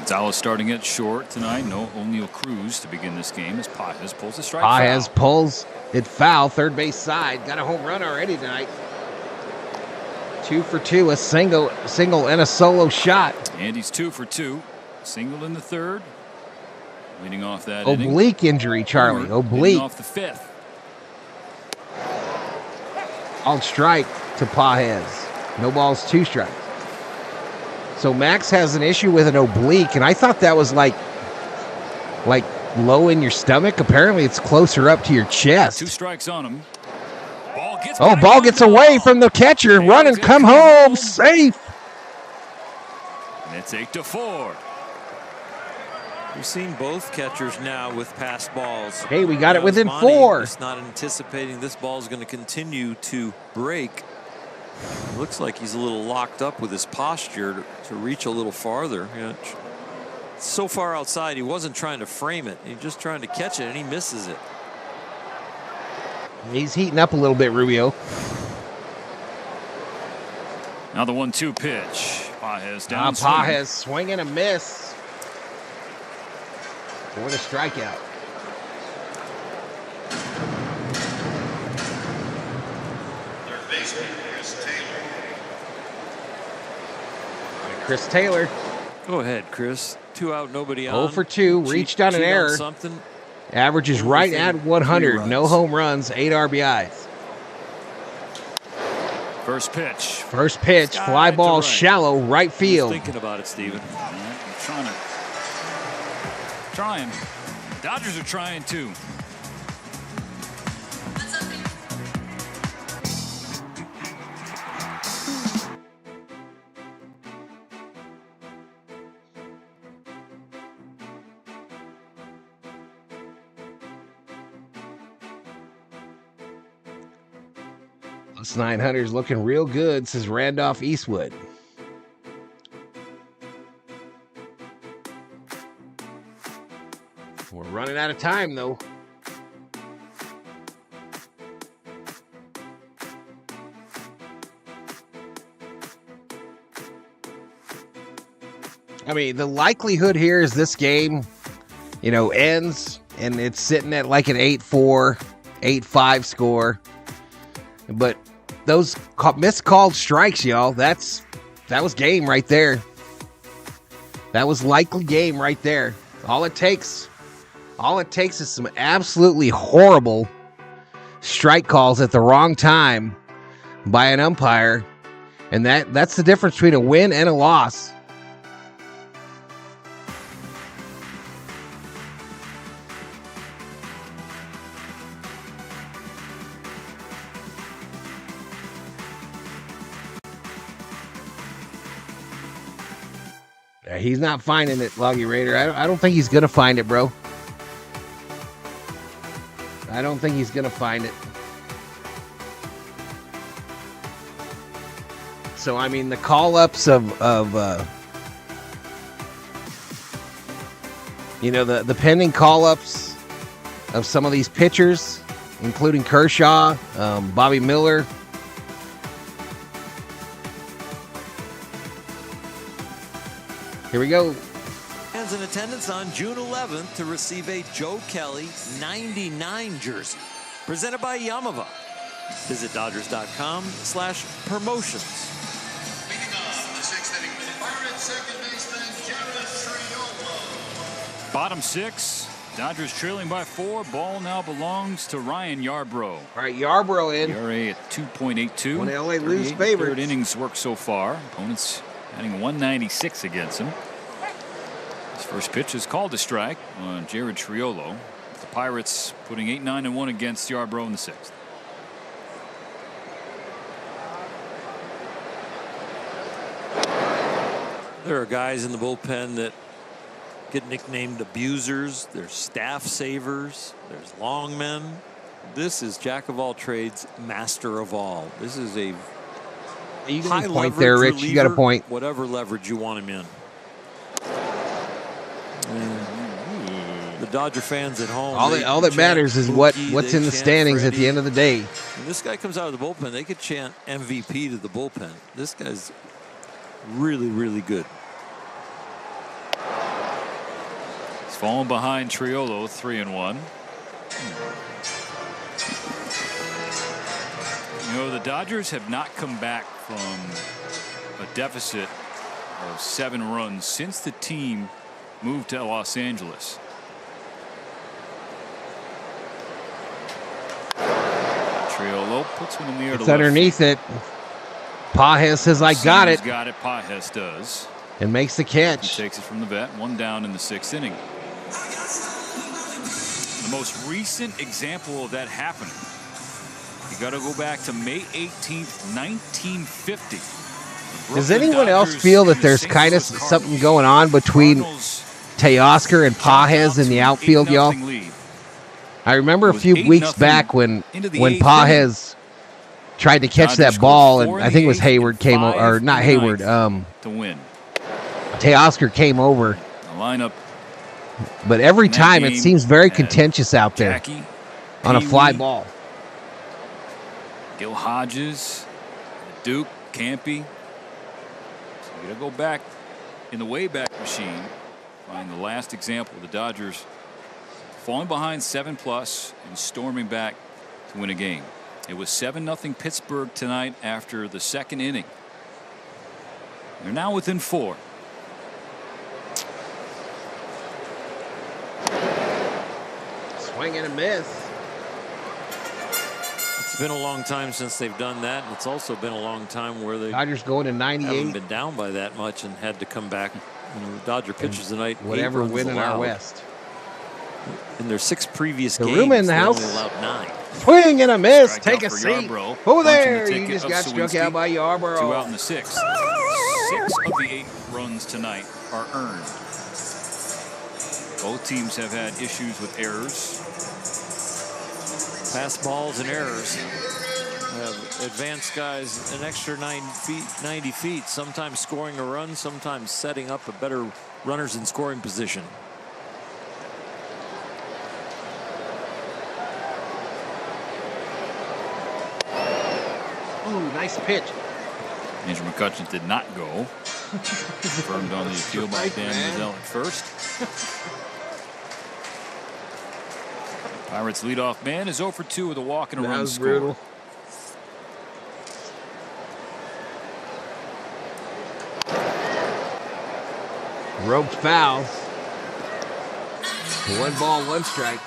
Gonzalez starting at short tonight. No O'Neal Cruz to begin this game as Pages pulls a strike. Pages pulls it foul, third base side. Got a home run already tonight. 2 for 2, a single and a solo shot. And he's 2 for 2. Single in the third. Leading off that oblique injury, Charlie. Oblique. Off the fifth. On strike to Pages. No balls, 2 strikes. So Max has an issue with an oblique, and I thought that was like low in your stomach. Apparently, it's closer up to your chest. 2 strikes on him. Ball gets away from the catcher. Run and come home safe. And it's 8-4. We've seen both catchers now with passed balls. Hey, we got it within Ohtani 4. Is not anticipating this ball is going to continue to break. It looks like he's a little locked up with his posture to reach a little farther. So far outside, he wasn't trying to frame it. He's just trying to catch it, and he misses it. He's heating up a little bit, Rubio. Now the 1-2 pitch. Pages down. Pages swing and a miss. For the strikeout. Third baseman, Chris Taylor. Go ahead, Chris. 2 out, nobody on. 0 for 2, reached on an error. Something. Average is right at 100. No home runs, 8 RBIs. First pitch. Fly ball shallow right field. Thinking about it, Steven. I'm trying. Dodgers are trying too. This 900's looking real good, says Randolph Eastwood. We're running out of time, though. I mean, the likelihood here is this game, ends and it's sitting at like an 8-4, 8-5 score. But those miscalled strikes, y'all, that was game right there. That was likely game right there. All it takes is some absolutely horrible strike calls at the wrong time by an umpire, and that's the difference between a win and a loss. He's not finding it, Loggy Raider. I don't think he's going to find it, bro. I don't think he's going to find it. So, I mean, the call-ups of the pending call-ups of some of these pitchers, including Kershaw, Bobby Miller. Here we go. Fans in attendance on June 11th to receive a Joe Kelly 99 jersey presented by Yamamoto. Visit Dodgers.com/promotions. Leading off the 6th inning for the Pirates, second baseman Yoshinobu. Bottom 6. Dodgers trailing by 4. Ball now belongs to Ryan Yarbrough. All right, Yarbrough in. ERA at 2.82. When LA lose favorites. Third innings work so far. Opponents batting 196 against him. His first pitch is called a strike on Jared Triolo. The Pirates putting 8-9-1 against Yarbrough in the 6th. There are guys in the bullpen that get nicknamed abusers. There's staff savers. There's long men. This is jack of all trades, master of all. This is a you high got a point leverage there, Rich. reliever, You got a point. Whatever leverage you want him in. The Dodger fans at home. All that matters is Mookie, what's in the standings Freddy. at the end of the day. When this guy comes out of the bullpen, they could chant MVP to the bullpen. This guy's really, really good. Falling behind Triolo, 3-1. You know, the Dodgers have not come back from a deficit of 7 runs since the team moved to Los Angeles. Triolo puts one in the air. It's underneath it. Pages says, I got it. Got it. Pages does. And makes the catch. He takes it from the bat. 1 down in the 6th inning. The most recent example of that happening, you got to go back to May 18th, 1950. Does anyone else feel that there's kind of something going on between Teoscar and Pages in the outfield, y'all? I remember a few weeks back when Pages tried to catch that ball, and I think it was Hayward came over, or not Hayward. To win. Teoscar came over. The lineup. But every time it seems very contentious out there on a fly ball. Gil Hodges, Duke, Campy. So you got to go back in the Wayback Machine. Find the last example of the Dodgers falling behind 7+ and storming back to win a game. It was 7-0 Pittsburgh tonight after the 2nd inning. They're now within 4. Swing and a miss. It's been a long time since they've done that. It's also been a long time where the Dodgers going to 98. Haven't been down by that much and had to come back. And the Dodger pitchers tonight. Whatever win in our West. In their 6 previous the games, room in the they house. only allowed 9. Swing and a miss. Strike Take out a for seat. Yarbrough. Oh, there. Punching the You ticket just of got struck Sawinski. out by Yarbrough. 2 out in the 6th. 6 of the 8 runs tonight are earned. Both teams have had issues with errors. Pass balls and errors have advanced guys an extra 90 feet, sometimes scoring a run, sometimes setting up a better runners in scoring position. Ooh, nice pitch. Andrew McCutcheon did not go. Confirmed on the appeal by Dan Mazel at first. Pirates leadoff man is 0 for 2 with a walk and a run score. Brutal. Roped foul. 1 ball, 1 strike.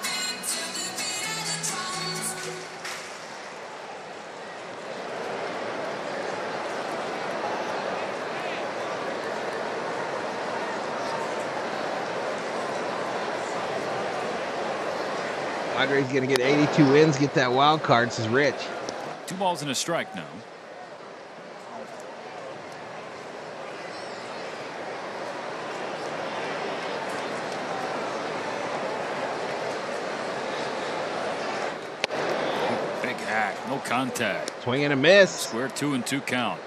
Padres going to get 82 wins, get that wild card, says Rich. 2 balls and a strike now. Big hack, no contact. Swing and a miss. Square 2-2 count.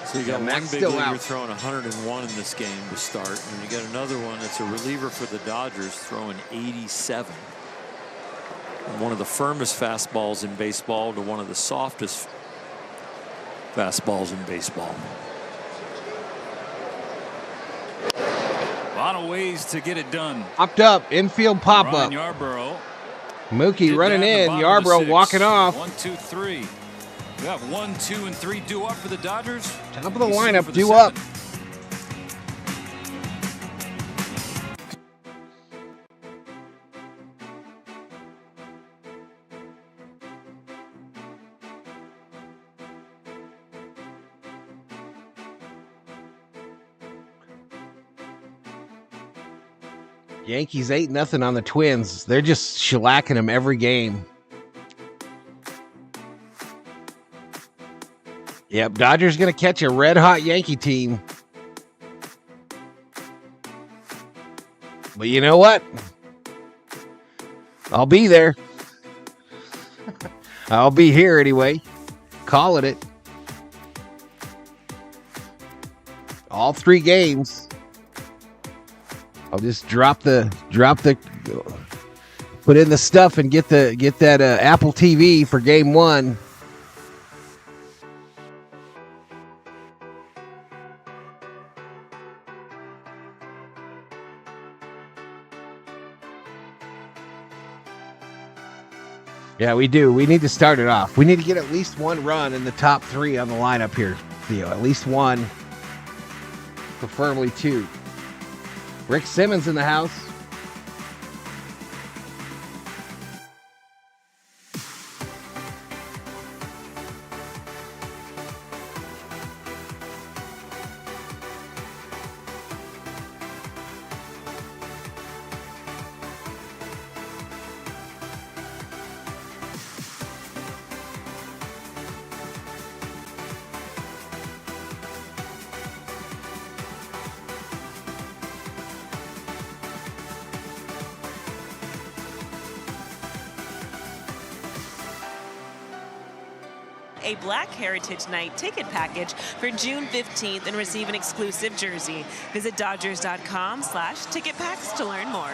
So you got one Max big still leaguer out. throwing 101 in this game to start, and you got another one that's a reliever for the Dodgers throwing 87. And one of the firmest fastballs in baseball to one of the softest fastballs in baseball. A lot of ways to get it done. Popped up, infield pop up. Ryan Yarbrough. Mookie running in, Yarbrough walking off. 1, 2, 3. We have 1, 2, and 3 due up for the Dodgers. Top of the lineup, due up. Yankees 8-0 on the Twins. They're just shellacking them every game. Yep, Dodgers going to catch a red-hot Yankee team. But you know what? I'll be there. I'll be here anyway. Calling it. All 3 games. I'll just drop the put in the stuff and get that Apple TV for game 1. Yeah, we do. We need to start it off. We need to get at least one run in the top 3 on the lineup here, Theo. At least one, preferably 2. Rick Simmons in the house. A Black Heritage Night ticket package for June 15th and receive an exclusive jersey. Visit Dodgers.com/ticketpacks to learn more.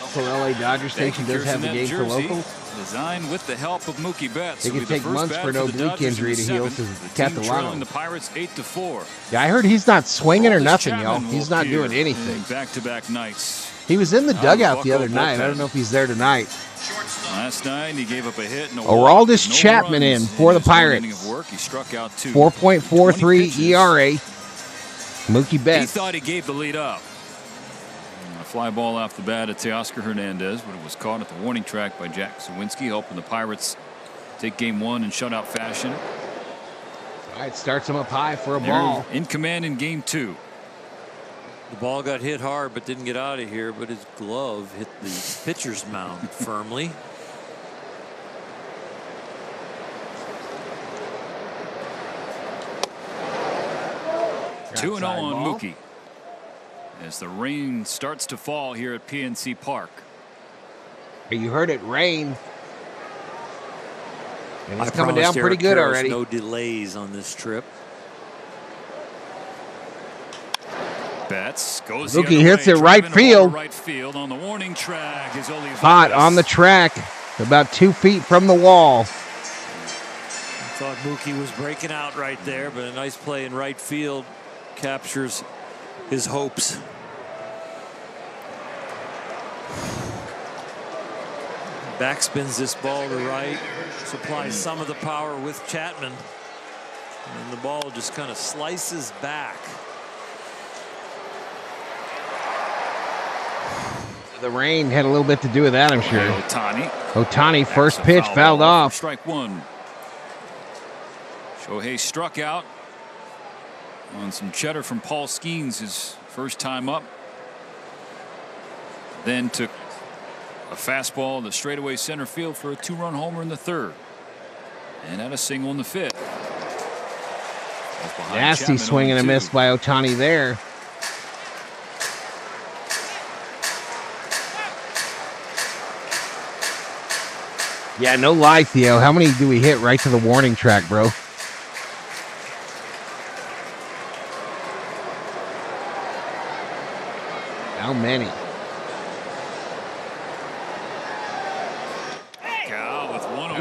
So LA Dodger Station does have the game for locals. Designed with the help of Mookie Betts. It can take months for an oblique injury to heal, says Catalano. The Pirates 8-4. Yeah, I heard he's not swinging or nothing, y'all. He's not doing anything. Back-to-back nights. He was in the dugout the other night. I don't know if he's there tonight. Last night, he gave up a hit. Aroldis Chapman in for the Pirates. He struck out 2. 4.43 ERA. Mookie Betts. He thought he gave the lead up. A fly ball off the bat at Teoscar Hernandez, but it was caught at the warning track by Jack Sawinski, helping the Pirates take game 1 in shutout fashion. All right, starts him up high for a ball. In command in game 2. The ball got hit hard but didn't get out of here, but his glove hit the pitcher's mound firmly. Outside 2-0 on Mookie as the rain starts to fall here at PNC Park. You heard it, rain. And it's coming down pretty good already. No delays on this trip. Betts goes Mookie hits it right field. Right field on the warning track is Hot on the track, about 2 feet from the wall. I thought Mookie was breaking out right there, but a nice play in right field captures his hopes. Backspins this ball to right, supplies some of the power with Chapman, and the ball just kind of slices back. The rain had a little bit to do with that, I'm sure. Ohtani first pitch fouled off. Strike 1. Shohei struck out on some cheddar from Paul Skeens his first time up. Then took a fastball to straightaway center field for a 2-run homer in the 3rd. And had a single in the 5th. Nasty Chapman swing and a miss by Ohtani there. Yeah, no lie, Theo. How many do we hit right to the warning track, bro? How many?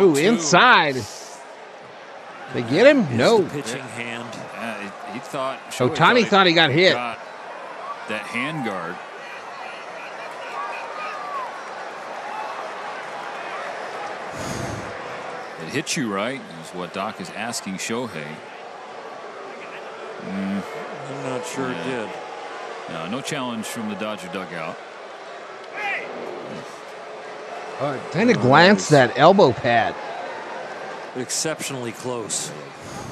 Ooh, inside. They get him? No. Pitching hand. He thought Ohtani thought he got hit. That hand guard. It hit you right, is what Doc is asking Shohei. I'm not sure it did. No challenge from the Dodger dugout. Kind of glanced that elbow pad. Exceptionally close.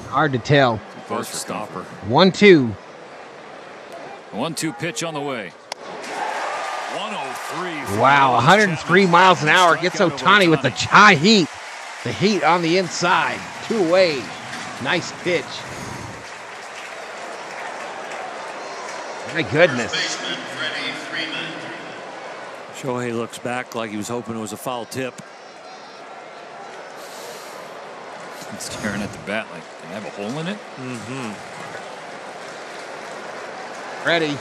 Hard to tell. First stopper. 1-2. 1-2 pitch on the way. 103. Wow, 103 miles an hour gets Ohtani with the high heat. The heat on the inside. 2 away. Nice pitch. My goodness. Freddy Freeman. Shohei looks back like he was hoping it was a foul tip. He's staring at the bat like, can I have a hole in it? Mm-hmm. Ready.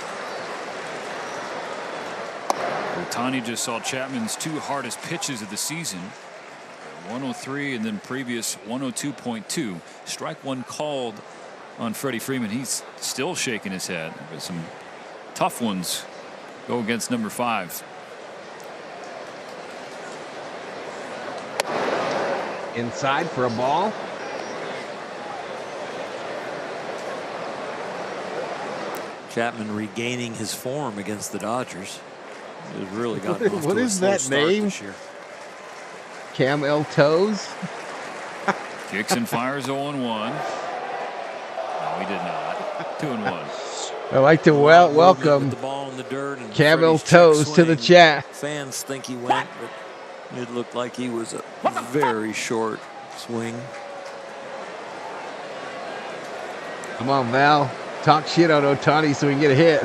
Ohtani just saw Chapman's 2 hardest pitches of the season. 103 and then previous 102.2. Strike 1 called on Freddie Freeman. He's still shaking his head. There's some tough ones go against number 5. Inside for a ball. Chapman regaining his form against the Dodgers. He's really gotten off What to a is slow that start name? this year. Camel Toes. Kicks and fires 0-1. No, he did not. 2-1. I like to welcome The ball in the dirt and Camel Freddy's check Toes to the swing. chat. Fans think he went, but it looked like he was a very short swing. Come on, Val. Talk shit on Ohtani so we can get a hit.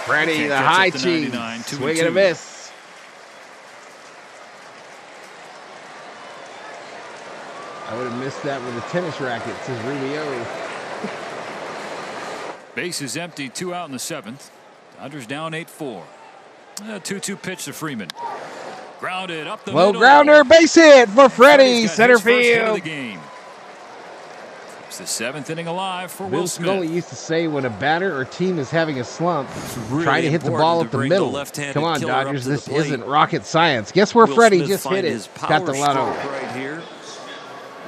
Freddy, the high cheese. Swing and a miss. I would have missed that with a tennis racket, says Rubio. Base is empty, 2 out in the 7th. Dodgers down 8-4. 2-2 pitch to Freeman. Grounded up the Low middle. grounder, base hit for Freddie, Freddy's got center his first hit of field. the game. It's the 7th inning alive for Bill Will Scully Smith. used to say when a batter or team is having a slump, really try to hit the important ball to up the bring the middle. left-handed Come on, killer up Dodgers, to the this plate. isn't rocket science. Guess where Will Freddie Smith just hit find it? his Got the power lotto. stroke right here.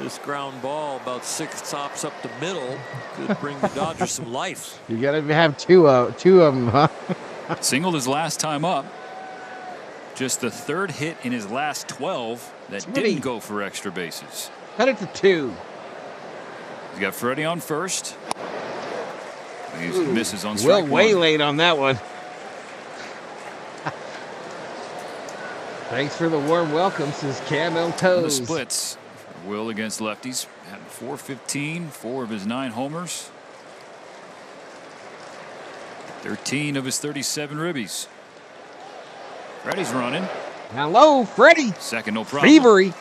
This ground ball about 6 tops up the middle could bring the Dodgers some life. You got to have two of them, huh? Singled his last time up. Just the 3rd hit in his last 12 that didn't go for extra bases. Cut it to 2. He's got Freddy on first. He misses on Will strike way one. late on that one. Thanks for the warm welcome, says Camel The Toes. splits. Will against lefties. Had 415, 4 of his 9 homers. 13 of his 37 ribbies. Freddy's running. Hello, Freddie. Second, no problem. Fevery.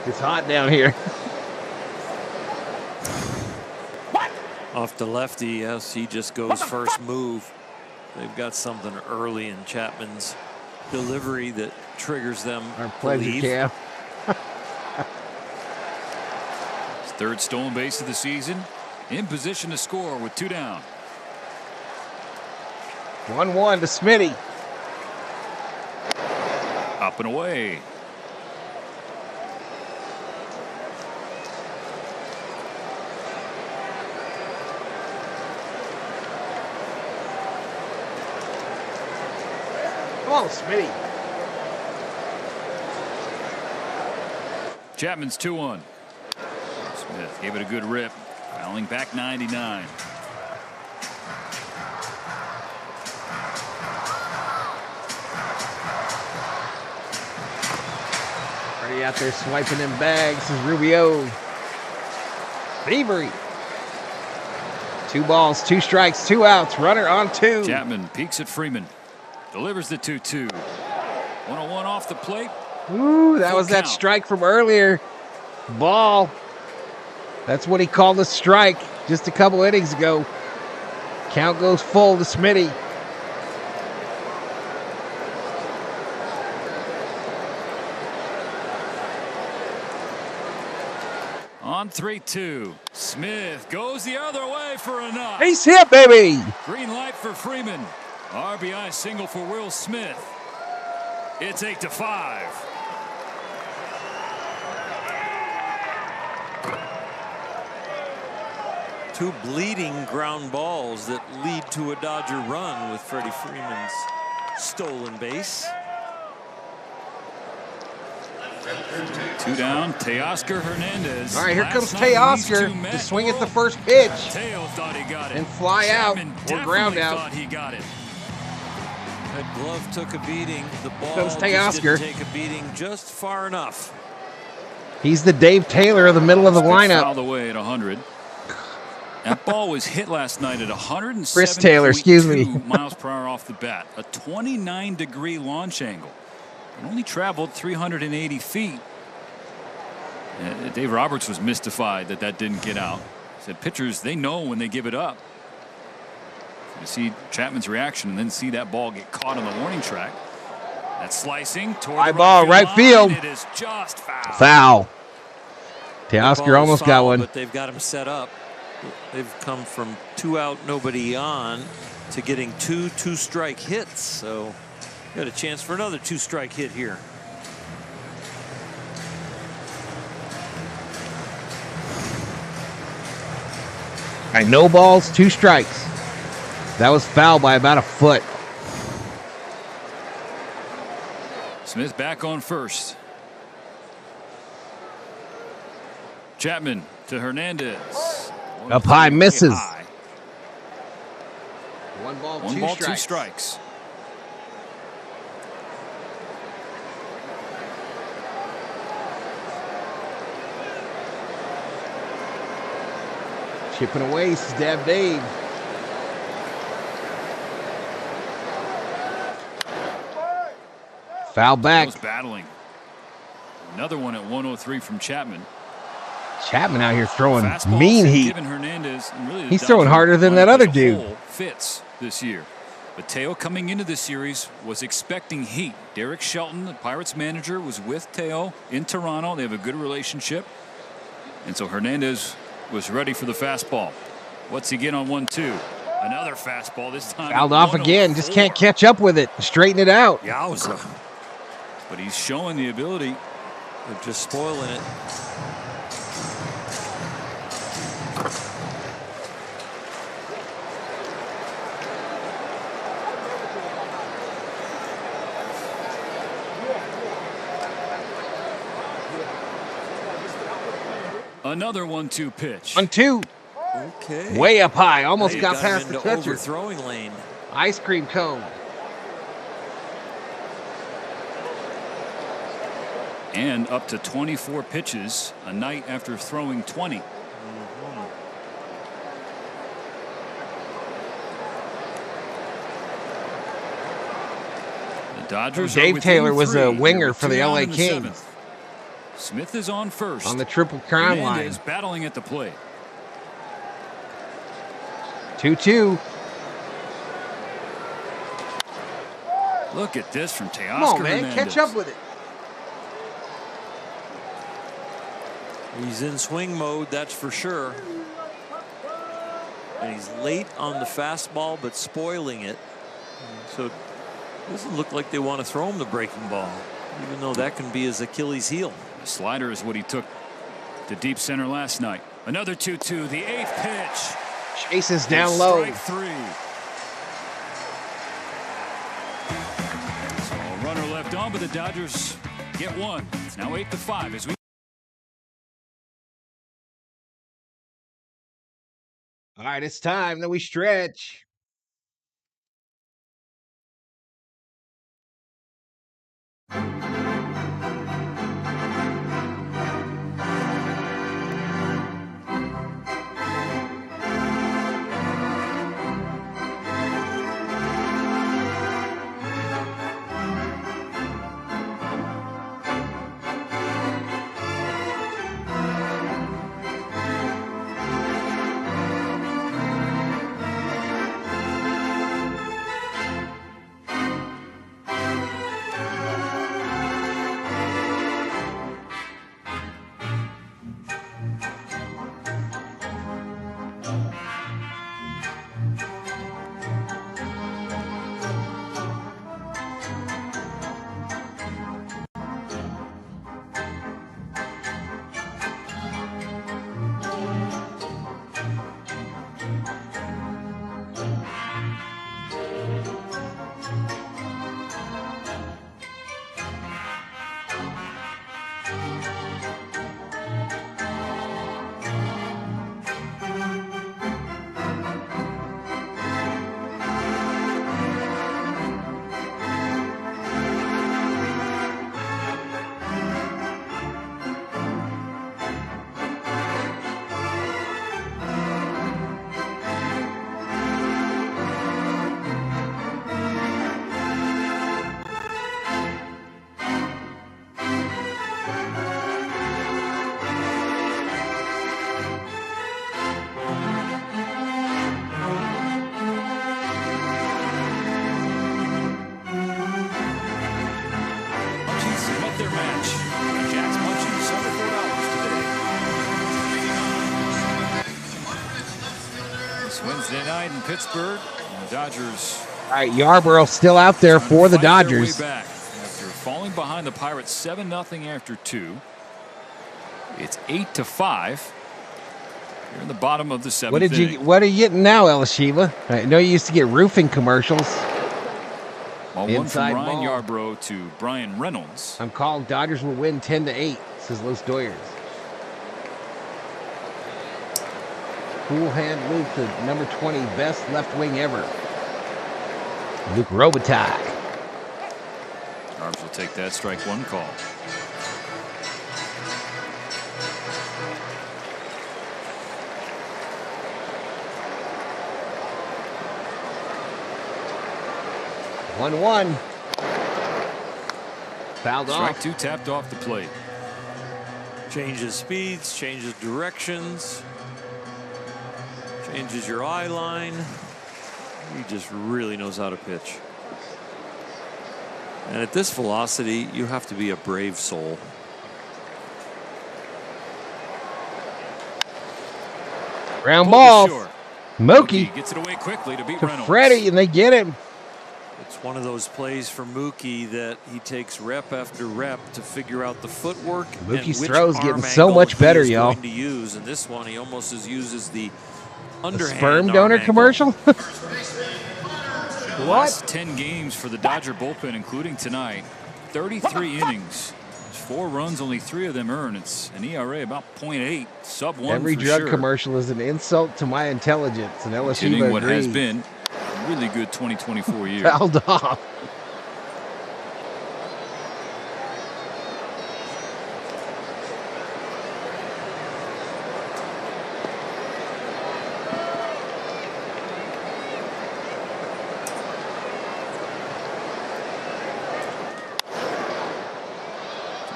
It's hot down here. Off the lefty, yes, he just goes first move. They've got something early in Chapman's delivery that triggers them. Our pleasure, believe. Cam. His 3rd stolen base of the season. In position to score with 2 down. 1-1 to Smitty. Up and away. Come on, Smitty. Chapman's 2-1. Smith gave it a good rip. Fouling back 99. Freddie out there swiping them bags, says Rubio. Fevery. 2 balls, 2 strikes, 2 outs. Runner on 2. Chapman peeks at Freeman. Delivers the 2-2. 1-1 off the plate. Ooh, that Full was that count. strike from earlier. Ball. That's what he called a strike just a couple innings ago. Count goes full to Smitty. On 3-2. Smith goes the other way for a knock. Base hit, baby. Green light for Freeman. RBI single for Will Smith. It's 8-5. Two bleeding ground balls that lead to a Dodger run with Freddie Freeman's stolen base. 2 down. Teoscar Hernandez. All right, here Last comes night these two Teoscar met. to swing at the first pitch Mateo thought he got it. and fly out Chapman or ground definitely out. thought he got it. That glove took a beating. The ball comes just Teoscar. didn't take a beating just far enough. He's the Dave Taylor of the middle of the Smith lineup. fouled away at 100. That ball was hit last night at 107.2 Chris Taylor, excuse me. miles per hour off the bat. A 29-degree launch angle. It only traveled 380 feet. Dave Roberts was mystified that that didn't get out. He said pitchers, they know when they give it up. So to see Chapman's reaction and then see that ball get caught on the warning track. That's slicing toward High the ball, right line. field. It is just foul. Foul. The ball Teoscar is almost got foul, one. but they've got him set up. they've come from 2 out, nobody on to getting 2 2-strike hits. So got a chance for another 2-strike hit here. All right, no balls, 2 strikes. That was foul by about a foot. Smith back on first. Chapman to Hernandez. Up high, misses. High. 1 ball, 2 strikes. Chipping away, Stab Dave. Foul back. Battling. Another one at 103 from Chapman. Chapman out here throwing Fastballs mean heat. Hernandez, and really He's throwing harder than that other dude. Fits this year. But Teo coming into this series was expecting heat. Derek Shelton, the Pirates manager, was with Teo in Toronto. They have a good relationship. And so Hernandez was ready for the fastball. What's he get on 1-2? Another fastball this time. Fouled off again. Just can't catch up with it. Straighten it out. Yowza. But he's showing the ability. They're just spoiling it. Another 1-2 pitch. 1-2. Okay. Way up high. Almost got him past the into catcher. overthrowing lane. Ice cream cone. And up to 24 pitches a night after throwing 20. The Dodgers. Dave Taylor was a winger for the LA Kings. Smith is on first. On the Triple Crown line. Is battling at the plate. 2-2. Look at this from Teoscar Come on, man. Hernandez. Catch up with it. He's in swing mode, that's for sure. And he's late on the fastball, but spoiling it. So it doesn't look like they want to throw him the breaking ball, even though that can be his Achilles heel. The slider is what he took to deep center last night. Another 2-2, the 8th pitch. Chases down low. Strike 3. So a runner left on, but the Dodgers get one. It's now 8-5 as we. All right, it's time that we stretch. Wednesday night in Pittsburgh. And the Dodgers. All right, Yarborough still out there for the Dodgers. Way back after falling behind the Pirates 7-0 after 2. It's 8-5. You're in the bottom of the 7th inning. What are you getting now, Elisheva? I know you used to get roofing commercials. Well, one from Ryan Yarbrough to Brian Reynolds. I'm calling Dodgers will win 10-8, says Los Doyers. Cool hand Luke, the number 20 best left wing ever. Luke Robitaille. Carbs will take that strike one call. One. Fouled off. Strike 2 tapped off the plate. Changes speeds, changes directions, changes your eye line. He just really knows how to pitch. And at this velocity, you have to be a brave soul. Ground ball. Mookie gets it away quickly to beat to Reynolds. Freddy, and they get him. It's one of those plays for Mookie that he takes rep after rep to figure out the footwork. Mookie's and throws which getting arm so angle much better, he is y'all. going to use. And this one, he almost uses the underhand Sperm arm donor angle. commercial? The last 10 games for the Dodger bullpen, including tonight, 33 innings. 4 runs, only 3 of them earned. It's an ERA about 0.8, sub 1 Every for drug sure. commercial is an insult to my intelligence, and LSU Continuing what has agreed. been a really good 2024 year. Fouled off.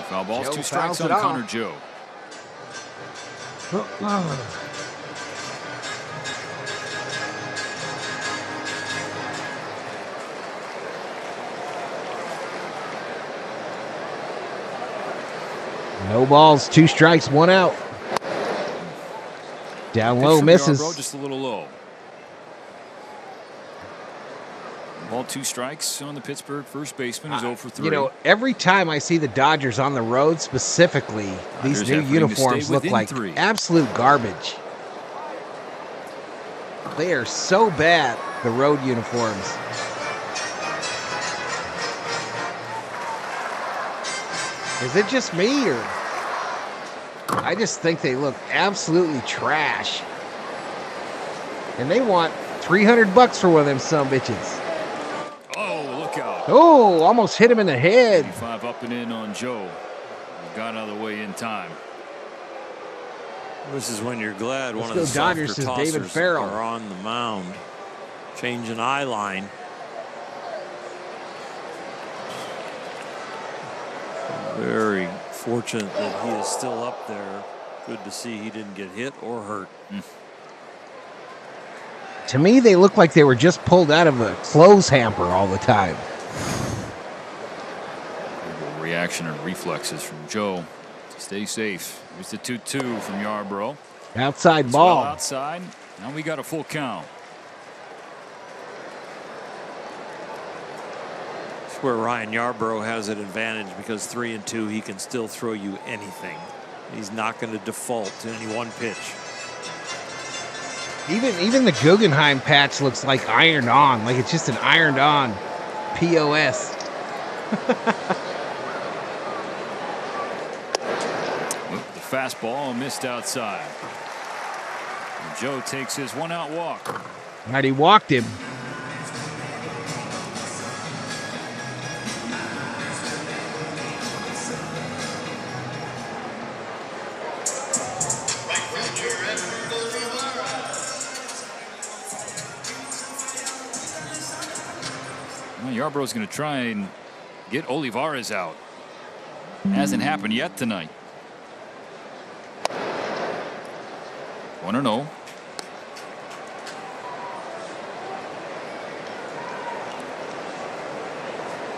Foul balls, Joe 2 strikes fouls on it off. Connor Joe. No balls, 2 strikes, 1 out. Down Pitch low, from misses. Yarbrough, just a little low. Ball, 2 strikes on the Pittsburgh first baseman. Is 0 for 3. You know, every time I see the Dodgers on the road, specifically, these Dodgers new have room to stay uniforms look within like 3. absolute garbage. They are so bad, the road uniforms. Is it just me, or I just think they look absolutely trash? And they want $300 for one of them sumbitches. Oh, look out. Oh, almost hit him in the head. 5 up and in on Joe. He got out of the way in time. This is when you're glad one of Let's the go Dodgers, softer says David tossers Farrell. are on the mound. Change an eye line. Very fortunate that he is still up there. Good to see he didn't get hit or hurt. To me, they look like they were just pulled out of a clothes hamper all the time. Reaction and reflexes from Joe. Stay safe. Here's the 2-2 from Yarbrough. Outside It's ball. well outside. Now we got a full count. It's where Ryan Yarbrough has an advantage because 3-2, he can still throw you anything. He's not going to default to any one pitch. Even the Guggenheim patch looks like ironed on, like it's just an ironed on POS. The fastball missed outside. And Joe takes his 1-out walk. All right, he walked him. Well, Yarbrough's going to try and get Olivares out. Hasn't happened yet tonight. 1-0.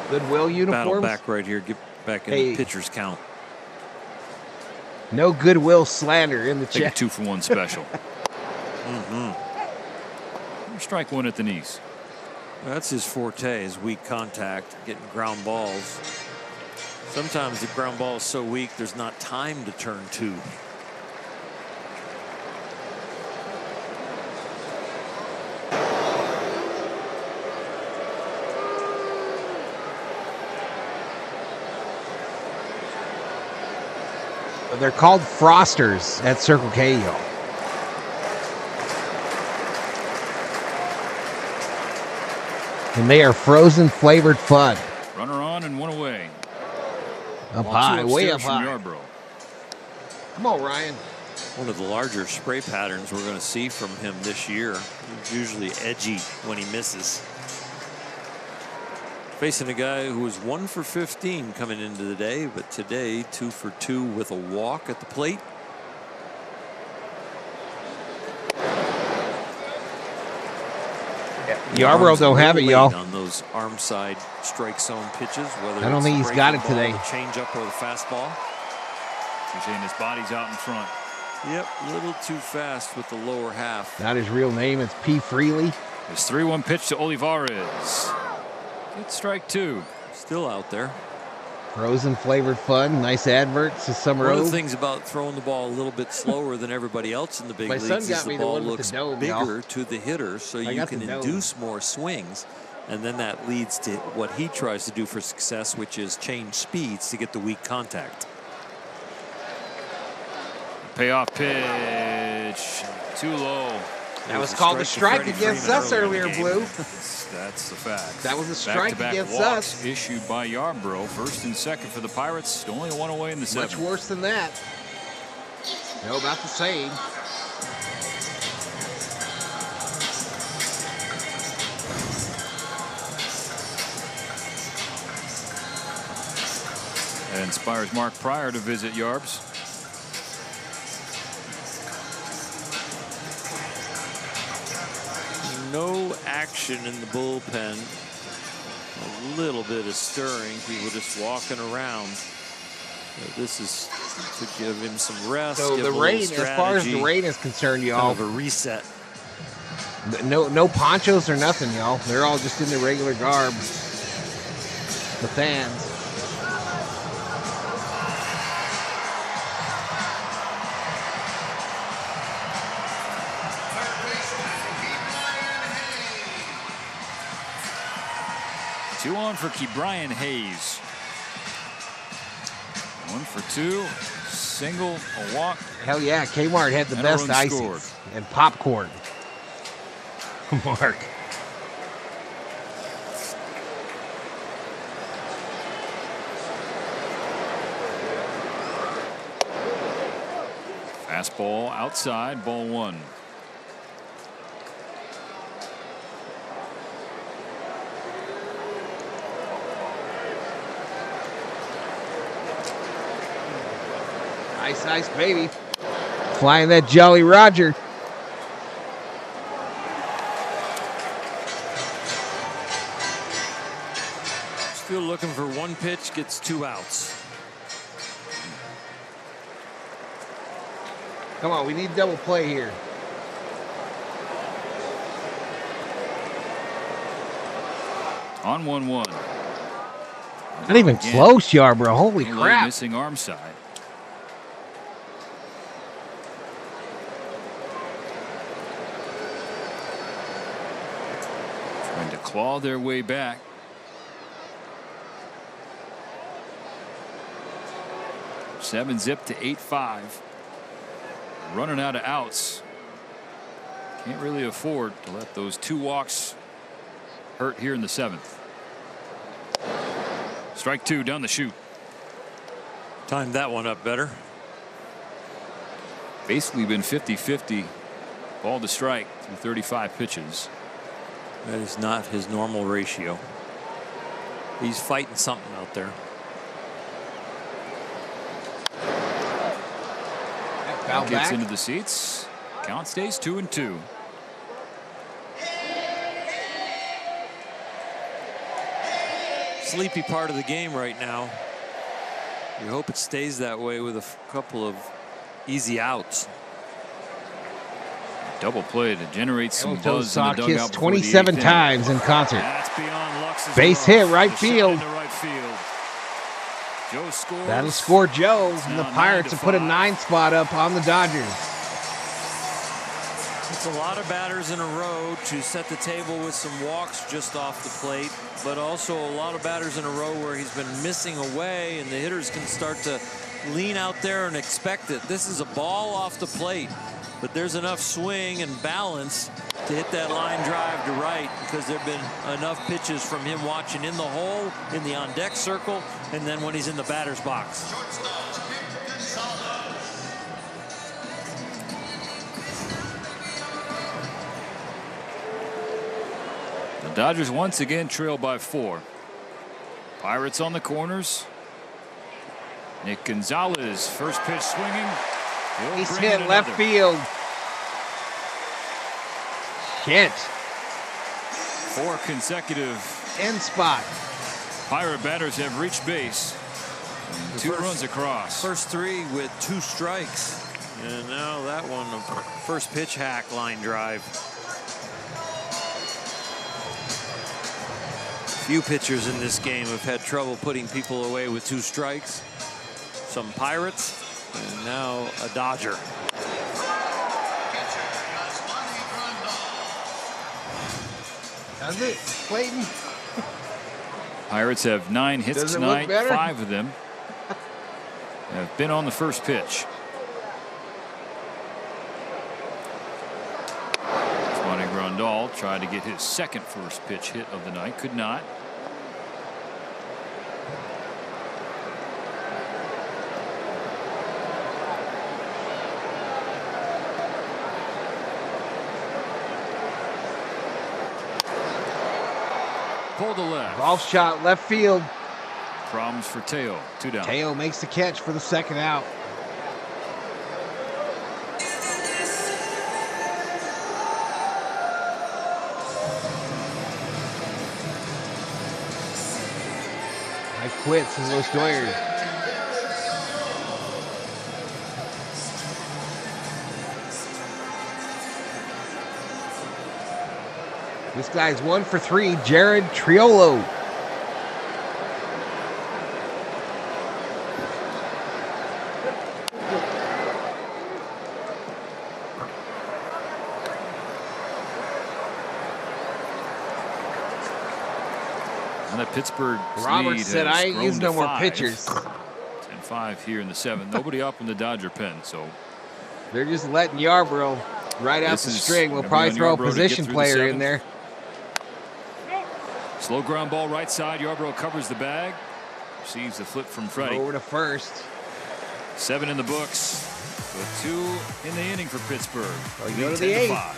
Goodwill uniforms. Battle back right here. Get back in the pitcher's count. No Goodwill slander in the Take a chat. 2-for-1 special. strike one at the knees. That's his forte, is weak contact, getting ground balls. Sometimes the ground ball is so weak there's not time to turn two. They're called Frosters at Circle K, y'all. And they are frozen flavored fun. Runner on and one away. Up high, way up from high. Yarbrough. Come on, Ryan. One of the larger spray patterns we're going to see from him this year. He's usually edgy when he misses. Facing a guy who was 1 for 15 coming into the day, but today 2 for 2 with a walk at the plate. Yarbrough don't have it, y'all. On those arm side strike zone pitches, whether I don't think he's got it today. Change up or the fastball. You're saying his body's out in front. Yep, a little too fast with the lower half. Not his real name. It's P. Freely. His 3-1 pitch to Olivares. It's strike two. Still out there. Frozen flavored fun. Nice adverts to Summer One of Oak. the things about throwing the ball a little bit slower than everybody else in the big My leagues son is got the me the ball one with looks the dome, bigger y'all. to the hitter, so I you got can the dome. induce more swings. And then that leads to what he tries to do for success, which is change speeds to get the weak contact. Payoff pitch. Too low. That was called a strike against us earlier, Blue. That's the fact. That was a strike Back-to-back against walks us. issued by Yarbrough. First and second for the Pirates. Only one away in the seventh. Much worse than that. No, about the same. That inspires Mark Pryor to visit Yarbs. No action in the bullpen. A little bit of stirring. People just walking around. This is to give him some rest. So give the him a rain, little as far as the strategy, rain is concerned, y'all, kind of a reset. no ponchos or nothing, y'all. They're all just in their regular garb. The fans. Two on for Ke'Bryan Hayes. 1 for 2. Single, a walk. Hell yeah, Kmart had the And a best run ices scored. and popcorn. Mark. Fastball outside, ball one. Nice, baby. Flying that Jolly Roger. Still looking for one pitch, gets 2 outs. Come on, we need double play here. On 1-1. Not even close, Yarbrough. Holy Late crap. Missing arm side. Trying to claw their way back. Seven zip to 8-5. Running out of outs. Can't really afford to let those 2 walks hurt here in the 7th. Strike 2 down the chute. Timed that one up better. Basically been 50-50 ball to strike through 35 pitches. That is not his normal ratio. He's fighting something out there. Foul Gets back. into the seats. Count stays 2-2. Sleepy part of the game right now. We hope it stays that way with a couple of easy outs. Double play to generate some Hamilton buzz in the saw dugout. Kiss before the 27 eighth times in concert. That's beyond Lux's Base glove. hit, right The shot field. into right field. Joe scores. That'll score Joe. It's And the now Pirates have put a 9 spot up on the Dodgers. It's a lot of batters in a row to set the table with some walks just off the plate, but also a lot of batters in a row where he's been missing away, and the hitters can start to lean out there and expect it. This is a ball off the plate, but there's enough swing and balance to hit that line drive to right, because there have been enough pitches from him watching in the hole, in the on-deck circle, and then when he's in the batter's box. The Dodgers once again trail by 4. Pirates on the corners. Nick Gonzalez, first pitch swinging. He's hit left field. Shit. 4 consecutive end spot. Pirate batters have reached base. 2 runs across. First 3 with 2 strikes. And now that one, a first pitch hack line drive. Few pitchers in this game have had trouble putting people away with 2 strikes. Some Pirates, and now a Dodger. Does it, Clayton? Pirates have 9 hits Does it look tonight. better? 5 of them have been on the first pitch. Ohtani Grandal tried to get his second first pitch hit of the night. Could not. Pull the left. Golf shot left field. Problems for Teo. 2 down. Teo makes the catch for the second out. I quit, says Los Doyers. This guy's 1 for 3, Jared Triolo. And that Pittsburgh Robert lead said, has I ain't grown using to no more 5. pitchers. 10-5 here in the 7th. Nobody up in the Dodger pen, so They're just letting Yarbrough right out This the is string. We'll gonna be probably on throw a Yarbrough to get position through the player in 7th. there. slow ground ball right side. Yarbrough covers the bag. Receives the flip from Freddy. Over to first. 7 in the books. With 2 in the inning for Pittsburgh. We go Lead to the 10 to 8th.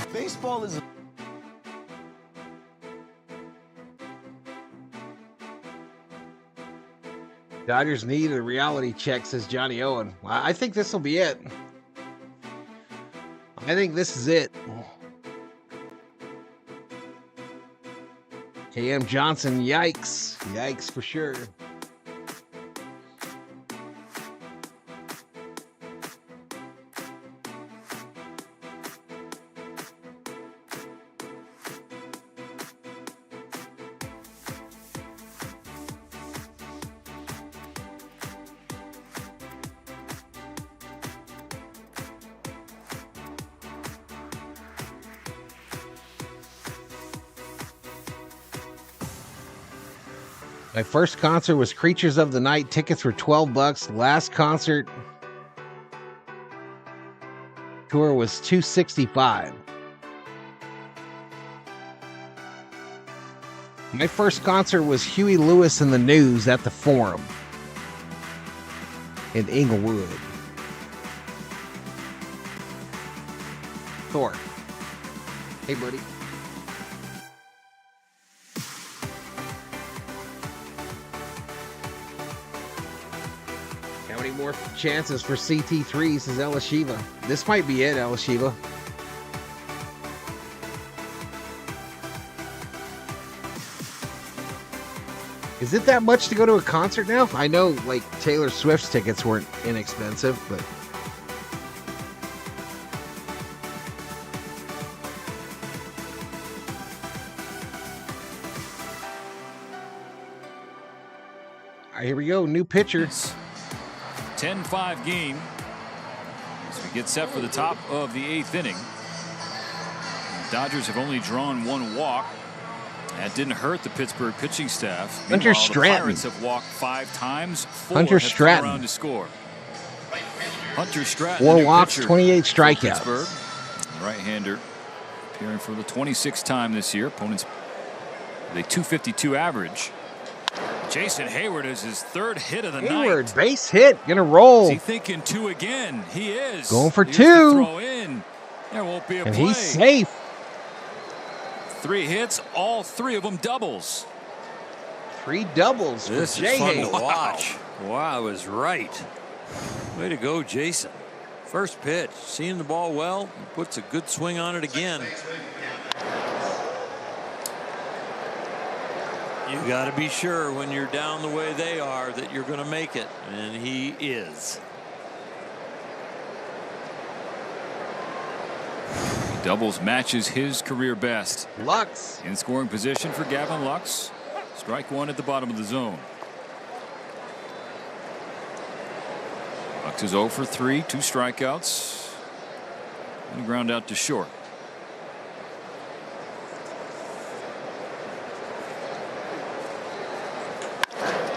5. Baseball is Dodgers need a reality check, says Johnny Owen. I think this will be it. I think this is it. KM Johnson, yikes. Yikes for sure. My first concert was Creatures of the Night. Tickets were $12. Last concert tour was $265. My first concert was Huey Lewis and the News at the Forum in Inglewood. Thor. Hey, buddy. How many more chances for CT3, says Elishiva. This might be it, Elishiva. Is it that much to go to a concert now? I know, like, Taylor Swift's tickets weren't inexpensive, but... All right, here we go. New pitcher. 10-5 game. As we get set for the top of the 8th inning. The Dodgers have only drawn 1 walk. That didn't hurt the Pittsburgh pitching staff. Hunter Meanwhile, Stratton. The Pirates have walked 5 times. 4 Hunter have Stratton. come around to score. Hunter Stratton, 4 the new walks, pitcher 28 for strikeouts. Pittsburgh. Right-hander appearing for the 26th time this year. Opponents with a .252 average. Jason Hayward is his 3rd hit of the Hayward, night. base hit, gonna roll. Is he thinking 2 again? He is. Going for Here's the 2. throw in. There won't be a And play. he's safe. 3 hits, all 3 of them doubles. 3 doubles. This for is fun Shohei. to watch. Wow, I was right. Way to go, Jason. First pitch, seeing the ball well, puts a good swing on it again. You got to be sure when you're down the way they are that you're going to make it, and he is. Doubles matches his career best. Lux. In scoring position for Gavin Lux. Strike 1 at the bottom of the zone. Lux is 0 for 3, 2 strikeouts. And a ground out to short.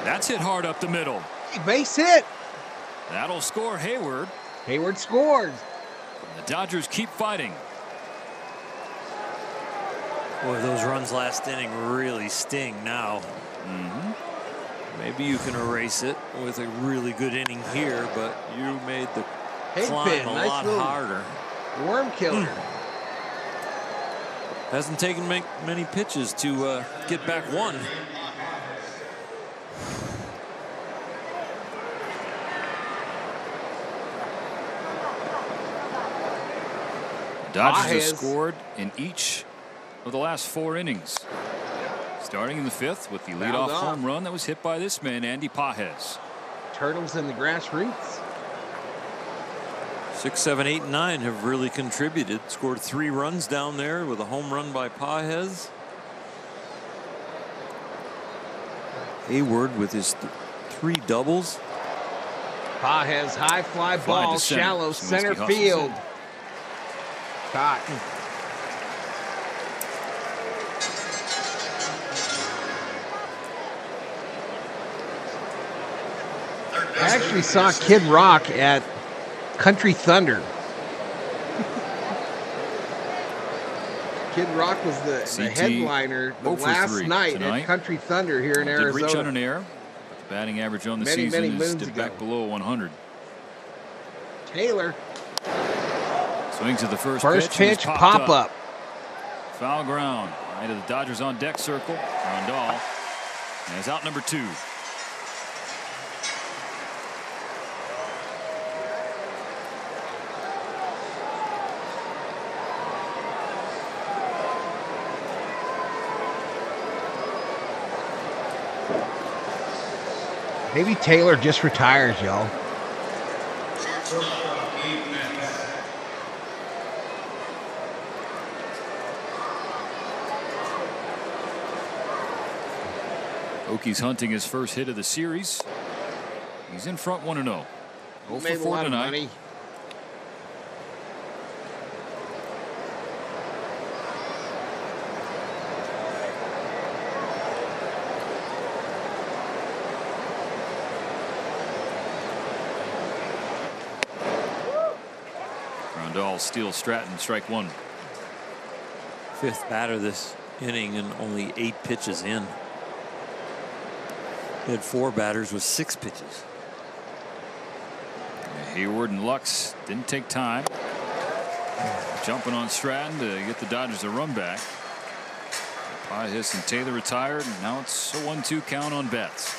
That's hit hard up the middle. Base hit. That'll score Hayward. Hayward scores. The Dodgers keep fighting. Boy, those runs last inning really sting now. Maybe you can erase it with a really good inning here, but you made the climb a lot harder. Worm killer. Hasn't taken many pitches to get back 1. Dodgers have scored in each of the last 4 innings. Starting in the 5th with the leadoff home run that was hit by this man, Andy Pages. Turtles in the grassroots. 6, 7, 8, and 9 have really contributed. Scored 3 runs down there with a home run by Pages. Hayward with his 3 doubles. Pages high fly ball, to center. shallow Smolinski center hustles field. in. Caught. I actually saw Kid Rock at Country Thunder. Kid Rock was the headliner the last night at Country Thunder here in Arizona. Did reach on an air. The batting average on the season is dipped back below 100. Taylor. Swings to the first pitch, pop up. Foul ground. Right to the Dodgers on deck circle. Rondal is out number 2. Maybe Taylor just retires, y'all. Oki's hunting his first hit of the series. He's in front 1-0. 0 for 4 tonight. Rondal steals Stratton, strike 1. 5th batter this inning and only 8 pitches in. He had 4 batters with 6 pitches. Hayward and Lux didn't take time. Jumping on Stratton to get the Dodgers a run back. Pages and Taylor retired, and now it's a 1-2 count on Betts.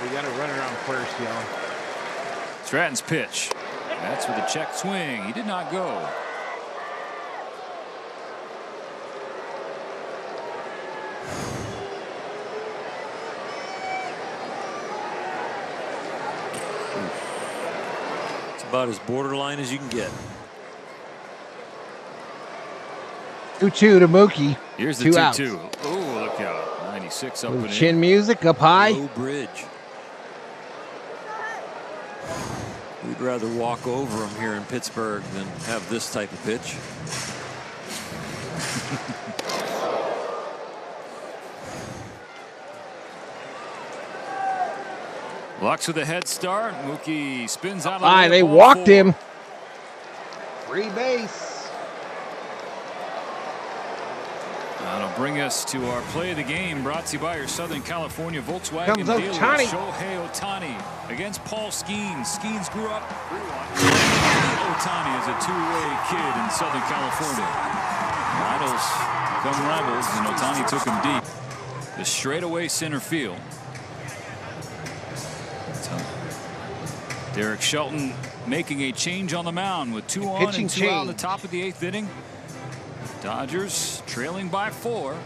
We got a runner on first, y'all. Stratton's pitch. That's with a check swing. He did not go. about as borderline as you can get. 2-2 to Mookie. Here's the 2-2. Oh, look out. 96 up and in. Chin music up high. Low bridge. We'd rather walk over them here in Pittsburgh than have this type of pitch. Locks with a head start. Mookie spins out. High, they walked him. Free base. That'll bring us to our play of the game, brought to you by your Southern California Volkswagen Comes dealer, Ohtani. Shohei Ohtani, against Paul Skeens. Skeens grew up. Ohtani is a two-way kid in Southern California. Rivals become rivals, and Ohtani took him deep. The straightaway center field. Derek Shelton making a change on the mound with 2 on and 2 out in the top of the 8th inning. Dodgers trailing by 4.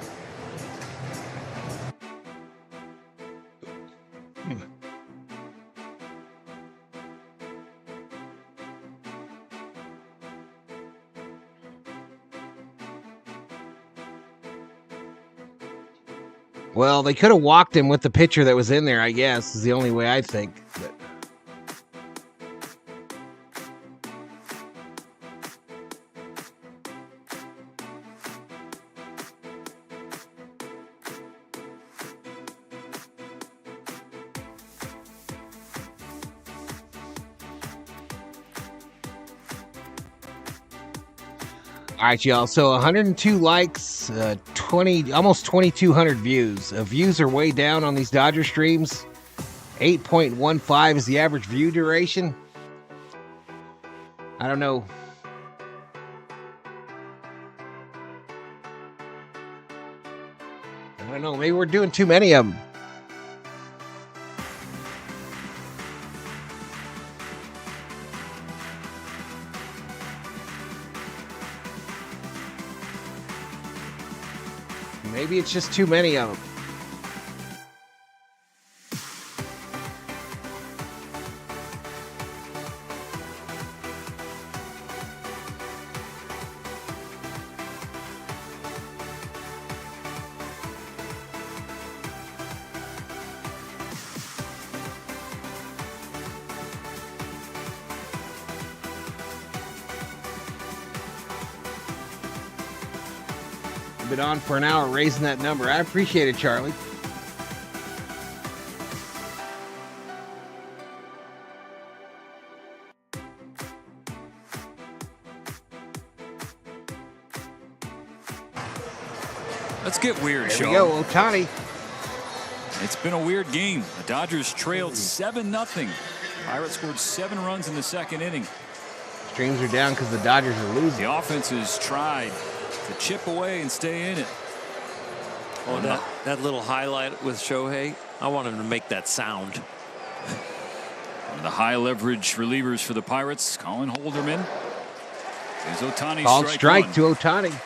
Well, they could have walked him with the pitcher that was in there, I guess, is the only way I think. But all right, y'all. So 102 likes, 20, almost 2,200 views. Views are way down on these Dodger streams. 8.15 is the average view duration. I don't know. I don't know. Maybe we're doing too many of them. Maybe it's just too many of them. Been on for an hour raising that number. I appreciate it, Charlie. Let's get weird, There Sean. we go, Ohtani. It's been a weird game. The Dodgers trailed 7-0. Pirates scored 7 runs in the 2nd inning. Streams are down because the Dodgers are losing. The offense has tried to chip away and stay in it. Oh, that little highlight with Shohei, I want him to make that sound. One of the high leverage relievers for the Pirates, Colin Holderman. Is Ohtani Called strike one. to Ohtani.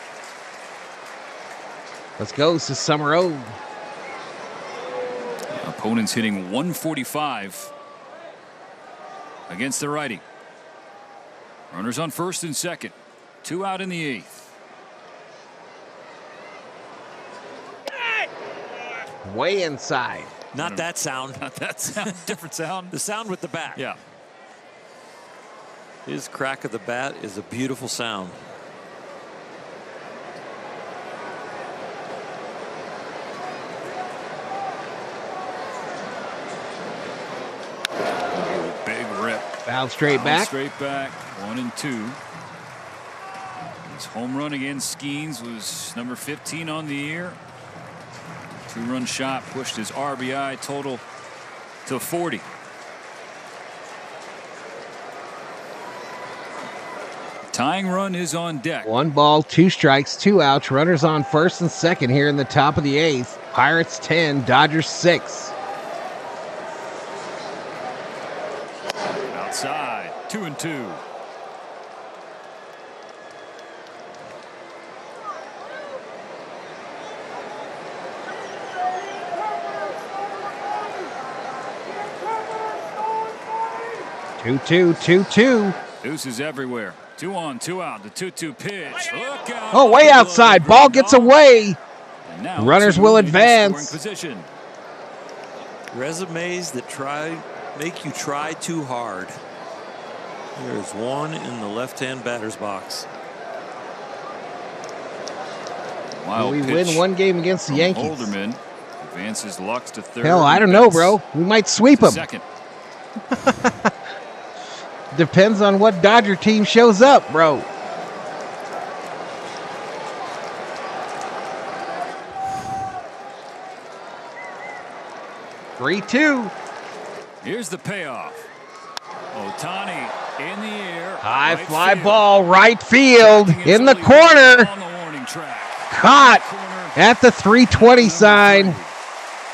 Let's go. This is Summer Ode. Opponents hitting 145 against the righty. Runners on 1st and 2nd. 2 out in the 8th. Way inside. Not that sound. Not that sound. Different sound. The sound with the bat. Yeah. His crack of the bat is a beautiful sound. Big rip. Foul straight back. Straight back. 1 and 2. His home run against Skeens was number 15 on the year. 2-run shot pushed his RBI total to 40. Tying run is on deck. 1 ball, 2 strikes, 2 outs. Runners on 1st and 2nd here in the top of the 8th. Pirates 10, Dodgers 6. Outside. 2 and 2. 2-2, 2-2. Deuces everywhere. 2 on, 2 out. The 2-2 pitch. Look out. Oh, way outside. Ball gets away. Runners will advance. Position. Resumes that make you try too hard. There's one in the left-hand batter's box. We win one game against the Yankees. Holderman advances Lux to third. Hell, I don't know, bro. We might sweep them. Second. Depends on what Dodger team shows up, bro. Three-two. Here's the payoff. Ohtani in the air. High fly ball, right field, in the corner. Caught at the 320 sign.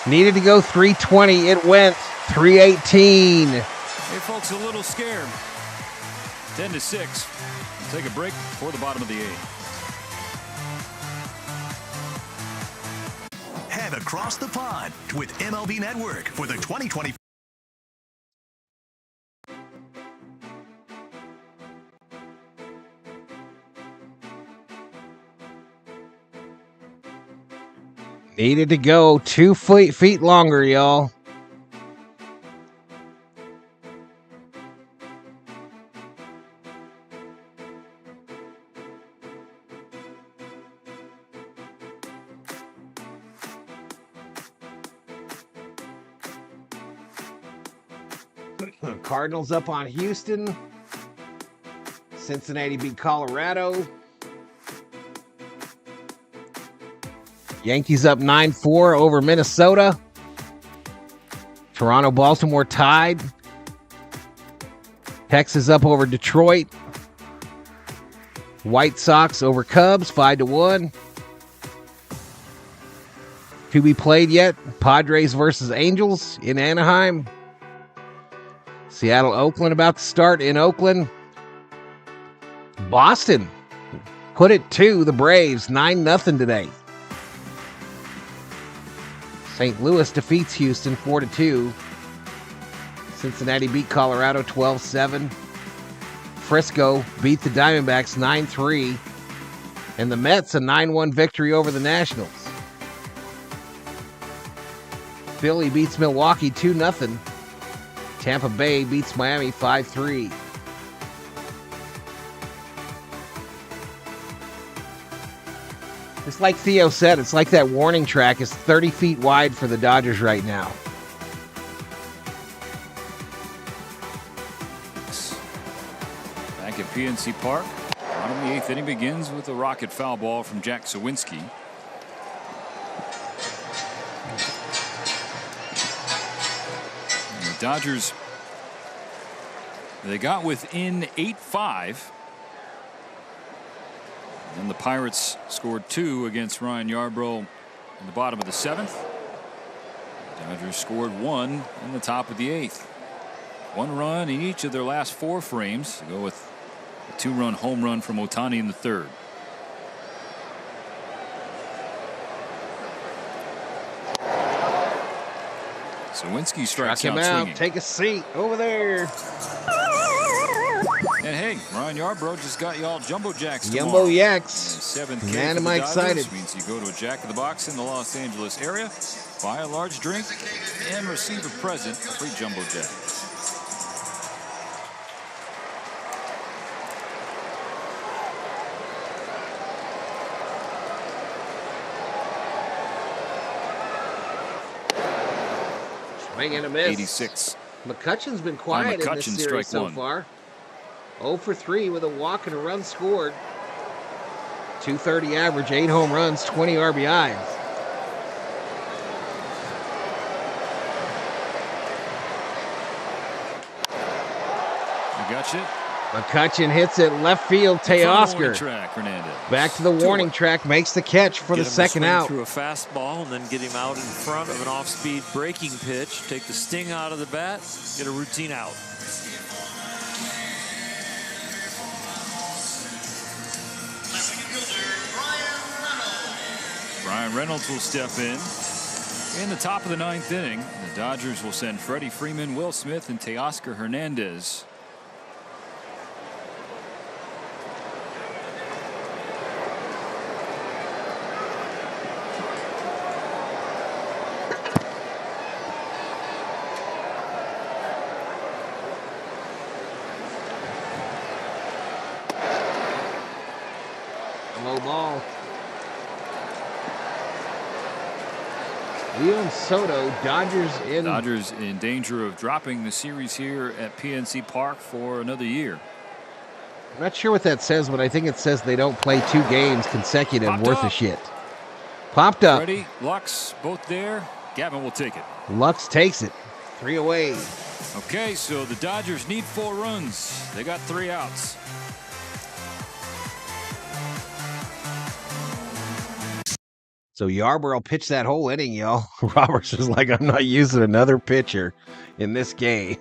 Needed to go 320. It went 318. Hey, folks, a little scared. 10-6. We'll take a break before the bottom of the 8th. Head across the pond with MLB Network for the 2020. Needed to go 2 feet longer, y'all. Cardinals up on Houston. Cincinnati beat Colorado. Yankees up 9-4 over Minnesota. Toronto, Baltimore tied. Texas up over Detroit. White Sox over Cubs 5-1. To be played yet. Padres versus Angels in Anaheim. Seattle, Oakland about to start in Oakland. Boston put it to the Braves 9-0 today. St. Louis defeats Houston 4-2. Cincinnati beat Colorado 12-7. Frisco beat the Diamondbacks 9-3. And the Mets a 9-1 victory over the Nationals. Philly beats Milwaukee 2-0. Tampa Bay beats Miami 5-3. It's like Theo said, it's like that warning track is 30 feet wide for the Dodgers right now. Back at PNC Park. Bottom of the 8th inning begins with a rocket foul ball from Jack Sawinski. And the Dodgers, they got within 8-5. And the Pirates scored 2 against Ryan Yarbrough in the bottom of the 7th. The Dodgers scored 1 in the top of the 8th. 1 run in each of their last 4 frames to go with a 2-run home run from Ohtani in the 3rd. Sawinski strikes out swinging. Take a seat over there. And hey, Ryan Yarbrough just got y'all Jumbo Jacks tomorrow. Jumbo Yaks. 7th Man, am I excited. Means you go to a Jack in the Box in the Los Angeles area, buy a large drink, and receive a present, a free Jumbo Jack. Swing and a miss. 86. McCutcheon's been quiet in this series so far. 0 for 3 with a walk and a run scored. .230 average, 8 home runs, 20 RBIs. McCutcheon hits it left field. Teoscar back to the warning track, makes the catch for the second out. Through a fastball and then get him out in front of an off-speed breaking pitch. Take the sting out of the bat. Get a routine out. Brian Reynolds will step in the top of the 9th inning. The Dodgers will send Freddie, Freeman, Will Smith, and Teoscar Hernandez ball. Leon Soto, Dodgers in danger of dropping the series here at PNC Park for another year. I'm not sure what that says, but I think it says they don't play 2 games consecutive worth of shit. Popped up. Freddy, Lux, both there. Gavin will take it. Lux takes it. 3 away. Okay, so the Dodgers need 4 runs. They got 3 outs. So Yarborough pitched that whole inning, y'all. Roberts is like, I'm not using another pitcher in this game.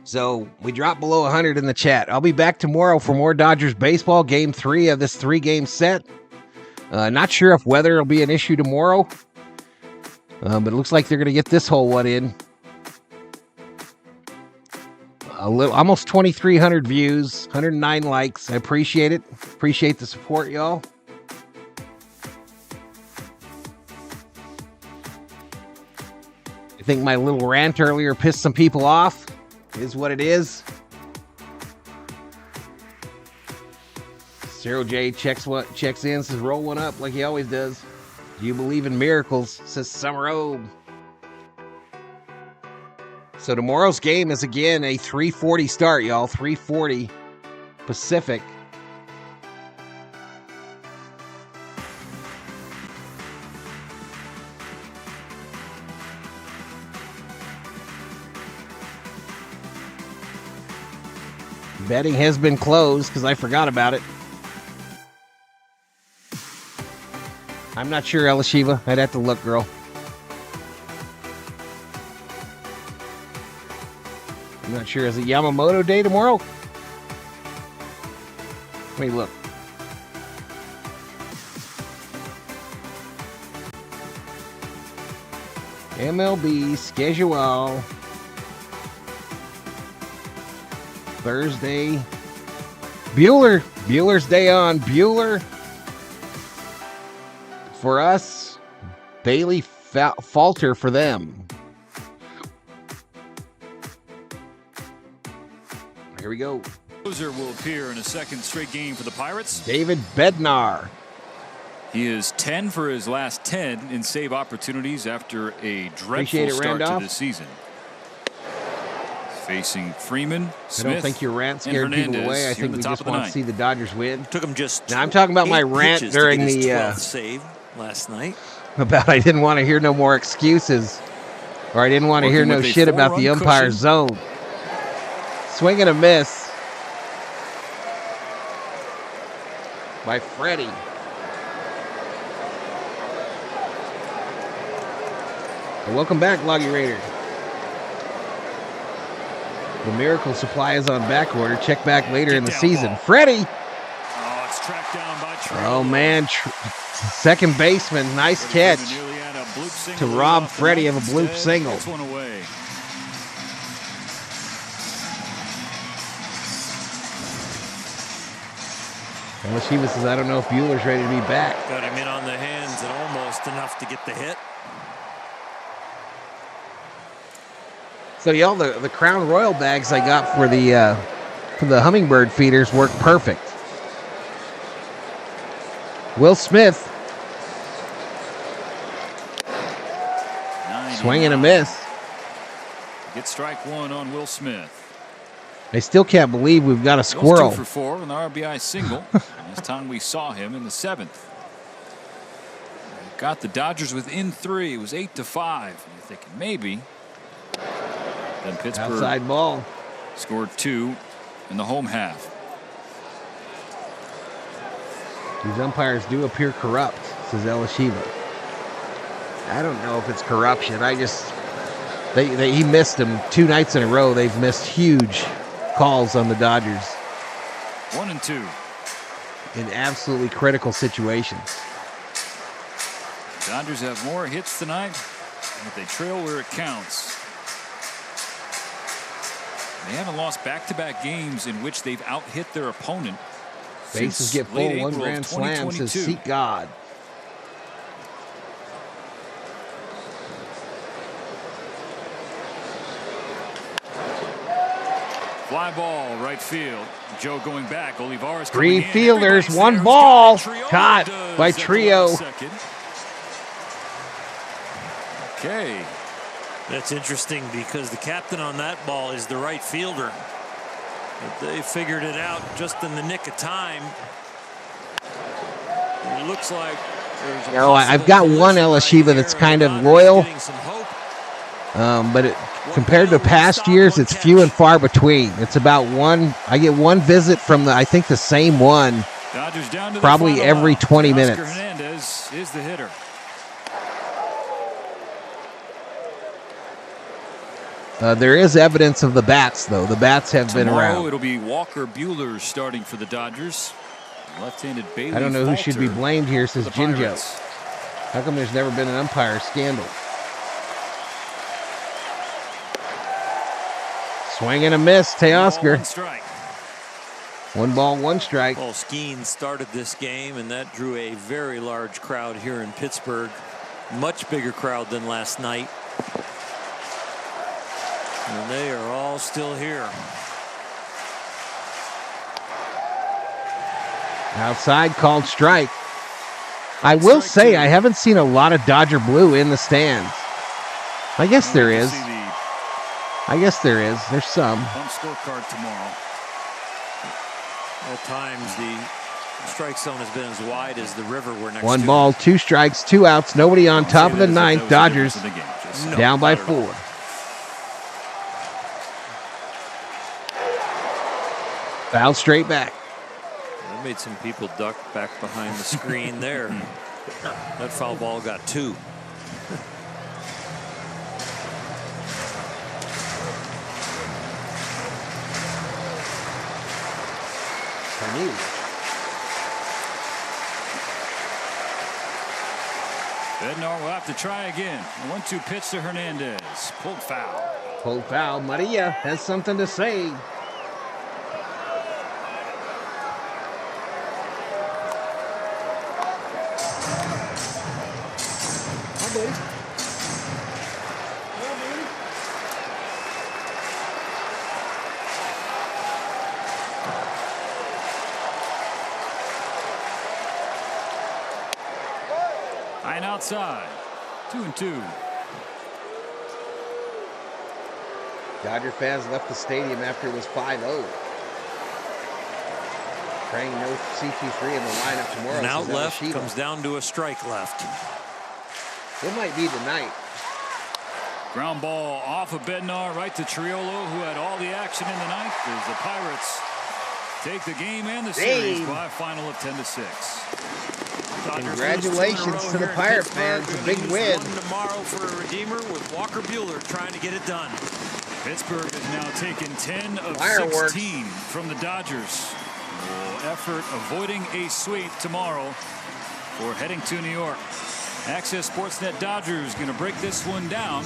So we dropped below 100 in the chat. I'll be back tomorrow for more Dodgers baseball. Game 3 of this 3-game set. Not sure if weather will be an issue tomorrow. But it looks like they're going to get this whole one in. Almost 2,300 views, 109 likes. I appreciate it. Appreciate the support, y'all. I think my little rant earlier pissed some people off. Is what it is. Cyril J checks in, says roll one up like he always does. Do you believe in miracles? Says Summer Obe. So tomorrow's game is again a 3:40 start, y'all. 3:40 Pacific. Betting has been closed because I forgot about it. I'm not sure, Elishiva. I'd have to look, girl. I'm not sure. Is it Yamamoto Day tomorrow? Let me look. MLB schedule. Thursday. Bueller's Day on. Bueller. For us. Bailey Falter for them. Here we go. Loser will appear in a second straight game for the Pirates. David Bednar. He is 10 for his last 10 in save opportunities after a dreadful start to the season. Facing Freeman, Smith, I don't think your rant scared people away. I think we just want to see the Dodgers win. Took him just. Now I'm talking about my rant during the save last night. About I didn't want to hear no more excuses, or I didn't want to hear no shit about the umpire zone. Swing and a miss by Freddy. Welcome back, Loggy Raider. The Miracle Supply is on back order. Check back later in the season. Ball. Freddie. Oh, it's tracked down by Trey. Oh, man. Second baseman. Nice catch to rob Freddie of a bloop single. Gets one away. And Shiva says, I don't know if Bueller's ready to be back. Got him in on the hands and almost enough to get the hit. So y'all, the Crown Royal bags I got for the hummingbird feeders work perfect. Will Smith. Swing and a miss. Get strike one on Will Smith. I still can't believe we've got a squirrel. 2 for 4 on the RBI single. Last time we saw him in the 7th. Got the Dodgers within 3. It was 8-5. You're thinking maybe. Then Pittsburgh outside ball. Scored 2 in the home half. These umpires do appear corrupt, says Elishiva. I don't know if it's corruption. He missed them 2 nights in a row. They've missed huge calls on the Dodgers. 1 and 2. In absolutely critical situations. Dodgers have more hits tonight, but they trail where it counts. They haven't lost back-to-back games in which they've out-hit their opponent. Bases get full, 1 grand slam, says Seek God. Fly ball, right field. Joe going back. Olivares Three fielders, one ball. Caught by Trio. Okay. That's interesting because the captain on that ball is the right fielder. But they figured it out just in the nick of time. It looks like there's a I've got one Elishiva that's kind of loyal. But compared to past years, it's few and far between. It's about one. I get one visit from I think the same one, probably every 20 minutes. Hernandez is the hitter. There is evidence of the bats, though. The bats have been around. It'll be Walker Buehler starting for the Dodgers. Left-handed Bailey I don't know who should be Falter blamed here, says for the Jinjo. Pirates. How come there's never been an umpire scandal? Swing and a miss, Teoscar. One ball, one strike. Well, Skeens started this game, and that drew a very large crowd here in Pittsburgh. Much bigger crowd than last night. And they are all still here. Outside called strike. I will say I haven't seen a lot of Dodger blue in the stands. I guess there is. I guess there is. There's some. Bump scorecard tomorrow. At times the strike zone has been as wide as the river we're next to. One ball, two strikes, two outs. Nobody on top of the ninth. Dodgers down by 4. Foul straight back. That made some people duck back behind the screen there. That foul ball got 2. Bednar will have to try again. 1-2 pitch to Hernandez. Pulled foul. Pulled foul. Maria has something to say. High and outside. 2-2. Dodger fans left the stadium after it was 5-0. Praying no CP3 in the lineup tomorrow. An out left comes down to a strike left. It might be tonight. Ground ball off of Bednar right to Triolo, who had all the action in the ninth as the Pirates take the game and the series by a final of 10-6. Congratulations to the Pirate fans. A big win. Tomorrow for a redeemer with Walker Buehler trying to get it done. Pittsburgh has now taken 10 of Fireworks. 16 from the Dodgers. Effort avoiding a sweep tomorrow for heading to New York. Access Sportsnet Dodgers going to break this one down.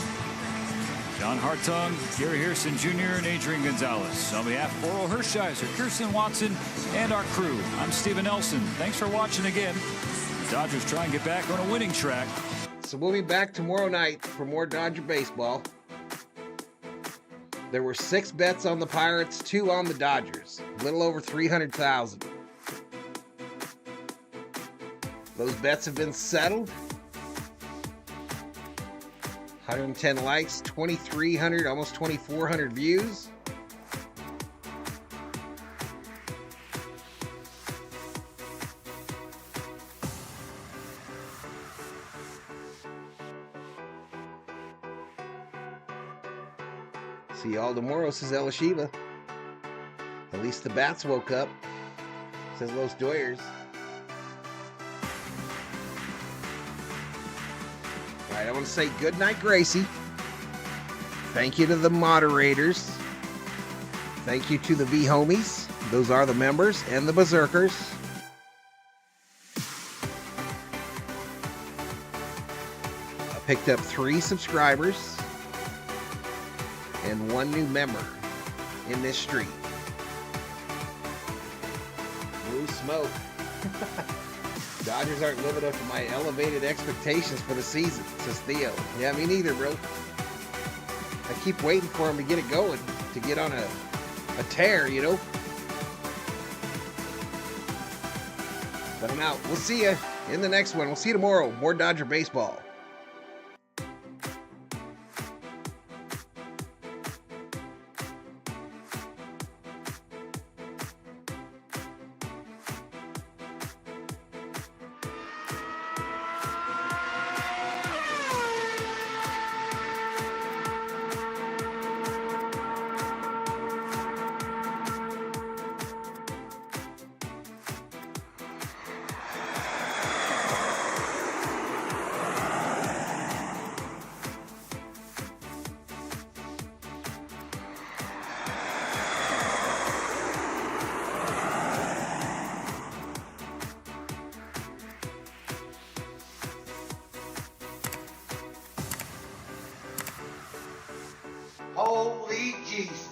John Hartung, Gary Harrison Jr., and Adrian Gonzalez. On behalf of Oral Hershiser, Kirsten Watson, and our crew, I'm Steven Nelson. Thanks for watching again. The Dodgers try and get back on a winning track. So we'll be back tomorrow night for more Dodger baseball. There were 6 bets on the Pirates, 2 on the Dodgers. A little over 300,000. Those bets have been settled. 110 likes, 2,300, almost 2,400 views. See y'all tomorrow, says Elishiva. At least the bats woke up, says Los Doyers. All right, I want to say good night, Gracie. Thank you to the moderators. Thank you to the V-Homies. Those are the members and the Berserkers. I picked up 3 subscribers and 1 new member in this street. Blue smoke. Dodgers aren't living up to my elevated expectations for the season, says Theo. Yeah, me neither, bro. I keep waiting for him to get it going, to get on a a tear, you know. But I'm out. We'll see you in the next one. We'll see you tomorrow. More Dodger baseball. Holy jeez.